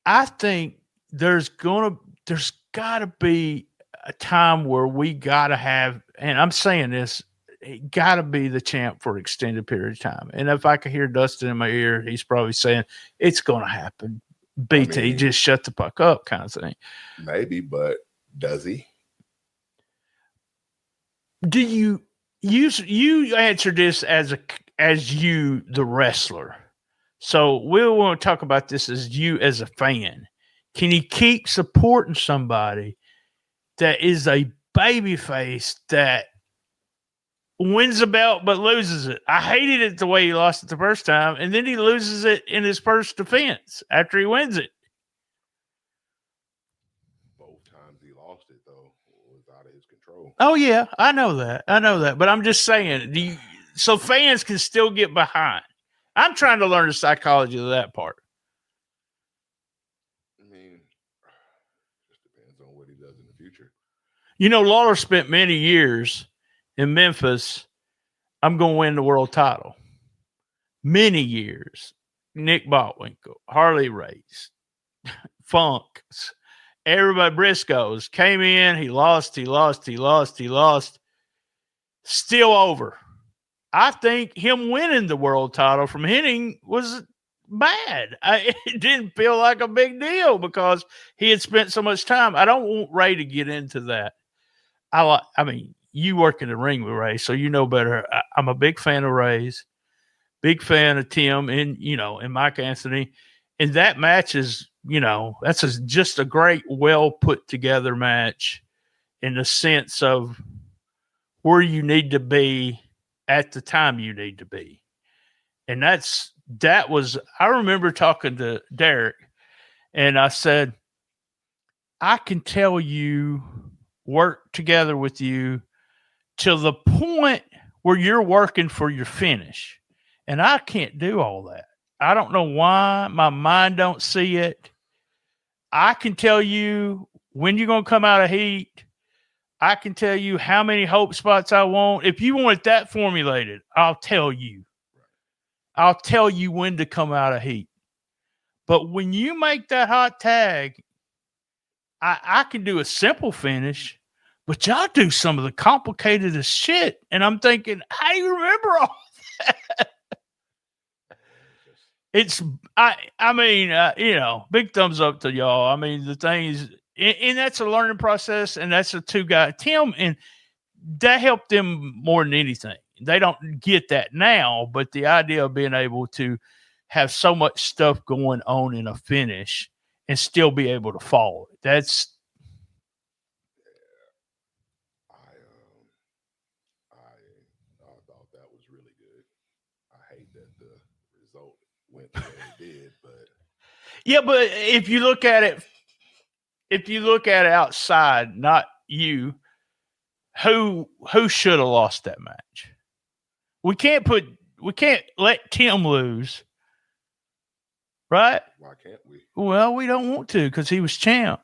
I think there's got to be a time where we got to have, and I'm saying this, it got to be the champ for an extended period of time. And if I could hear Dustin in my ear, he's probably saying it's going to happen. BT, I mean, just shut the fuck up kind of thing. Maybe, but does he? Do you answer this as you, the wrestler? So we'll want to talk about this as you as a fan. Can you keep supporting somebody that is a babyface that wins the belt but loses it? I hated it the way he lost it the first time, and then he loses it in his first defense after he wins it. Both times he lost it, though, it was out of his control. Oh, yeah, I know that. But I'm just saying, so fans can still get behind. I'm trying to learn the psychology of that part. I mean, it just depends on what he does in the future. You know, Lawler spent many years in Memphis. I'm going to win the world title. Many years. Nick Botwinkle, Harley Race, Funks, everybody, Briscoes came in. He lost. Still over. I think him winning the world title from Henning was bad. It didn't feel like a big deal because he had spent so much time. I don't want Ray to get into that. I mean, you work in the ring with Ray, so you know better. I'm a big fan of Ray's, big fan of Tim and Mike Anthony. And that match is, that's just a great, well put together match in the sense of where you need to be at the time you need to be. And I remember talking to Derek and I said, I can tell you work together with you till the point where you're working for your finish. And I can't do all that. I don't know why my mind don't see it. I can tell you when you're going to come out of heat. I can tell you how many hope spots I want. If you want that formulated, I'll tell you. I'll tell you when to come out of heat. But when you make that hot tag, I can do a simple finish, but y'all do some of the complicatedest shit. And I'm thinking, I remember all that. I mean, big thumbs up to y'all. I mean, the thing is, and that's a learning process, and that's a two guy Tim, and that helped them more than anything. They don't get that now, but the idea of being able to have so much stuff going on in a finish and still be able to follow it. That's I thought that was really good. I hate that the result went the way it did, but yeah, but if you look at it outside, not you, who should have lost that match? We can't let Tim lose. Right? Why can't we? Well, we don't want to because he was champ.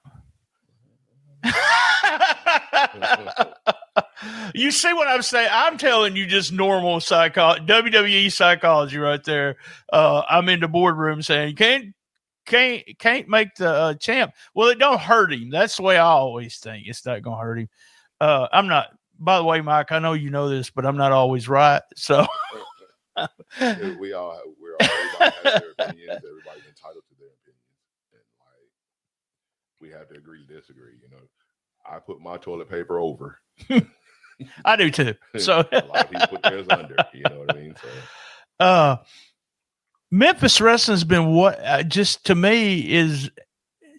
You see what I'm saying? I'm telling you just normal WWE psychology right there. I'm in the boardroom saying you can't make the champ. Well, it don't hurt him. That's the way I always think. It's not going to hurt him. I'm not. By the way, Mike, I know you know this, but I'm not always right. So we're all everybody has their opinions. Everybody's entitled to their opinions, and like we have to agree to disagree. I put my toilet paper over. I do too. So a lot of people put theirs under. You know what I mean? So, Memphis wrestling's been what just to me is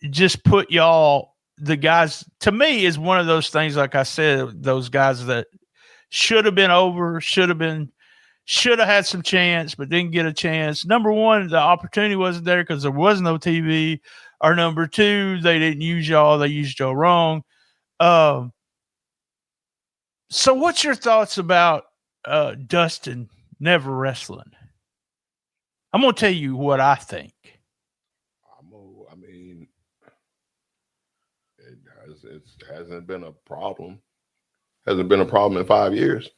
just put y'all the guys to me is one of those things. Like I said, those guys that should have been over, should have had some chance, but didn't get a chance. Number one, the opportunity wasn't there because there was no TV. Or number two, they didn't use y'all. They used y'all wrong. So what's your thoughts about Dustin never wrestling? I'm going to tell you what I think. I mean, it hasn't been a problem. Hasn't been a problem in 5 years.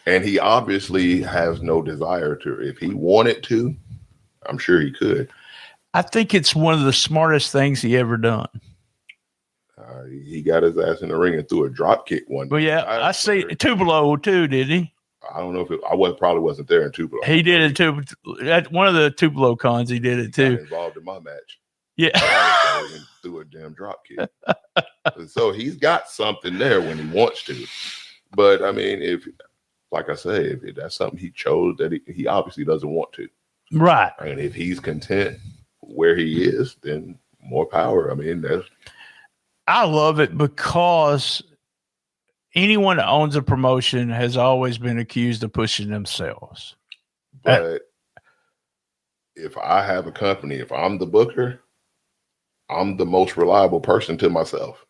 And he obviously has no desire to. If he wanted to, I'm sure he could. I think it's one of the smartest things he ever done. He got his ass in the ring and threw a drop kick one. Well, yeah, I see Tupelo too. Did he? I don't know if probably wasn't there in Tupelo. He did it too. At one of the Tupelo cons, he did it too. Got involved in my match. Yeah, and threw a damn drop kick. So he's got something there when he wants to. But I mean, if that's something he chose that he obviously doesn't want to. Right. And if he's content where he is, then more power. I mean, I love it because anyone that owns a promotion has always been accused of pushing themselves. But if I have a company, if I'm the booker, I'm the most reliable person to myself.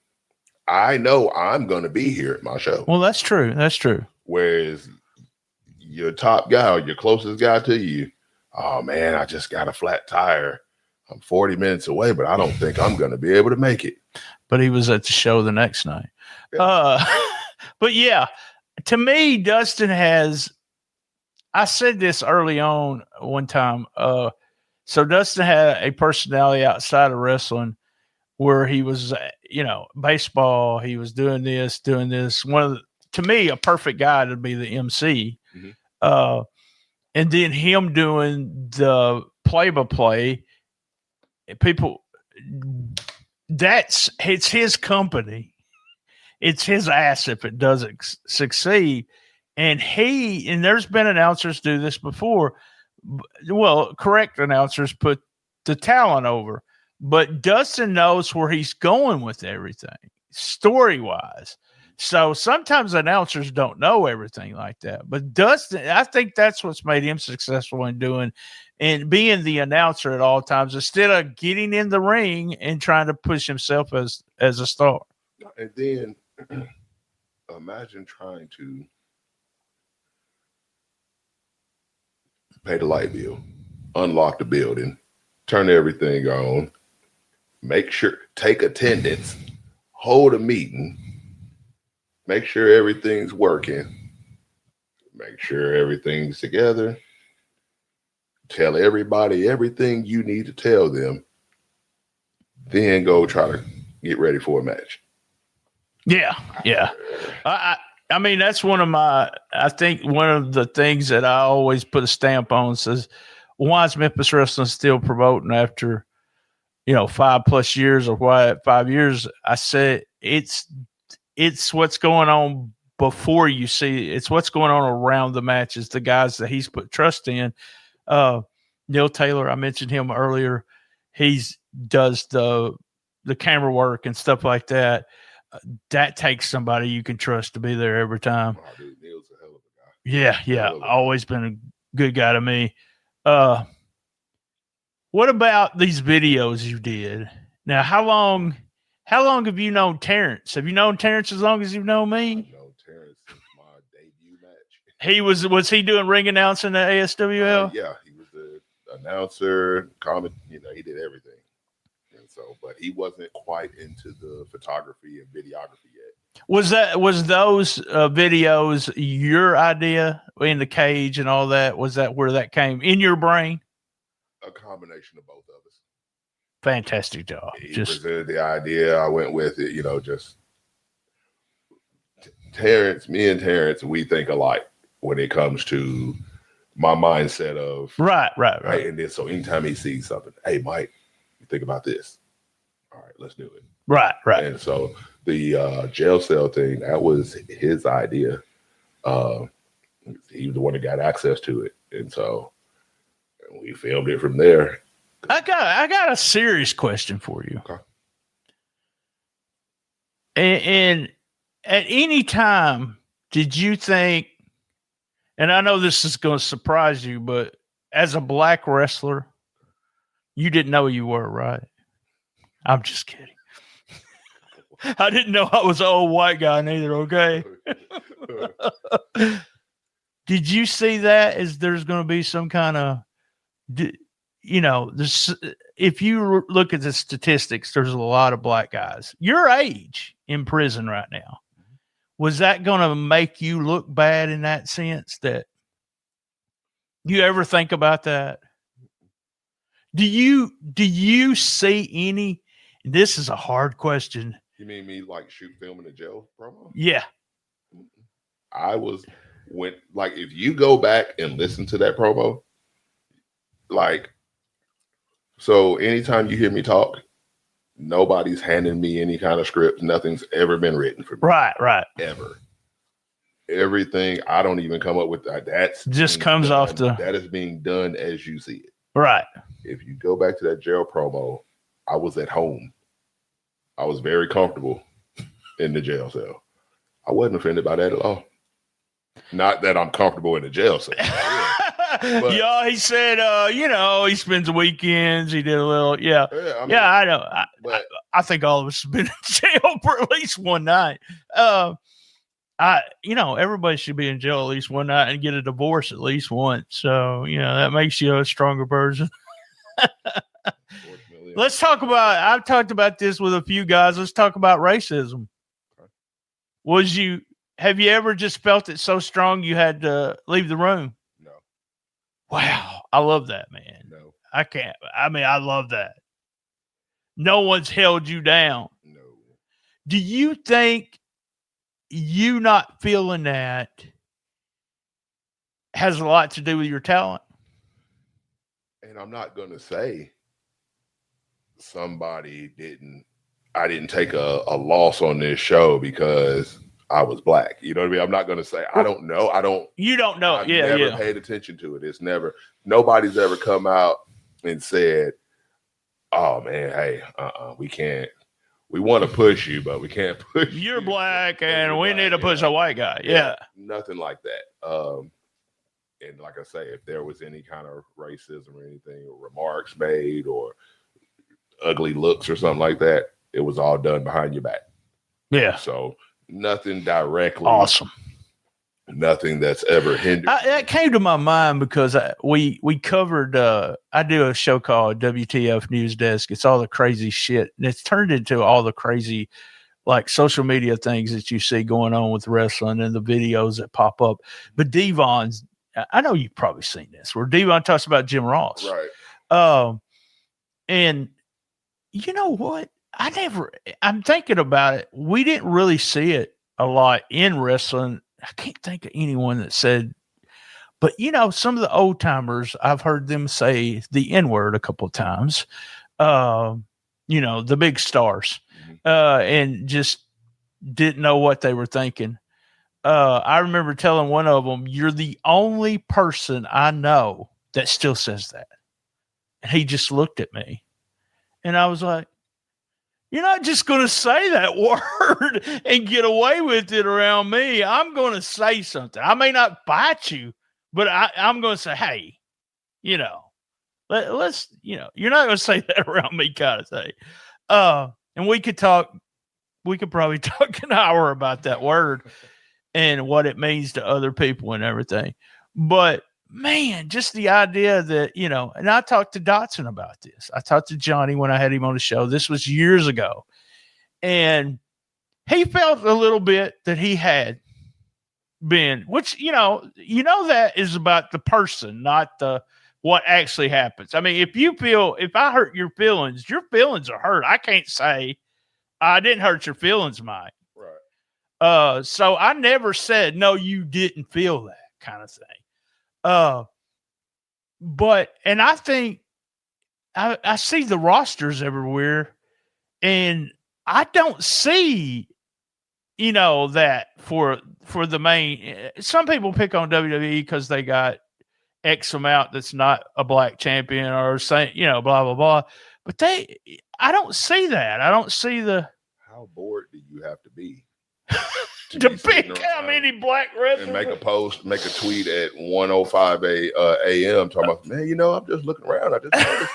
I know I'm going to be here at my show. Well, that's true. That's true. Whereas your top guy or your closest guy to you, oh man, I just got a flat tire. I'm 40 minutes away, but I don't think I'm going to be able to make it. But he was at the show the next night. Yeah. But yeah, to me, Dustin has, I said this early on one time. So Dustin had a personality outside of wrestling where he was, baseball, he was doing this. To me, a perfect guy to be the MC. Mm-hmm. And then him doing the play-by-play, people, it's his company. It's his ass if it doesn't succeed. And there's been announcers do this before. Well, correct announcers put the talent over. But Dustin knows where he's going with everything, story-wise. So sometimes announcers don't know everything like that. But Dustin, I think that's what's made him successful in doing and being the announcer at all times instead of getting in the ring and trying to push himself as a star. And then imagine trying to pay the light bill, unlock the building, turn everything on, take attendance, hold a meeting, make sure everything's working, make sure everything's together, tell everybody everything you need to tell them, then go try to get ready for a match. Yeah. I mean, that's I think one of the things that I always put a stamp on says, why is Memphis Wrestling still promoting after, 5+ years, or why 5 years? I said it's what's going on before you see. It's what's going on around the matches, the guys that he's put trust in. Neil Taylor, I mentioned him earlier. He's does the camera work and stuff like that. That takes somebody you can trust to be there every time. Oh, dude, Neil's a hell of a guy. Yeah. Always been a good guy to me. What about these videos you did? Now, how long have you known Terrence? Have you known Terrence as long as you've known me? I've known Terrence since my debut match. Was he doing ring announcing at ASWL? Yeah, he was the announcer, comment. He did everything. And so, but he wasn't quite into the photography and videography yet. Was those videos your idea in the cage and all that? Was that where that came in your brain? A combination of both of us. Fantastic job. He presented the idea. I went with it. Just Terrence. Me and Terrence, we think alike when it comes to my mindset of right. And then so anytime he sees something, hey Mike, you think about this. All right, let's do it. Right. And so the jail cell thing, that was his idea. He was the one that got access to it, and so we filmed it from there. I got a serious question for you. Okay. And at any time, did you think, and I know this is going to surprise you, but as a black wrestler, you didn't know you were, right? I'm just kidding. I didn't know I was an old white guy neither, okay? Did you see that as there's going to be some kind of, if you look at the statistics, there's a lot of black guys your age in prison right now. Was that going to make you look bad in that sense? That you ever think about that? Do you see any? This is a hard question. You mean me like shoot film in a jail promo? Yeah. If you go back and listen to that promo, so anytime you hear me talk, nobody's handing me any kind of script. Nothing's ever been written for me. Right. Ever. Everything, I don't even come up with that. That's just comes done, off that is being done as you see it. Right. If you go back to that jail promo, I was at home. I was very comfortable in the jail cell. I wasn't offended by that at all. Not that I'm comfortable in the jail cell. But, he said, he spends the weekends. He did a little, I know. I think all of us have been in jail for at least one night. Everybody should be in jail at least one night and get a divorce at least once. So, that makes you a stronger person. Let's talk about, I've talked about this with a few guys. Let's talk about racism. Have you ever just felt it so strong you had to leave the room? No. Wow. I love that, man. No. I can't. I love that. No one's held you down. No. Do you think you not feeling that has a lot to do with your talent? And I'm not going to say I didn't take a loss on this show because I was black. You know what I mean? I'm not going to say, I don't know. You don't know. I've never paid attention to it. Nobody's ever come out and said, oh man, hey, we want to push you, but we can't push you. You're black and we need to push a white guy. Yeah. Nothing like that. And like I say, if there was any kind of racism or anything, or remarks made or ugly looks or something like that, it was all done behind your back. Yeah. So nothing directly. Awesome. Nothing that's ever hindered. That came to my mind because we covered, I do a show called WTF News Desk. It's all the crazy shit. And it's turned into all the crazy, like social media things that you see going on with wrestling and the videos that pop up. But Devon's, I know you've probably seen this, where Devon talks about Jim Ross. Right. And you know what? I'm thinking about it. We didn't really see it a lot in wrestling. I can't think of anyone that said But, some of the old timers, I've heard them say the N-word a couple of times, the big stars, and just didn't know what they were thinking. I remember telling one of them, "You're the only person I know that still says that." And he just looked at me. And I was like, "You're not just going to say that word and get away with it around me. I'm going to say something. I may not bite you, but I'm going to say, hey, let's, you're not going to say that around me kind of thing." And we could probably talk an hour about that word and what it means to other people and everything. But man, just the idea that, and I talked to Dotson about this. I talked to Johnny when I had him on the show. This was years ago. And he felt a little bit that he had been, which, that is about the person, not what actually happens. I mean, if I hurt your feelings are hurt. I can't say I didn't hurt your feelings, Mike. Right. So I never said, no, you didn't feel that kind of thing. But I think I see the rosters everywhere, and I don't see, that for the main. Some people pick on WWE because they got X amount that's not a black champion or saying, blah blah blah. But I don't see that. I don't see the. How bored do you have to be to pick how many black wrestlers and make a post, make a tweet at 1:05 a.m. talking about, man, I'm just looking around. I just noticed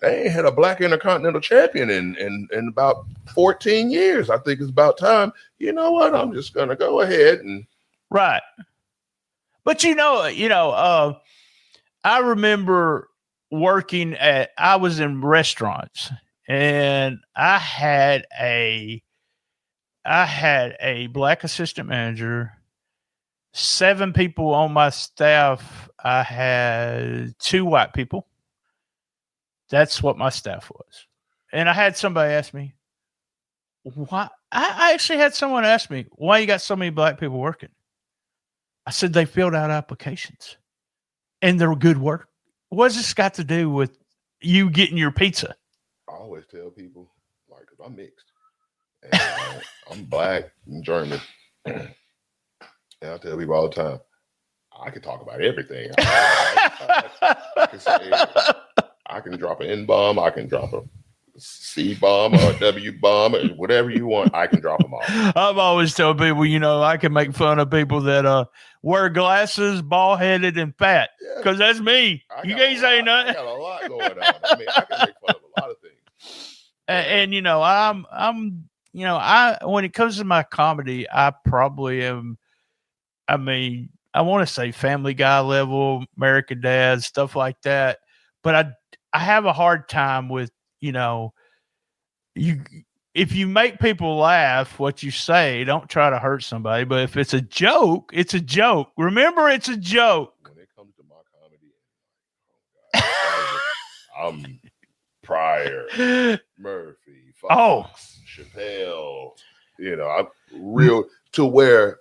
they ain't had a black Intercontinental Champion in about 14 years. I think it's about time. You know what? I'm just gonna go ahead and right. But I remember working I was in restaurants, and I had a black assistant manager, 7 people on my staff. I had 2 white people. That's what my staff was. And I had somebody ask me, why? I actually had someone ask me, why you got so many black people working? I said, they filled out applications and they're good work. What's this got to do with you getting your pizza? I always tell people, because I'm mixed. And, I'm black and German. And I tell people all the time, I can talk about everything. I can drop an N-bomb. I can drop a C-bomb or a W-bomb or whatever you want. I can drop them all. I've always told people, I can make fun of people that wear glasses, bald-headed, and fat, because that's me. You can't say nothing. I got a lot going on. I mean, I can make fun of a lot of things. And I'm when it comes to my comedy, I probably am. I mean, I want to say Family Guy level, American Dad, stuff like that. But I have a hard time with, if you make people laugh, what you say, don't try to hurt somebody. But if it's a joke, it's a joke. Remember, it's a joke. When it comes to my comedy, I'm Pryor, Murphy, Fox, Chappelle. I'm real to where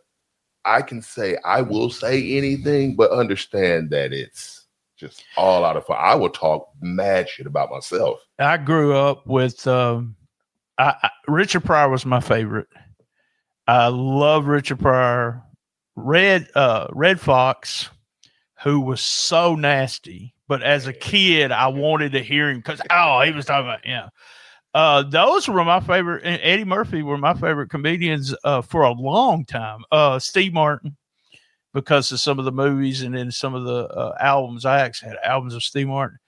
I can say I will say anything, but understand that it's just all out of fun. I will talk mad shit about myself. I grew up with Richard Pryor was my favorite. I love Richard Pryor. Red Fox, who was so nasty, but as a kid, I wanted to hear him because he was talking about those were my favorite. And Eddie Murphy were my favorite comedians for a long time. Steve Martin, because of some of the movies and then some of the albums. I actually had albums of Steve Martin.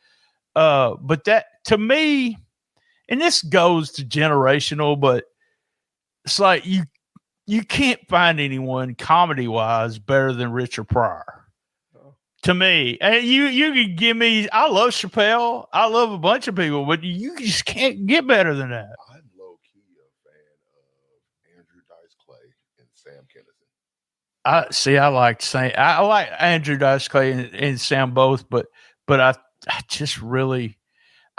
But that, to me, and this goes to generational, but it's like you can't find anyone comedy-wise better than Richard Pryor. To me. And you can give me, I love Chappelle. I love a bunch of people, but you just can't get better than that. I'm low-key a fan of Andrew Dice Clay and Sam Kinison. I like Andrew Dice Clay and Sam both, but I just really,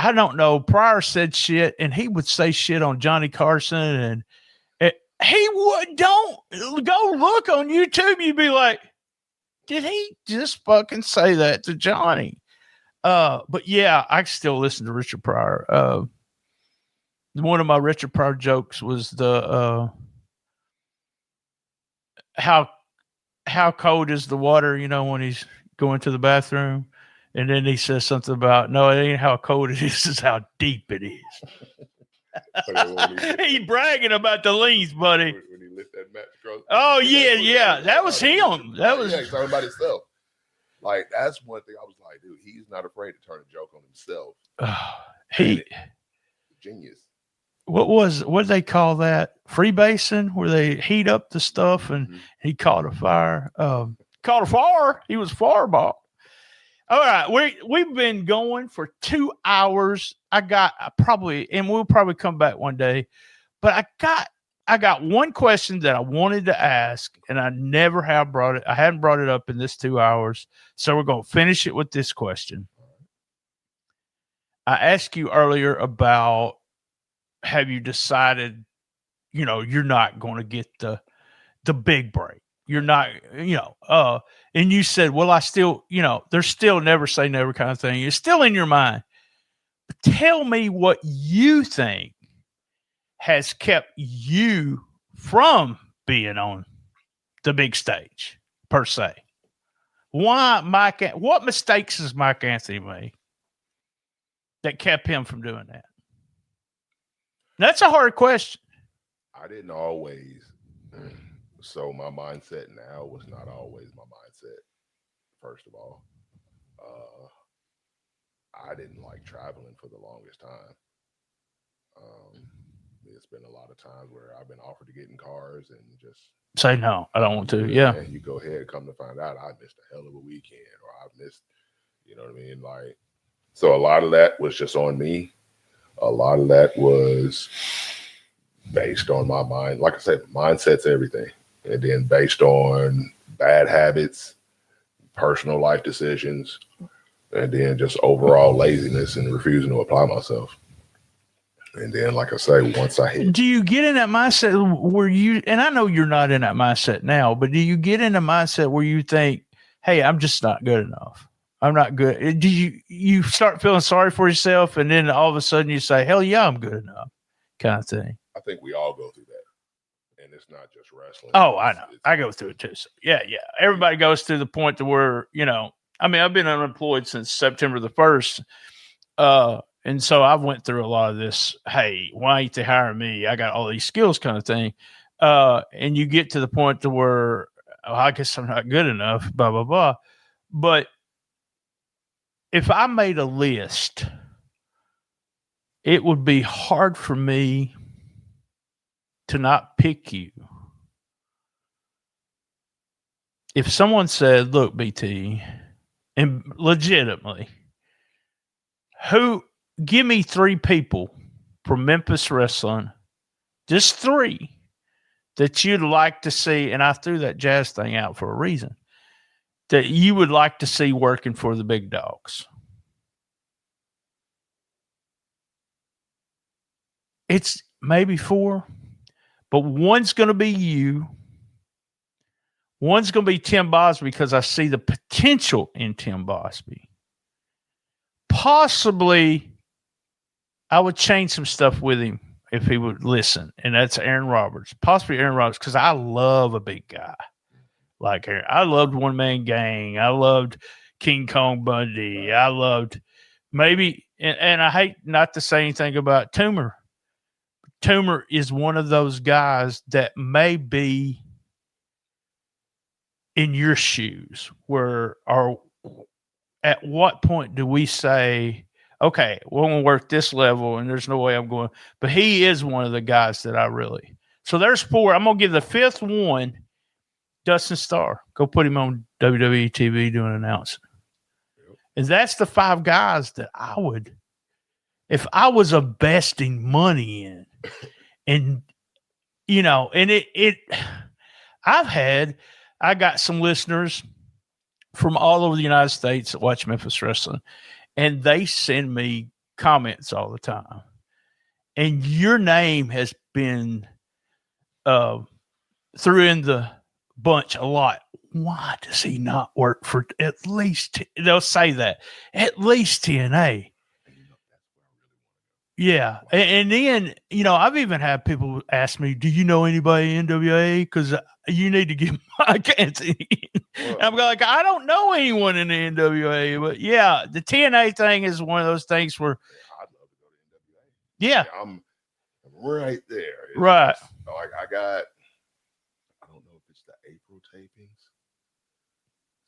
I don't know. Pryor said shit, and he would say shit on Johnny Carson, and he would. Don't go look on YouTube. You'd be like, did he just fucking say that to Johnny? But yeah, I still listen to Richard Pryor. One of my Richard Pryor jokes was the how cold is the water, when he's going to the bathroom, and then he says something about, no, it ain't how cold it is, it's how deep it is. He bragging about the leans, buddy. When he lit that match across. Oh yeah, that was him. That was he's talking about himself. Like, that's one thing I was like, dude, he's not afraid to turn a joke on himself. Genius. What did they call that? Freebasing, where they heat up the stuff and he caught a fire. Caught a fire. He was fireball. All right, we've been going for 2 hours. And we'll probably come back one day, but I got one question that I wanted to ask, and I never have brought it. I hadn't brought it up in this 2 hours, so we're going to finish it with this question. I asked you earlier about, have you decided, you're not going to get the big break. You're not, and you said, well, I still, there's still never say never kind of thing. It's still in your mind. But tell me what you think has kept you from being on the big stage, per se. What mistakes has Mike Anthony made that kept him from doing that? That's a hard question. I didn't always. So my mindset now was not always my mindset, first of all. I didn't like traveling for the longest time. It's been a lot of times where I've been offered to get in cars and just say, no, I don't want to. Yeah. And you go ahead, come to find out I missed a hell of a weekend, or I missed, you know what I mean? Like, so a lot of that was just on me. A lot of that was based on my mind. Like I said, mindset's everything. And then based on bad habits, personal life decisions, and then just overall laziness and refusing to apply myself. And then, like I say, once I hit. Do you get in that mindset where you, and I know you're not in that mindset now, but do you get in a mindset where you think, hey, I'm just not good enough? I'm not good. Do you start feeling sorry for yourself, and then all of a sudden you say, hell yeah, I'm good enough, kind of thing? I think we all go through that. And it's not just wrestling. Oh, I know. I go through it too. So yeah. Everybody goes to the point to where, I've been unemployed since September the 1st. And so I went through a lot of this, hey, why ain't they hiring me? I got all these skills kind of thing. And you get to the point to where, I guess I'm not good enough, blah, blah, blah. But if I made a list, it would be hard for me to not pick you. If someone said, look, BT, and legitimately, give me 3 people from Memphis wrestling, just 3 that you'd like to see, and I threw that Jazz thing out for a reason, that you would like to see working for the big dogs. It's maybe 4, but one's going to be you. One's going to be Tim Bosby, because I see the potential in Tim Bosby. Possibly, I would change some stuff with him if he would listen, and that's Aaron Roberts. Possibly Aaron Roberts, because I love a big guy like Aaron. I loved One Man Gang. I loved King Kong Bundy. I loved maybe, and I hate not to say anything about Toomer. Toomer is one of those guys that may be in your shoes, at what point do we say, okay, we're going to work this level and there's no way I'm going, but he is one of the guys that I really, so there's 4. I'm going to give the 5th one, Dustin Starr. Go put him on WWE TV doing an announcement. And that's the 5 guys that I would, if I was investing money in, and, and I got some listeners from all over the United States that watch Memphis wrestling, and they send me comments all the time. And your name has been threw in the bunch a lot. why does he not work for at least, they'll say that, at least TNA? Yeah. And then, I've even had people ask me, do you know anybody in NWA? Because you need to get my Anthony. I'm like, I don't know anyone in the NWA. But, yeah, the TNA thing is one of those things where. I'd love to go to NWA. Yeah. I'm right there. Right. Like I don't know if it's the April tapings.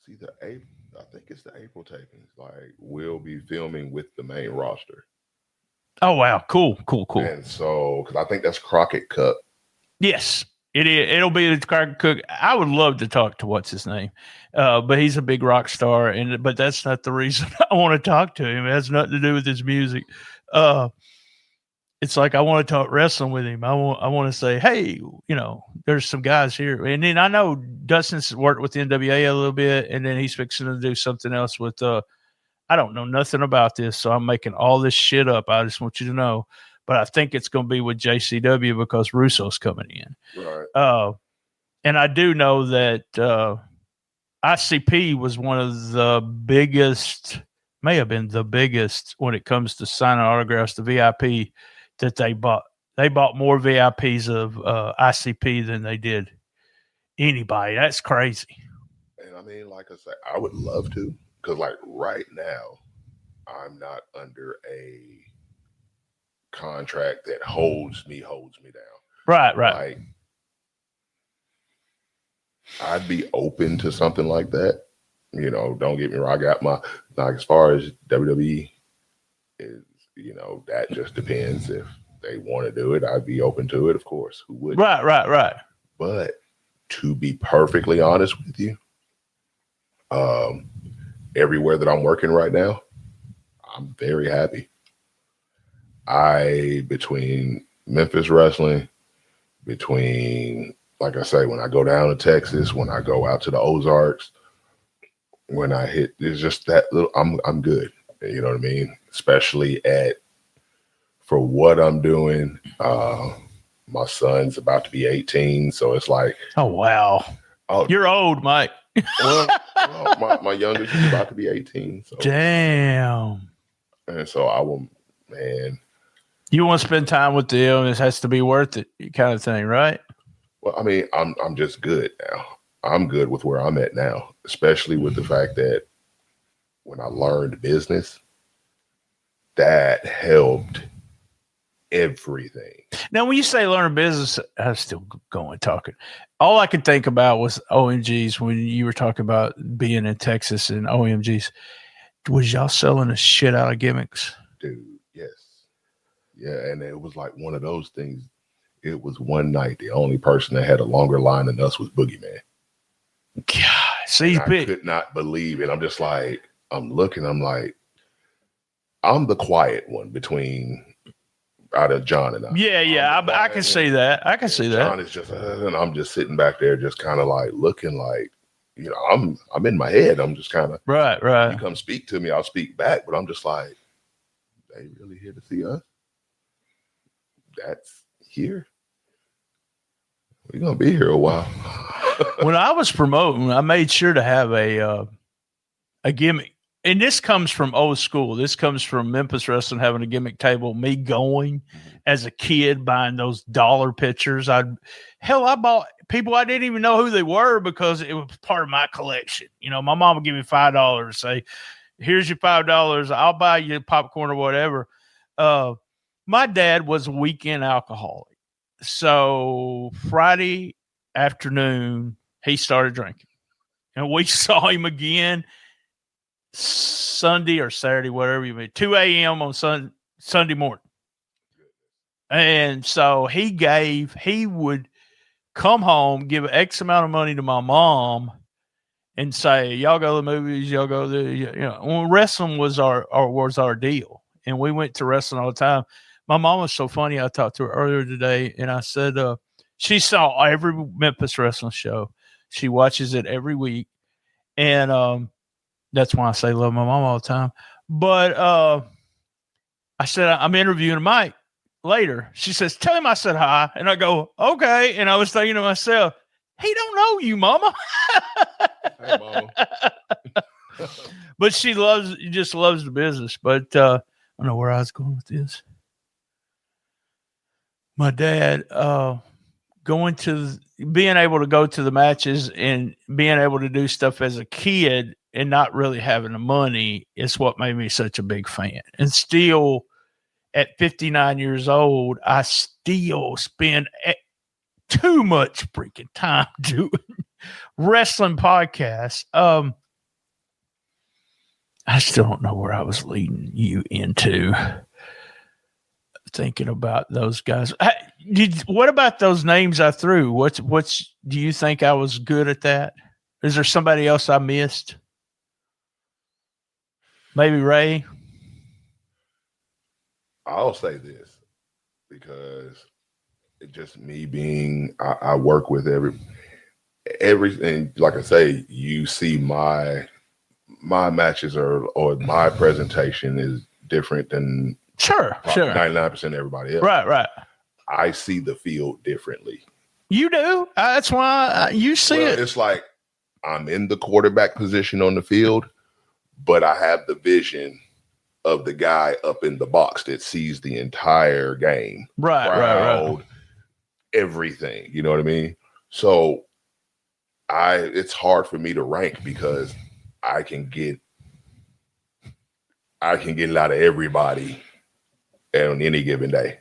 See, I think it's the April tapings. Like, we'll be filming with the main roster. Oh, wow. Cool. And so, because I think that's Crockett Cup. Yes, it is. It'll be the Crockett Cook. I would love to talk to what's his name, but he's a big rock star, but that's not the reason I want to talk to him. It has nothing to do with his music. It's like I want to talk wrestling with him. I want to say, hey, there's some guys here. And then I know Dustin's worked with the NWA a little bit, and then he's fixing to do something else with I don't know nothing about this, so I'm making all this shit up. I just want you to know. But I think it's going to be with JCW because Russo's coming in. Right. And I do know that ICP was one of the biggest, may have been the biggest when it comes to signing autographs, the VIP that they bought. They bought more VIPs of ICP than they did anybody. That's crazy. And I mean, like I said, I would love to. Because, like, right now, I'm not under a contract that holds me down. Right. Like, I'd be open to something like that. Don't get me wrong. I got my, like, as far as WWE is, that just depends. If they want to do it, I'd be open to it, of course. Who wouldn't? Right. But to be perfectly honest with you, everywhere that I'm working right now, I'm very happy. Between Memphis wrestling, like I say, when I go down to Texas, when I go out to the Ozarks, when I hit, it's just that little, I'm good. You know what I mean? Especially for what I'm doing. My son's about to be 18, so it's like, oh wow, you're old, Mike. Well, my youngest is about to be 18. So. Damn. And so I will, man. You want to spend time with them, it has to be worth it, kind of thing, right? Well, I mean, I'm just good now. I'm good with where I'm at now, especially with the fact that when I learned business, that helped everything. Now, when you say learn business, I'm still going talking. All I could think about was OMGs when you were talking about being in Texas and OMGs. Was y'all selling the shit out of gimmicks? Dude, yes. Yeah, and it was like one of those things. It was one night. The only person that had a longer line than us was Boogeyman. God, see, I could not believe it. I'm just like, I'm looking, I'm like, I'm the quiet one out of John and I. Yeah, I can see that. I can see that. John is just, and I'm just sitting back there, just kind of like looking like, I'm in my head. I'm just kind of right. You come speak to me, I'll speak back, but I'm just like, they really here to see us? That's here. We're gonna be here a while. When I was promoting, I made sure to have a gimmick. And this comes from old school. This comes from Memphis wrestling, having a gimmick table, me going as a kid, buying those dollar pictures. I bought people I didn't even know who they were because it was part of my collection. My mom would give me $5, say, here's your $5. I'll buy you popcorn or whatever. My dad was a weekend alcoholic. So Friday afternoon, he started drinking. And we saw him again Sunday or Saturday, whatever you mean, 2 a.m. on Sunday morning. And so he would come home, give X amount of money to my mom and say, y'all go to the movies, y'all go to when wrestling was our deal. And we went to wrestling all the time. My mom was so funny. I talked to her earlier today and I said, she saw every Memphis wrestling show. She watches it every week. And, that's why I say love my mom all the time. But I said, I'm interviewing Mike later. She says, tell him I said hi. And I go, okay. And I was thinking to myself, He don't know you, Mama. Hey, Mama. But she just loves the business. But I don't know where I was going with this. My dad, being able to go to the matches and being able to do stuff as a kid and not really having the money is what made me such a big fan. And still, at 59 years old, I still spend too much freaking time doing wrestling podcasts. I still don't know where I was leading you into thinking about those guys. What about those names I threw? What's do you think I was good at that? Is there somebody else I missed? Maybe Ray? I'll say this because it just me being, I work with everything. Like I say, you see my matches or my presentation is different than sure 99% of everybody else. Right. I see the field differently. You do. That's why you see it. It's like I'm in the quarterback position on the field, but I have the vision of the guy up in the box that sees the entire game. Right. Everything. You know what I mean? So it's hard for me to rank because I can get it out of everybody on any given day.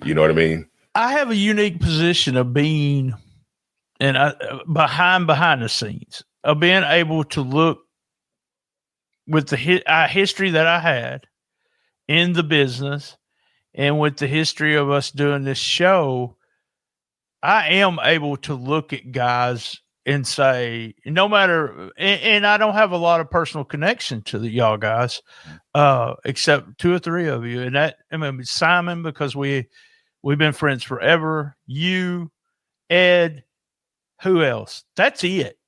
You know what I mean? I have a unique position of being behind the scenes, of being able to look with the history that I had in the business and with the history of us doing this show. I am able to look at guys and say, no matter, and I don't have a lot of personal connection to y'all guys, except 2 or 3 of you. And Simon, because we've been friends forever. You, Ed, who else? That's it.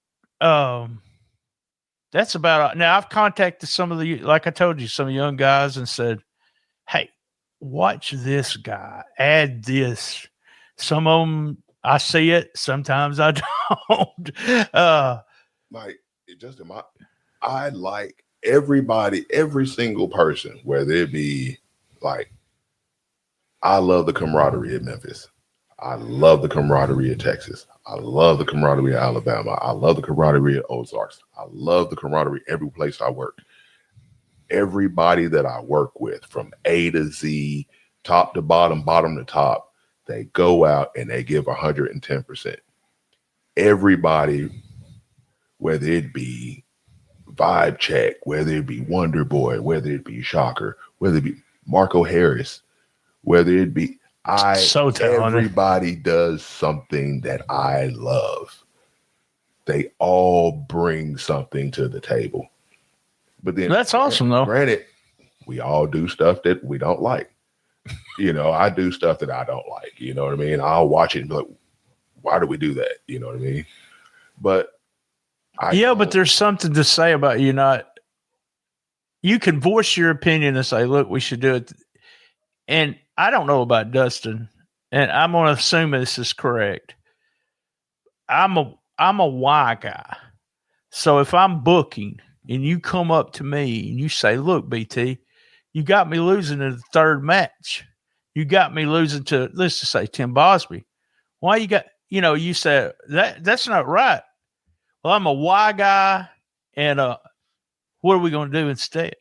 That's about it. Now I've contacted some of like I told you, some young guys and said, hey, watch this guy, add this. Some of them, I see it. Sometimes I don't. I like everybody, every single person, whether it be like, I love the camaraderie at Memphis. I love the camaraderie at Texas. I love the camaraderie at Alabama. I love the camaraderie at Ozarks. I love the camaraderie every place I work. Everybody that I work with, from A to Z, top to bottom, bottom to top, they go out and they give 110%. Everybody, whether it be Vibe Check, whether it be Wonder Boy, whether it be Shocker, whether it be Marco Harris, whether it be everybody does something that I love. They all bring something to the table. But then that's awesome, though. Granted, we all do stuff that we don't like. I do stuff that I don't like. You know what I mean? I'll watch it and be like, why do we do that? You know what I mean? But but there's something to say about you can voice your opinion and say, look, we should do it. And I don't know about Dustin, and I'm going to assume this is correct. I'm a why guy. So if I'm booking and you come up to me and you say, look, BT, you got me losing in the 3rd match. You got me losing to, let's just say, Tim Bosby. Why you got, you said that's not right. Well, I'm a why guy, and what are we going to do instead?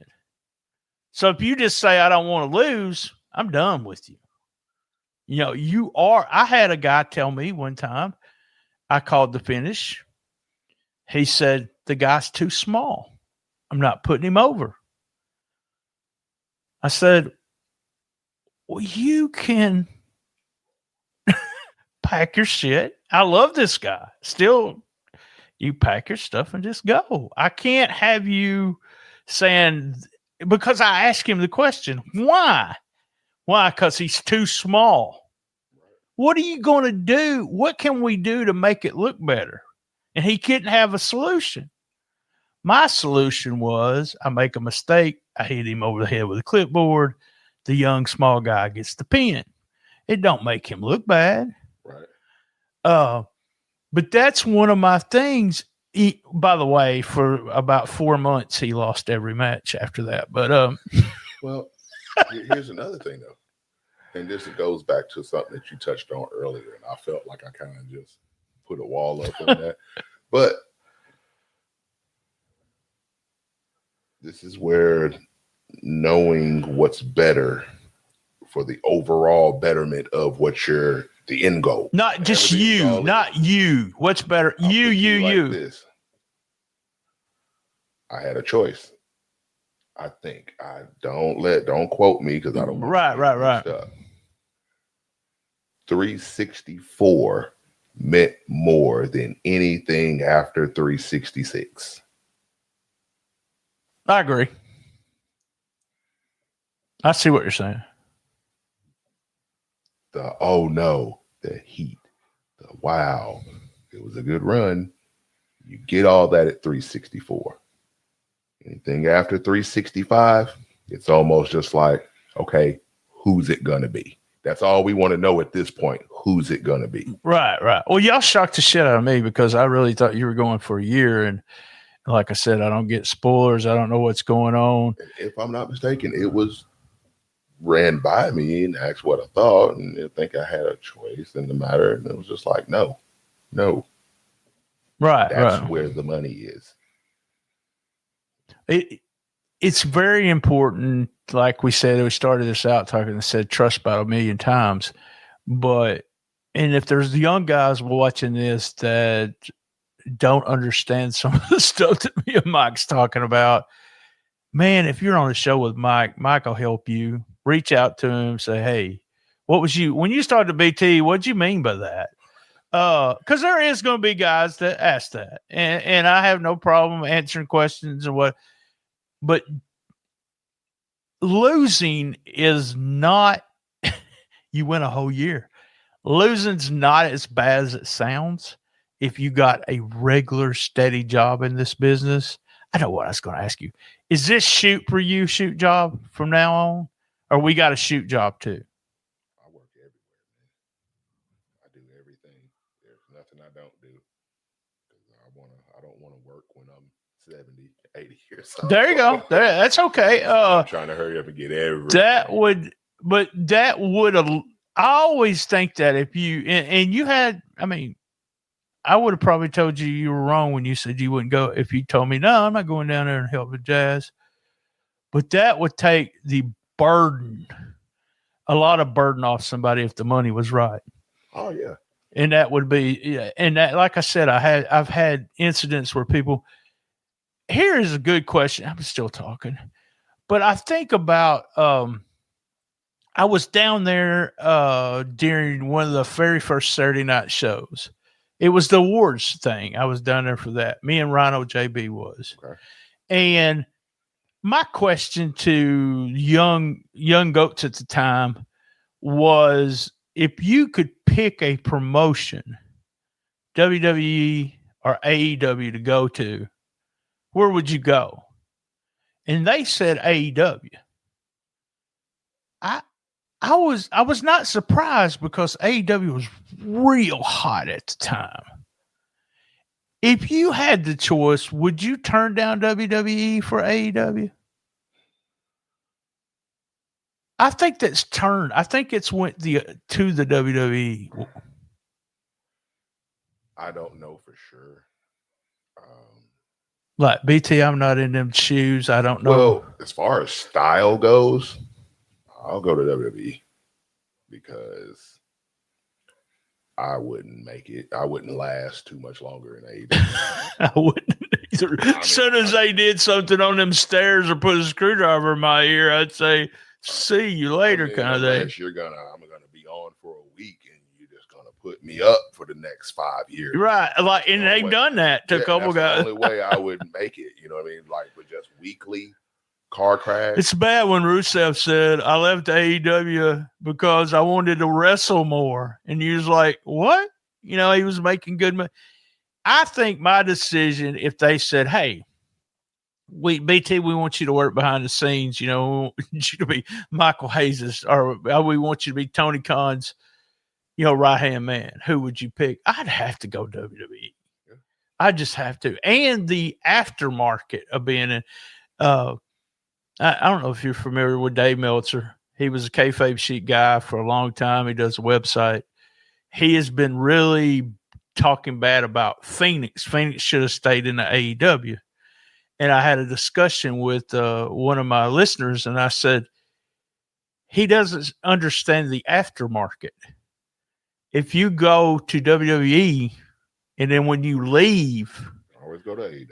So if you just say, I don't want to lose, I'm done with you. I had a guy tell me one time, I called the finish. He said, the guy's too small. I'm not putting him over. I said, well, you can pack your shit. I love this guy. Still, you pack your stuff and just go. I can't have you saying, because I asked him the question, why? Why? Because he's too small. What are you going to do? What can we do to make it look better? And he couldn't have a solution. My solution was, I make a mistake. I hit him over the head with a clipboard. The young, small guy gets the pin. It don't make him look bad. Right. But that's one of my things. By the way, for about 4 months, he lost every match after that. But well, here's another thing though, and this goes back to something that you touched on earlier, and I felt like I kind of just put a wall up on that. But this is where knowing what's better for the overall betterment of what the end goal. Not just you, not you. What's better? You. This. I had a choice. I think. Don't quote me because I don't want right. 364 meant more than anything after 366. I agree. I see what you're saying. The heat, the wow, it was a good run. You get all that at 364. Anything after 365, it's almost just like, okay, who's it going to be? That's all we want to know at this point. Who's it going to be? Right. Well, y'all shocked the shit out of me because I really thought you were going for a year. And like I said, I don't get spoilers. I don't know what's going on. If I'm not mistaken, it was ran by me and asked what I thought, and I think I had a choice in the matter, and it was just like, no. That's where the money is. It's very important. Like we said, we started this out talking and said trust about 1,000,000 times, and if there's the young guys watching this that don't understand some of the stuff that me and Mike's talking about, man, if you're on a show with Mike will help you. Reach out to him, say, hey, when you started BT, what'd you mean by that? Because there is going to be guys that ask that, and I have no problem answering questions and what, but losing is not, you win a whole year. Losing's not as bad as it sounds if you got a regular, steady job in this business. I know what I was going to ask you. Is this shoot job from now on? Or we got a shoot job too? I work everywhere, man. I do everything. There's nothing I don't do. I don't want to work when I'm 70, 80 years old. There you go. That's okay. I'm trying to hurry up and get everything. I always think that if you, and you had, I would have probably told you were wrong when you said you wouldn't go. If you told me, no, I'm not going down there and help with Jazz. But that would take a lot of burden off somebody if the money was right. Oh yeah. And that would be, and that, like I said, I've had incidents where people, here is a good question. I'm still talking, but I think about, I was down there during one of the very first Saturday night shows. It was the awards thing. I was down there for that. Me and Rhino JB was. Okay. And my question to young goats at the time was, if you could pick a promotion, WWE or AEW, to go to, where would you go? And they said AEW. I was not surprised because AEW was real hot at the time. If you had the choice, would you turn down WWE for AEW? I think that's turned. I think it's went to the WWE. I don't know for sure. Like BT, I'm not in them shoes. I don't know. Well, as far as style goes, I'll go to WWE because I wouldn't make it. I wouldn't last too much longer in AEW. I wouldn't either. As soon as they did something on them stairs or put a screwdriver in my ear, I'd say, see you later, kind of thing. I'm gonna be on for a week and you're just gonna put me up for the next 5 years. Right. Like, and they've done that to a couple guys. That's the only way I would make it, you know what I mean? Like with just weekly car crash. It's bad when Rusev said, I left AEW because I wanted to wrestle more. And he was like, what? You know, he was making good money. I think my decision, if they said, hey, BT, we want you to work behind the scenes, you know, we want you to be Michael Hayes, or we want you to be Tony Khan's, right-hand man, who would you pick? I'd have to go WWE. Yeah. I just have to. And the aftermarket of being in, I don't know if you're familiar with Dave Meltzer. He was a kayfabe sheet guy for a long time. He does a website. He has been really talking bad about Phoenix. Phoenix should have stayed in the AEW. And I had a discussion with one of my listeners, and I said, he doesn't understand the aftermarket. If you go to WWE and then when you leave, always go to AEW.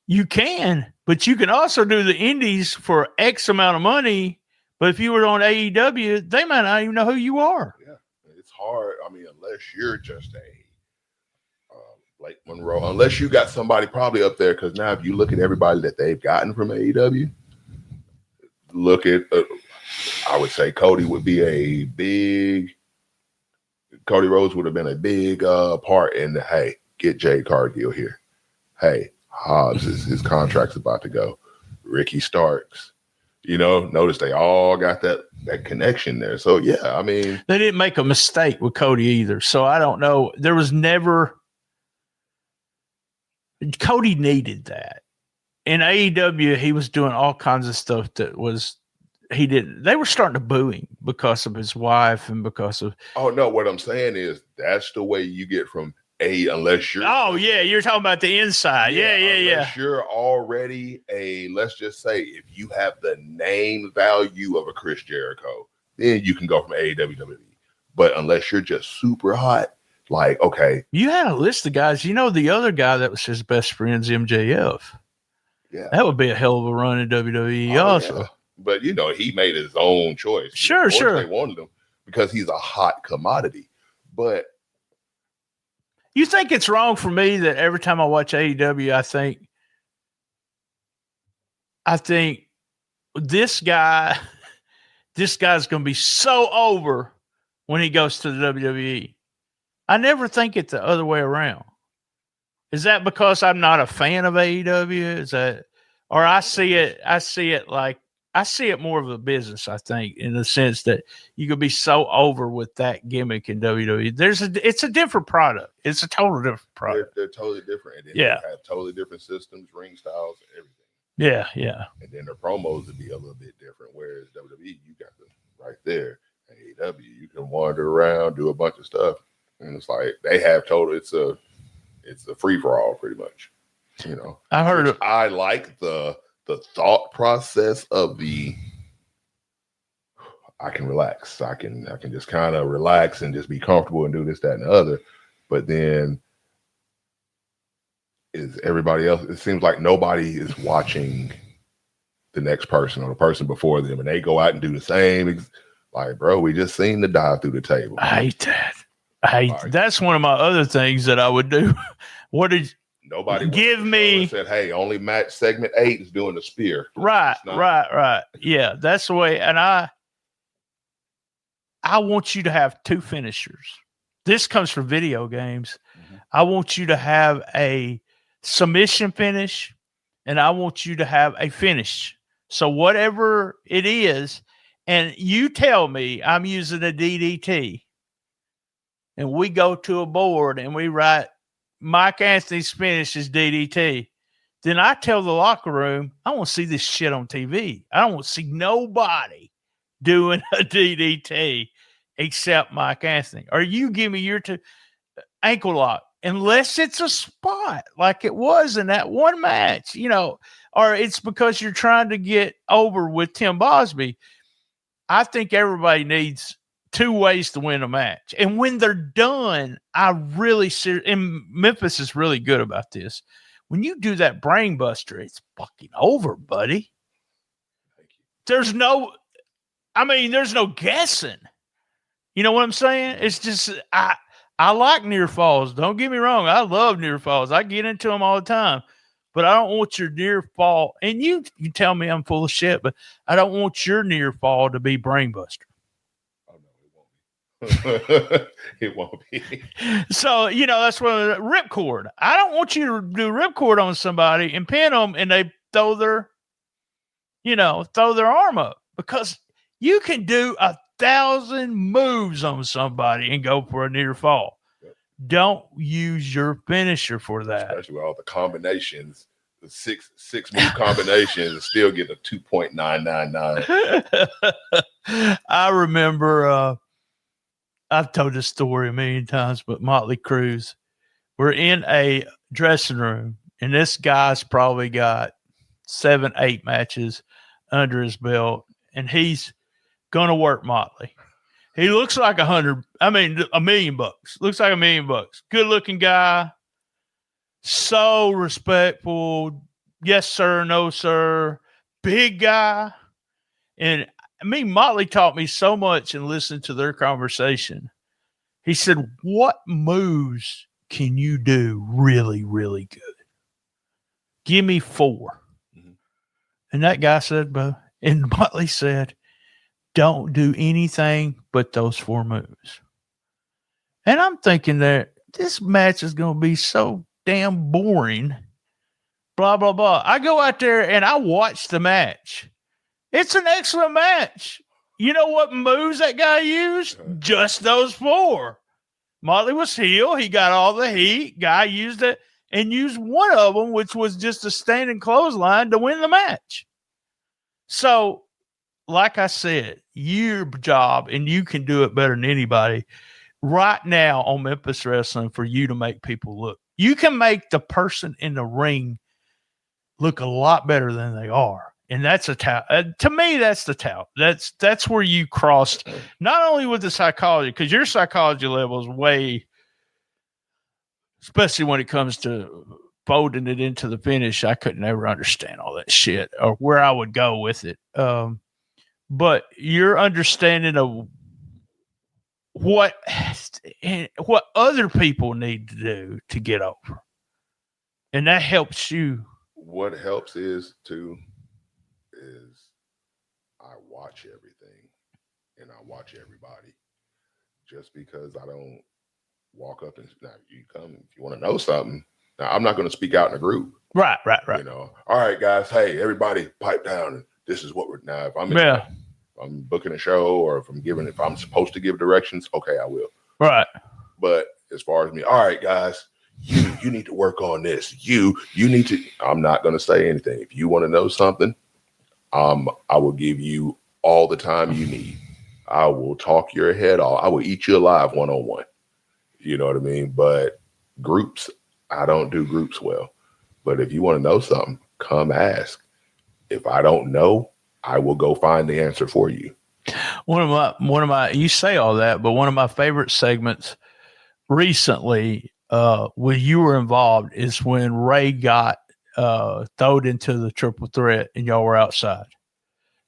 You can, but you can also do the indies for X amount of money. But if you were on AEW, they might not even know who you are. Yeah, it's hard. I mean, unless you're just a Blake Monroe, unless you got somebody probably up there. Because now, if you look at everybody that they've gotten from AEW, look at, I would say Cody would be a big. Cody Rhodes would have been a big part in the, hey, get Jade Cargill here. Hey, Hobbs, his contract's about to go. Ricky Starks. Notice they all got that connection there. So, yeah, I mean. They didn't make a mistake with Cody either. So, I don't know. There was never. Cody needed that. In AEW, he was doing all kinds of stuff that was. He didn't. They were starting to boo him because of his wife and because of. Oh no! What I'm saying is that's the way you get from unless you're. Oh yeah, you're talking about the inside. Yeah. Unless you're already let's just say if you have the name value of a Chris Jericho, then you can go from AEW to WWE. But unless you're just super hot, like okay, you had a list of guys. The other guy that was his best friend's MJF. Yeah, that would be a hell of a run in WWE also. Yeah. But, he made his own choice. Sure. They wanted him because he's a hot commodity. But you think it's wrong for me that every time I watch AEW, I think this guy's going to be so over when he goes to the WWE. I never think it the other way around. Is that because I'm not a fan of AEW? Is that, or I see it more of a business, I think, in the sense that you could be so over with that gimmick in WWE. It's a different product. It's a totally different product. They're totally different. And then they have totally different systems, ring styles, everything. Yeah. And then their promos would be a little bit different. Whereas WWE, you got them right there. AEW, you can wander around, do a bunch of stuff. And it's like they have it's a free for all pretty much. I heard it. I like the thought process of I can relax. I can just kind of relax and just be comfortable and do this, that, and the other. But then is everybody else, it seems like nobody is watching the next person or the person before them. And they go out and do the same. Like, bro, we just seen the dive through the table. I hate that. That's one of my other things that I would do. Nobody give me said, hey, only match segment 8 is doing the spear. Right. Yeah, that's the way. And I want you to have 2 finishers. This comes from video games. Mm-hmm. I want you to have a submission finish, and I want you to have a finish. So whatever it is, and you tell me I'm using a DDT, and we go to a board and we write Mike Anthony's finish is DDT, then I tell the locker room, I want to see this shit on TV. I don't want to see nobody doing a DDT except Mike Anthony. Or you give me your ankle lock, unless it's a spot like it was in that one match, or it's because you're trying to get over with Tim Bosby. I think everybody needs 2 ways to win a match. And when they're done, and Memphis is really good about this. When you do that brain buster, it's fucking over, buddy. There's no guessing. You know what I'm saying? It's just, I like near falls. Don't get me wrong. I love near falls. I get into them all the time. But I don't want your near fall. And you tell me I'm full of shit, but I don't want your near fall to be brain buster. It won't be. So, that's what ripcord. I don't want you to do ripcord on somebody and pin them and they throw their arm up, because you can do 1,000 moves on somebody and go for a near fall. Yep. Don't use your finisher for that. Especially with all the combinations, the six move combinations, and still get a 2.999. I remember, I've told this story a million times, but Motley Cruz, we're in a dressing room, and this guy's probably got 7-8 matches under his belt, and he's going to work Motley. He looks like $1 million. Looks like $1 million. Good looking guy. So respectful. Yes, sir. No, sir. Big guy. And Motley taught me so much and listened to their conversation. He said, what moves can you do really, really good? Give me 4. Mm-hmm. And that guy said, and Motley said, don't do anything but those 4 moves. And I'm thinking that this match is going to be so damn boring. Blah, blah, blah. I go out there and I watch the match. It's an excellent match. You know what moves that guy used? Just those 4. Motley was heel. He got all the heat. Guy used it and used one of them, which was just a standing clothesline to win the match. So, like I said, your job, and you can do it better than anybody right now on Memphis Wrestling for you to make people look. You can make the person in the ring look a lot better than they are. And that's a talent. To me, that's the talent. That's where you crossed, not only with the psychology, because your psychology level is way, especially when it comes to folding it into the finish. I couldn't ever understand all that shit or where I would go with it. But your understanding of what other people need to do to get over, and that helps you. What helps is I watch everything and I watch everybody. Just because I don't walk up and now you come if you want to know something. Now I'm not going to speak out in a group. Right. You know, all right, guys. Hey, everybody, pipe down. And this is what we're now. If I'm I'm booking a show or if I'm supposed to give directions, okay, I will. Right. But as far as me, all right, guys, you need to work on this. You need to. I'm not going to say anything. If you want to know something, I will give you all the time you need. I will talk your head off. I will eat you alive one-on-one. You know what I mean? But groups, I don't do groups well. But if you want to know something, come ask. If I don't know, I will go find the answer for you. One of my, you say all that, but one of my favorite segments recently, when you were involved, is when Ray got thrown into the triple threat and y'all were outside.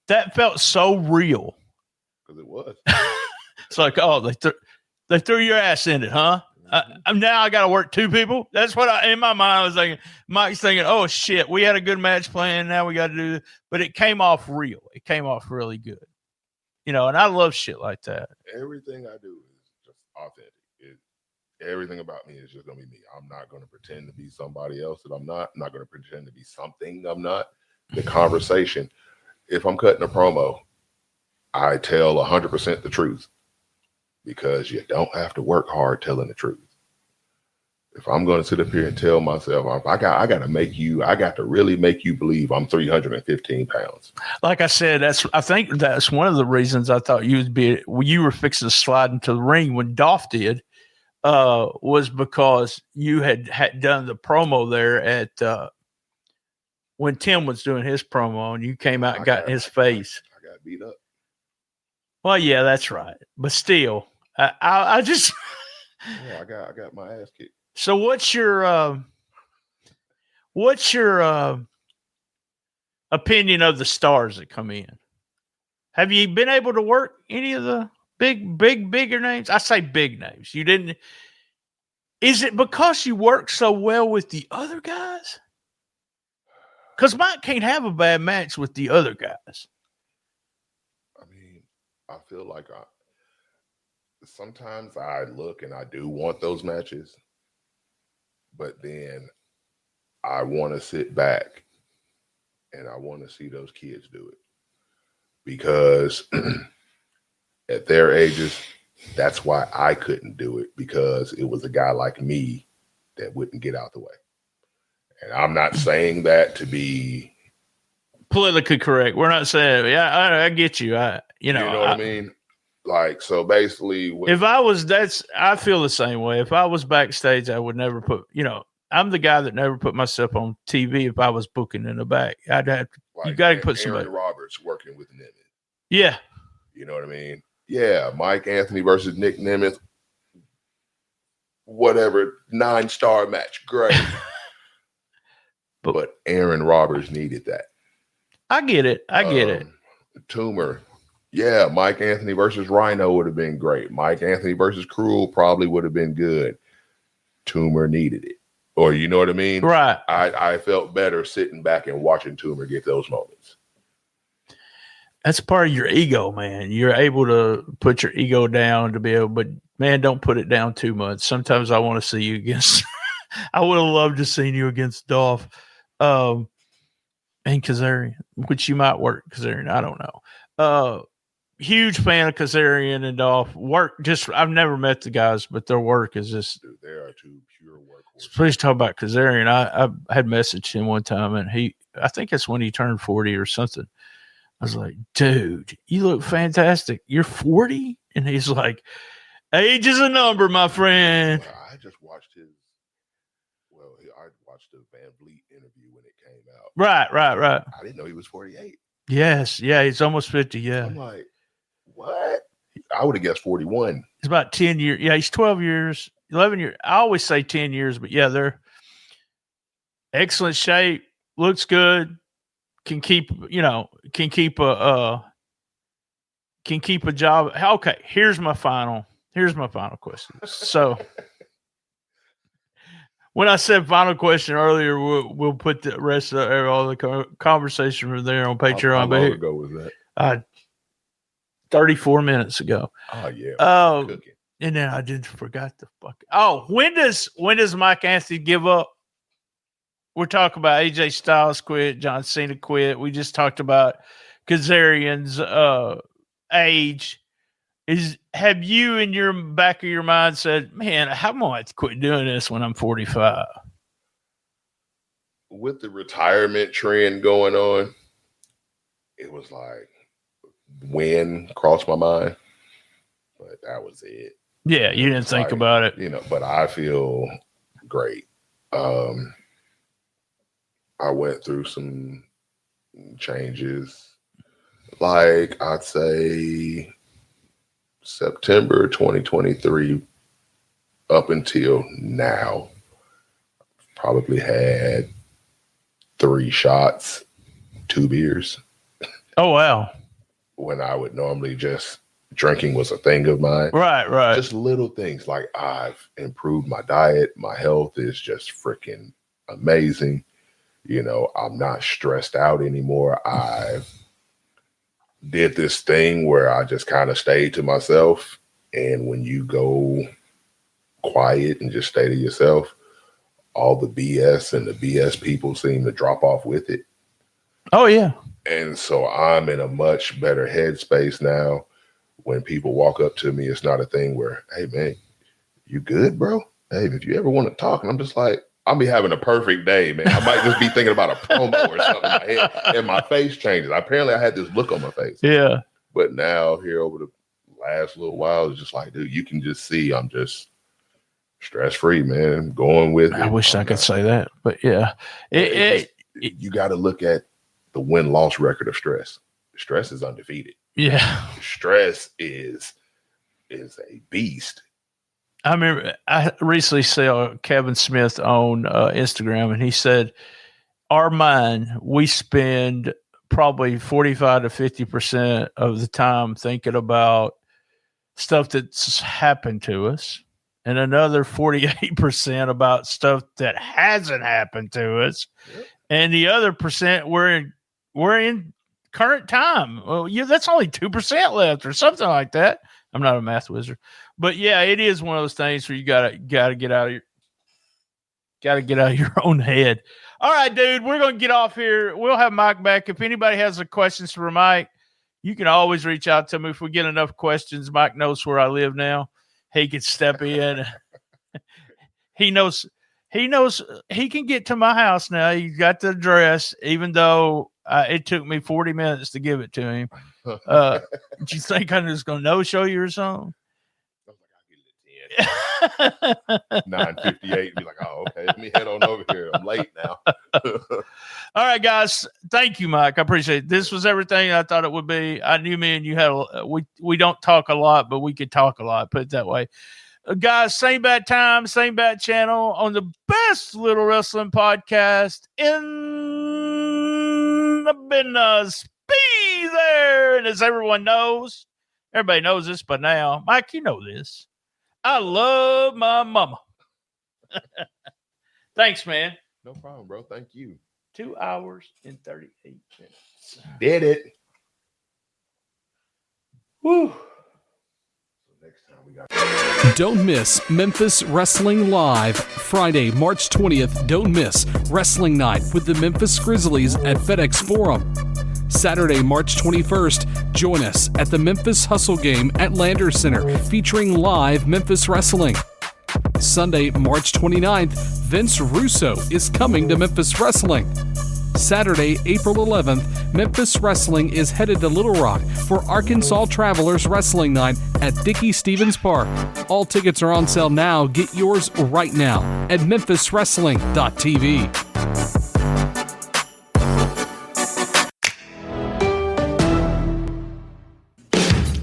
That felt so real. Because it was. It's like, oh, they threw your ass in it, huh? Now I got to work 2 people. That's what in my mind I was thinking. Mike's thinking, oh shit, we had a good match plan. Now we got to do this. But it came off real. It came off really good. You know, and I love shit like that. Everything I do is just authentic. Everything about me is just going to be me. I'm not going to pretend to be somebody else that I'm not. I'm not going to pretend to be something I'm not. The conversation, if I'm cutting a promo, I tell 100% the truth. Because you don't have to work hard telling the truth. If I'm going to sit up here and tell myself, I got to really make you believe I'm 315 pounds. Like I said, I think that's one of the reasons I thought you were fixing to slide into the ring when Dolph did, was because you had done the promo there at when Tim was doing his promo and you came out and got in his face. I got beat up. Well, yeah, that's right. But still, I just I got my ass kicked. So what's your opinion of the stars that come in? Have you been able to work any of the bigger names? I say big names. You didn't. Is it because you work so well with the other guys? Because Mike can't have a bad match with the other guys. I feel like sometimes I look and I do want those matches, but then I want to sit back and I want to see those kids do it. Because at their ages, that's why I couldn't do it, because it was a guy like me that wouldn't get out the way. And I'm not saying that to be politically correct. We're not saying, I get you. You know what I mean? Like, so basically, I feel the same way. If I was backstage, I would never put, I'm the guy that never put myself on TV if I was booking in the back. I'd have to, like, you got to put somebody. Aaron Roberts working with Nimitz. Yeah. You know what I mean? Yeah. Mike Anthony versus Nick Nimitz. Whatever, 9-star match. Great. But Aaron Roberts needed that. I get it. Toomer. Yeah, Mike Anthony versus Rhino would have been great. Mike Anthony versus Cruel probably would have been good. Toomer needed it. Or you know what I mean? Right. I felt better sitting back and watching Toomer get those moments. That's part of your ego, man. You're able to put your ego down to be able, but man, don't put it down too much. Sometimes I want to see you against, I would have loved to see you against Dolph. And Kazarian, which you might work Kazarian. I don't know. Huge fan of Kazarian and Dolph. I've never met the guys, but their work is just. Dude, they are two pure workhorses. Please talk about Kazarian. I had messaged him one time, and I think it's when he turned 40 or something. I was like, dude, you look fantastic. You're 40? And he's like, age is a number, my friend. Well, I just watched I watched the Van Vliet interview when it came out. Right. I didn't know he was 48. Yes. Yeah, he's almost 50. Yeah. I'm like, what? I would have guessed 41. It's about 10 years. Yeah, he's 12 years, 11 years. I always say 10 years, but yeah, they're excellent shape, looks good, can keep a job. Okay, here's my final question. So when I said final question earlier, we'll put the rest of all the conversation from there on Patreon. How long ago was that? 34 minutes ago. Oh yeah. And then I just forgot the fuck. Oh, when does Mike Anthony give up? We're talking about AJ Styles quit, John Cena quit. We just talked about Kazarian's age. Have you in your back of your mind said, man, how am I to quit doing this when I'm 45? With the retirement trend going on, it was like when crossed my mind, but that was it. Yeah, you didn't think about it. But I feel great. I went through some changes, like I'd say September 2023 up until now, probably had 3 shots, 2 beers. Oh, wow. When I would normally just drinking was a thing of mine. Right. Just little things like I've improved my diet. My health is just freaking amazing. I'm not stressed out anymore. I've did this thing where I just kind of stayed to myself. And when you go quiet and just stay to yourself, all the BS and the BS people seem to drop off with it. Oh, yeah. And so I'm in a much better headspace now. When people walk up to me, it's not a thing where, hey, man, you good, bro? Hey, if you ever want to talk, and I'm just like, I'll be having a perfect day, man. I might just be thinking about a promo or something in my head, and my face changes. Apparently, I had this look on my face. Yeah. But now, here over the last little while, it's just like, dude, you can just see I'm just stress-free, man. Going with it. I wish I could say that, but yeah. You got to look at the win-loss record of stress. Stress is undefeated. Yeah. Stress is a beast. I remember I recently saw Kevin Smith on Instagram, and he said, our mind, we spend probably 45 to 50% of the time thinking about stuff that's happened to us, and another 48% about stuff that hasn't happened to us. Yep. And the other percent we're in current time. Well, yeah, that's only 2% left or something like that. I'm not a math wizard, but yeah, it is one of those things where you gotta get out of your own head. All right, dude, we're gonna get off here. We'll have Mike back. If anybody has questions for Mike, You can always reach out to me if we get enough questions. Mike knows where I live now. He can step in. He knows he can get to my house now. He's got the address, even though it took me 40 minutes to give it to him. Do you think I'm just going to no-show you or something? 9:58. Be like, oh, okay. Let me head on over here. I'm late now. All right, guys. Thank you, Mike. I appreciate it. This was everything I thought it would be. I knew me and you had we don't talk a lot, but we could talk a lot. Put it that way. Guys, same bad time, same bad channel on the best little wrestling podcast in the business. Be there. And as everybody knows this by now. Mike, you know this. I love my mama. Thanks, man. No problem, bro. Thank you. 2 hours and 38 minutes. Did it. Woo. Don't miss Memphis Wrestling Live, Friday, March 20th. Don't miss Wrestling Night with the Memphis Grizzlies at FedEx Forum. Saturday, March 21st, join us at the Memphis Hustle Game at Landers Center, featuring live Memphis wrestling. Sunday, March 29th, Vince Russo is coming to Memphis Wrestling. Saturday, April 11th, Memphis Wrestling is headed to Little Rock for Arkansas Travelers Wrestling Night at Dickey Stevens Park. All tickets are on sale now. Get yours right now at memphiswrestling.tv.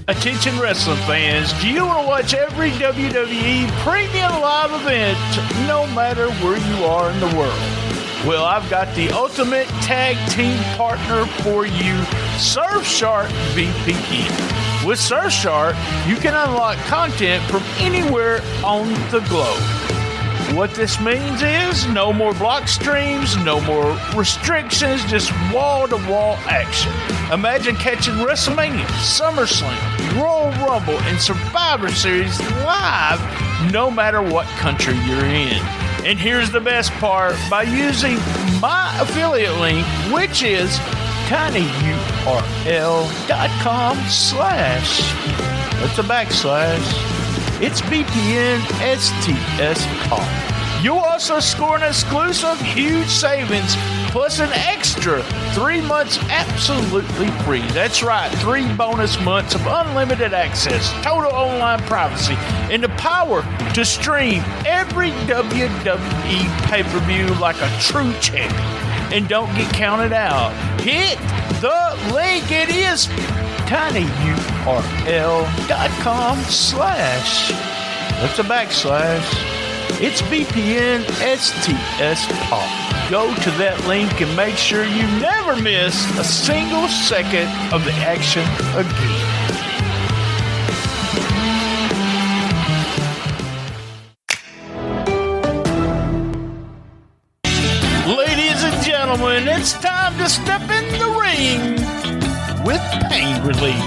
Attention wrestling fans, do you want to watch every WWE premium live event no matter where you are in the world? Well, I've got the ultimate tag team partner for you, Surfshark VPN. With Surfshark, you can unlock content from anywhere on the globe. What this means is no more block streams, no more restrictions, just wall-to-wall action. Imagine catching WrestleMania, SummerSlam, Royal Rumble, and Survivor Series live no matter what country you're in. And here's the best part. By using my affiliate link, which is tinyurl.com/ that's a backslash. It's VPN STS Talk. You'll also score an exclusive huge savings plus an extra 3 months absolutely free. That's right, 3 bonus months of unlimited access, total online privacy, and the power to stream every WWE pay-per-view like a true champion. And don't get counted out. Hit the link. It is tinyurl.com/ that's a backslash. It's VPN STS Talk. Go to that link and make sure you never miss a single second of the action again. Ladies and gentlemen, it's time to step in the ring with pain relief.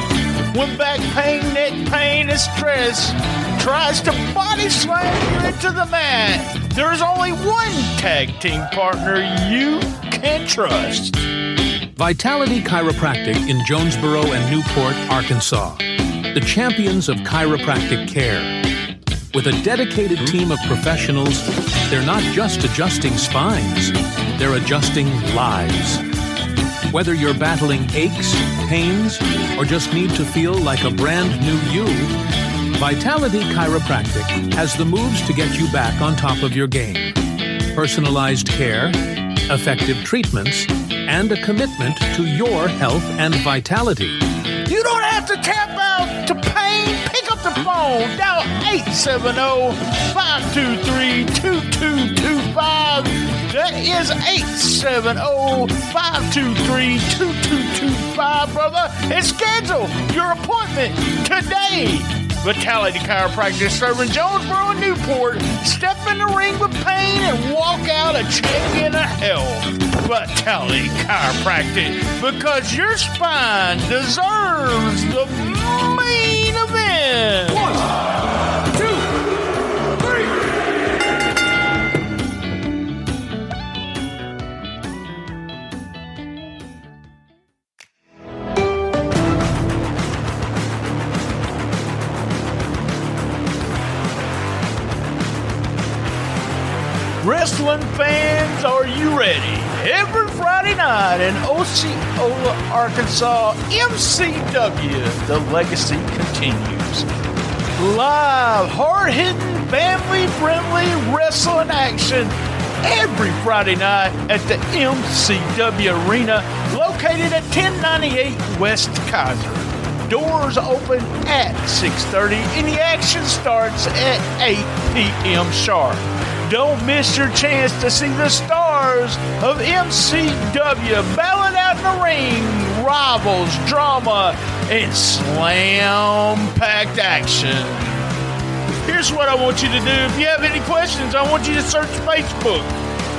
When back pain, neck pain, and stress tries to body slam you into the mat, there's only one tag team partner you can trust. Vitality Chiropractic in Jonesboro and Newport, Arkansas. The champions of chiropractic care. With a dedicated team of professionals, they're not just adjusting spines, they're adjusting lives. Whether you're battling aches, pains, or just need to feel like a brand new you, Vitality Chiropractic has the moves to get you back on top of your game. Personalized care, effective treatments, and a commitment to your health and vitality. You don't have to tap out to pain. Pick up the phone. Dial 870-523-2225. That is 870-523-2225, brother. And schedule your appointment today. Vitality Chiropractic serving Jonesboro and Newport. Step in the ring with pain and walk out a champion of health. Vitality Chiropractic, because your spine deserves the main event. 1, 2, 3. Wrestling fans, are you ready? Every Friday night in Osceola, Arkansas, MCW, the legacy continues. Live, hard-hitting, family-friendly wrestling action every Friday night at the MCW Arena, located at 1098 West Kaiser. Doors open at 6:30 and the action starts at 8 p.m. sharp. Don't miss your chance to see the stars of MCW battle out in the ring, rivals, drama, and slam-packed action. Here's what I want you to do. If you have any questions, I want you to search Facebook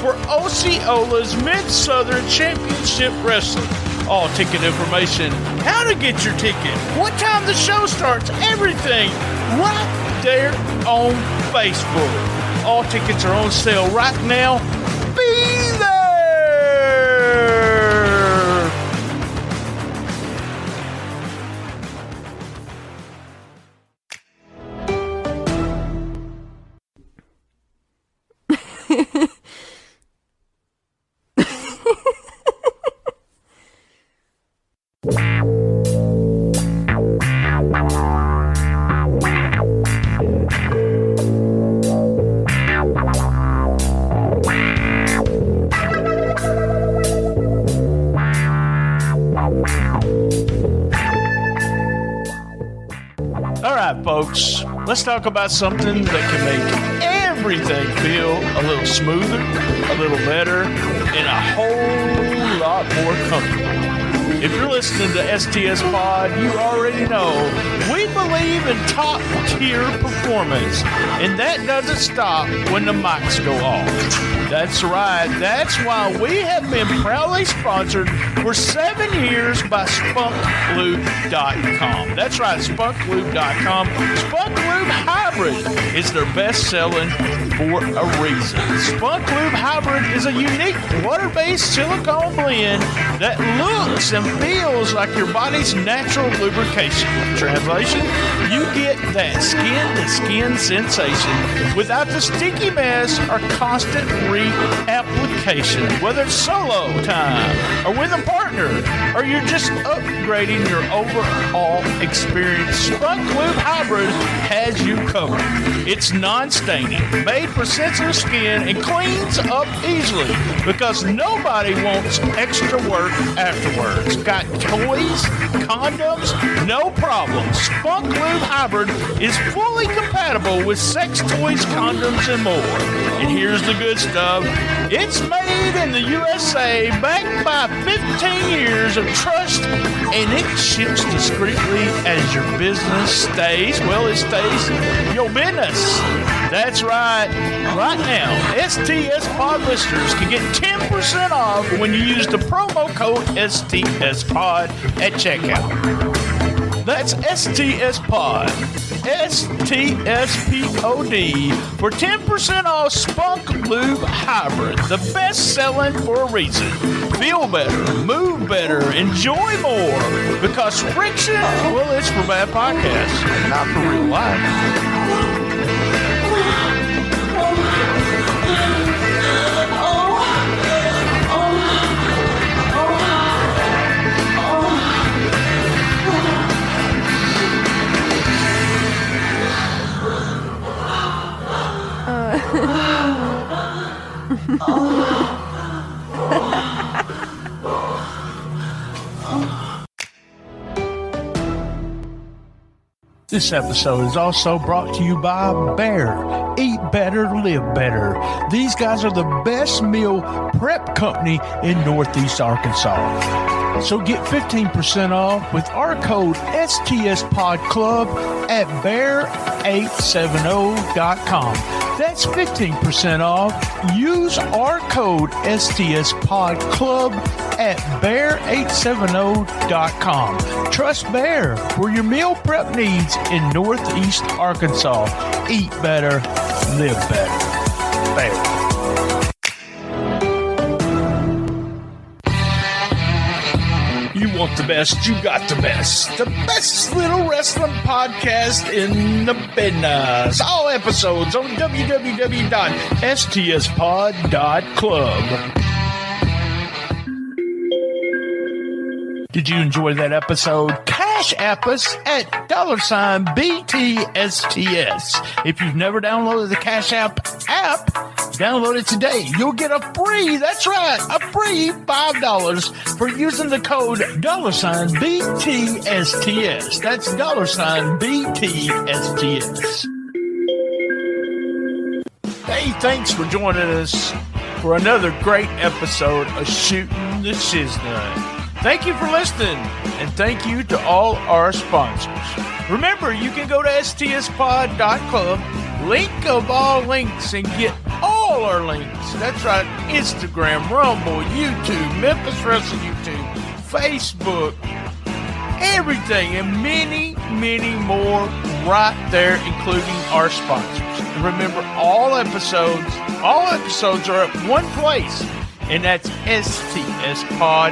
for Osceola's Mid-Southern Championship Wrestling. All ticket information, how to get your ticket, what time the show starts, everything right there on Facebook. All tickets are on sale right now. Be there! Folks, let's talk about something that can make everything feel a little smoother, a little better, and a whole lot more comfortable. If you're listening to STS Pod, you already know we believe in top-tier performance, and that doesn't stop when the mics go off. That's right. That's why we have been proudly sponsored for 7 years by SpunkLube.com. That's right, SpunkLube.com. Spunk Lube Hybrid is their best selling for a reason. Spunk Lube Hybrid is a unique water-based silicone blend that looks and feels like your body's natural lubrication. Translation, you get that skin-to-skin sensation without the sticky mess or constant application, whether it's solo time or with a partner, or you're just upgrading your overall experience. Spunk Lube Hybrid has you covered. It's non-staining, made for sensitive skin, and cleans up easily because nobody wants extra work afterwards. Got toys, condoms, no problem. Spunk Lube Hybrid is fully compatible with sex toys, condoms, and more. And here's the good stuff. It's made in the USA, backed by 15 years of trust, and it ships discreetly as your business stays. Well, it stays your business. That's right. Right now, STS Pod listeners can get 10% off when you use the promo code STS Pod at checkout. That's STS Pod. STSPOD for 10% off Spunk Lube Hybrid, the best selling for a reason. Feel better, move better, enjoy more, because friction, well, it's for bad podcasts, not for real life. This episode is also brought to you by Bear. Eat better, live better. These guys are the best meal prep company in Northeast Arkansas. So get 15% off with our code STSPodClub at bear870.com. That's 15% off. Use our code STSPodClub at bear870.com. Trust Bear for your meal prep needs in Northeast Arkansas. Eat better, live better. Bear. want the best, you got the best. The best little wrestling podcast in the business. All episodes on www.stspod.club. Did you enjoy that episode? Cash app us at $BTSTS. If you've never downloaded the Cash App, download it today. You'll get a free $5 for using the code $BTSTS. That's $BTSTS. Hey, thanks for joining us for another great episode of Shooting the Shiznut. Thank you for listening, and thank you to all our sponsors. Remember, you can go to stspod.club, link of all links, and get all our links. That's right, Instagram, Rumble, YouTube, Memphis Wrestling YouTube, Facebook, everything, and many, many more right there, including our sponsors. And remember, all episodes are at one place, and that's stspod.club.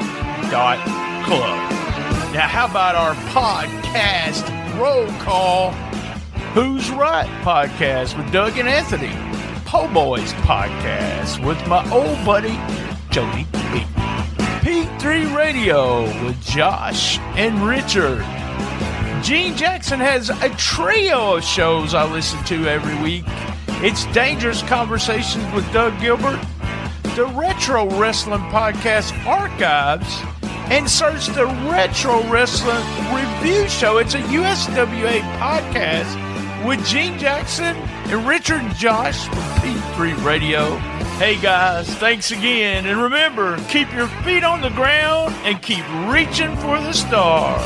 Now, how about our podcast roll call? Who's Right podcast with Doug and Anthony. Po' Boys podcast with my old buddy Jody B. P3 Radio with Josh and Richard. Gene Jackson has a trio of shows I listen to every week. It's Dangerous Conversations with Doug Gilbert, the Retro Wrestling Podcast Archives, and search the Retro Wrestling Review Show. It's a USWA podcast with Gene Jackson and Richard and Josh from P3 Radio. Hey guys, thanks again. And remember, keep your feet on the ground and keep reaching for the stars.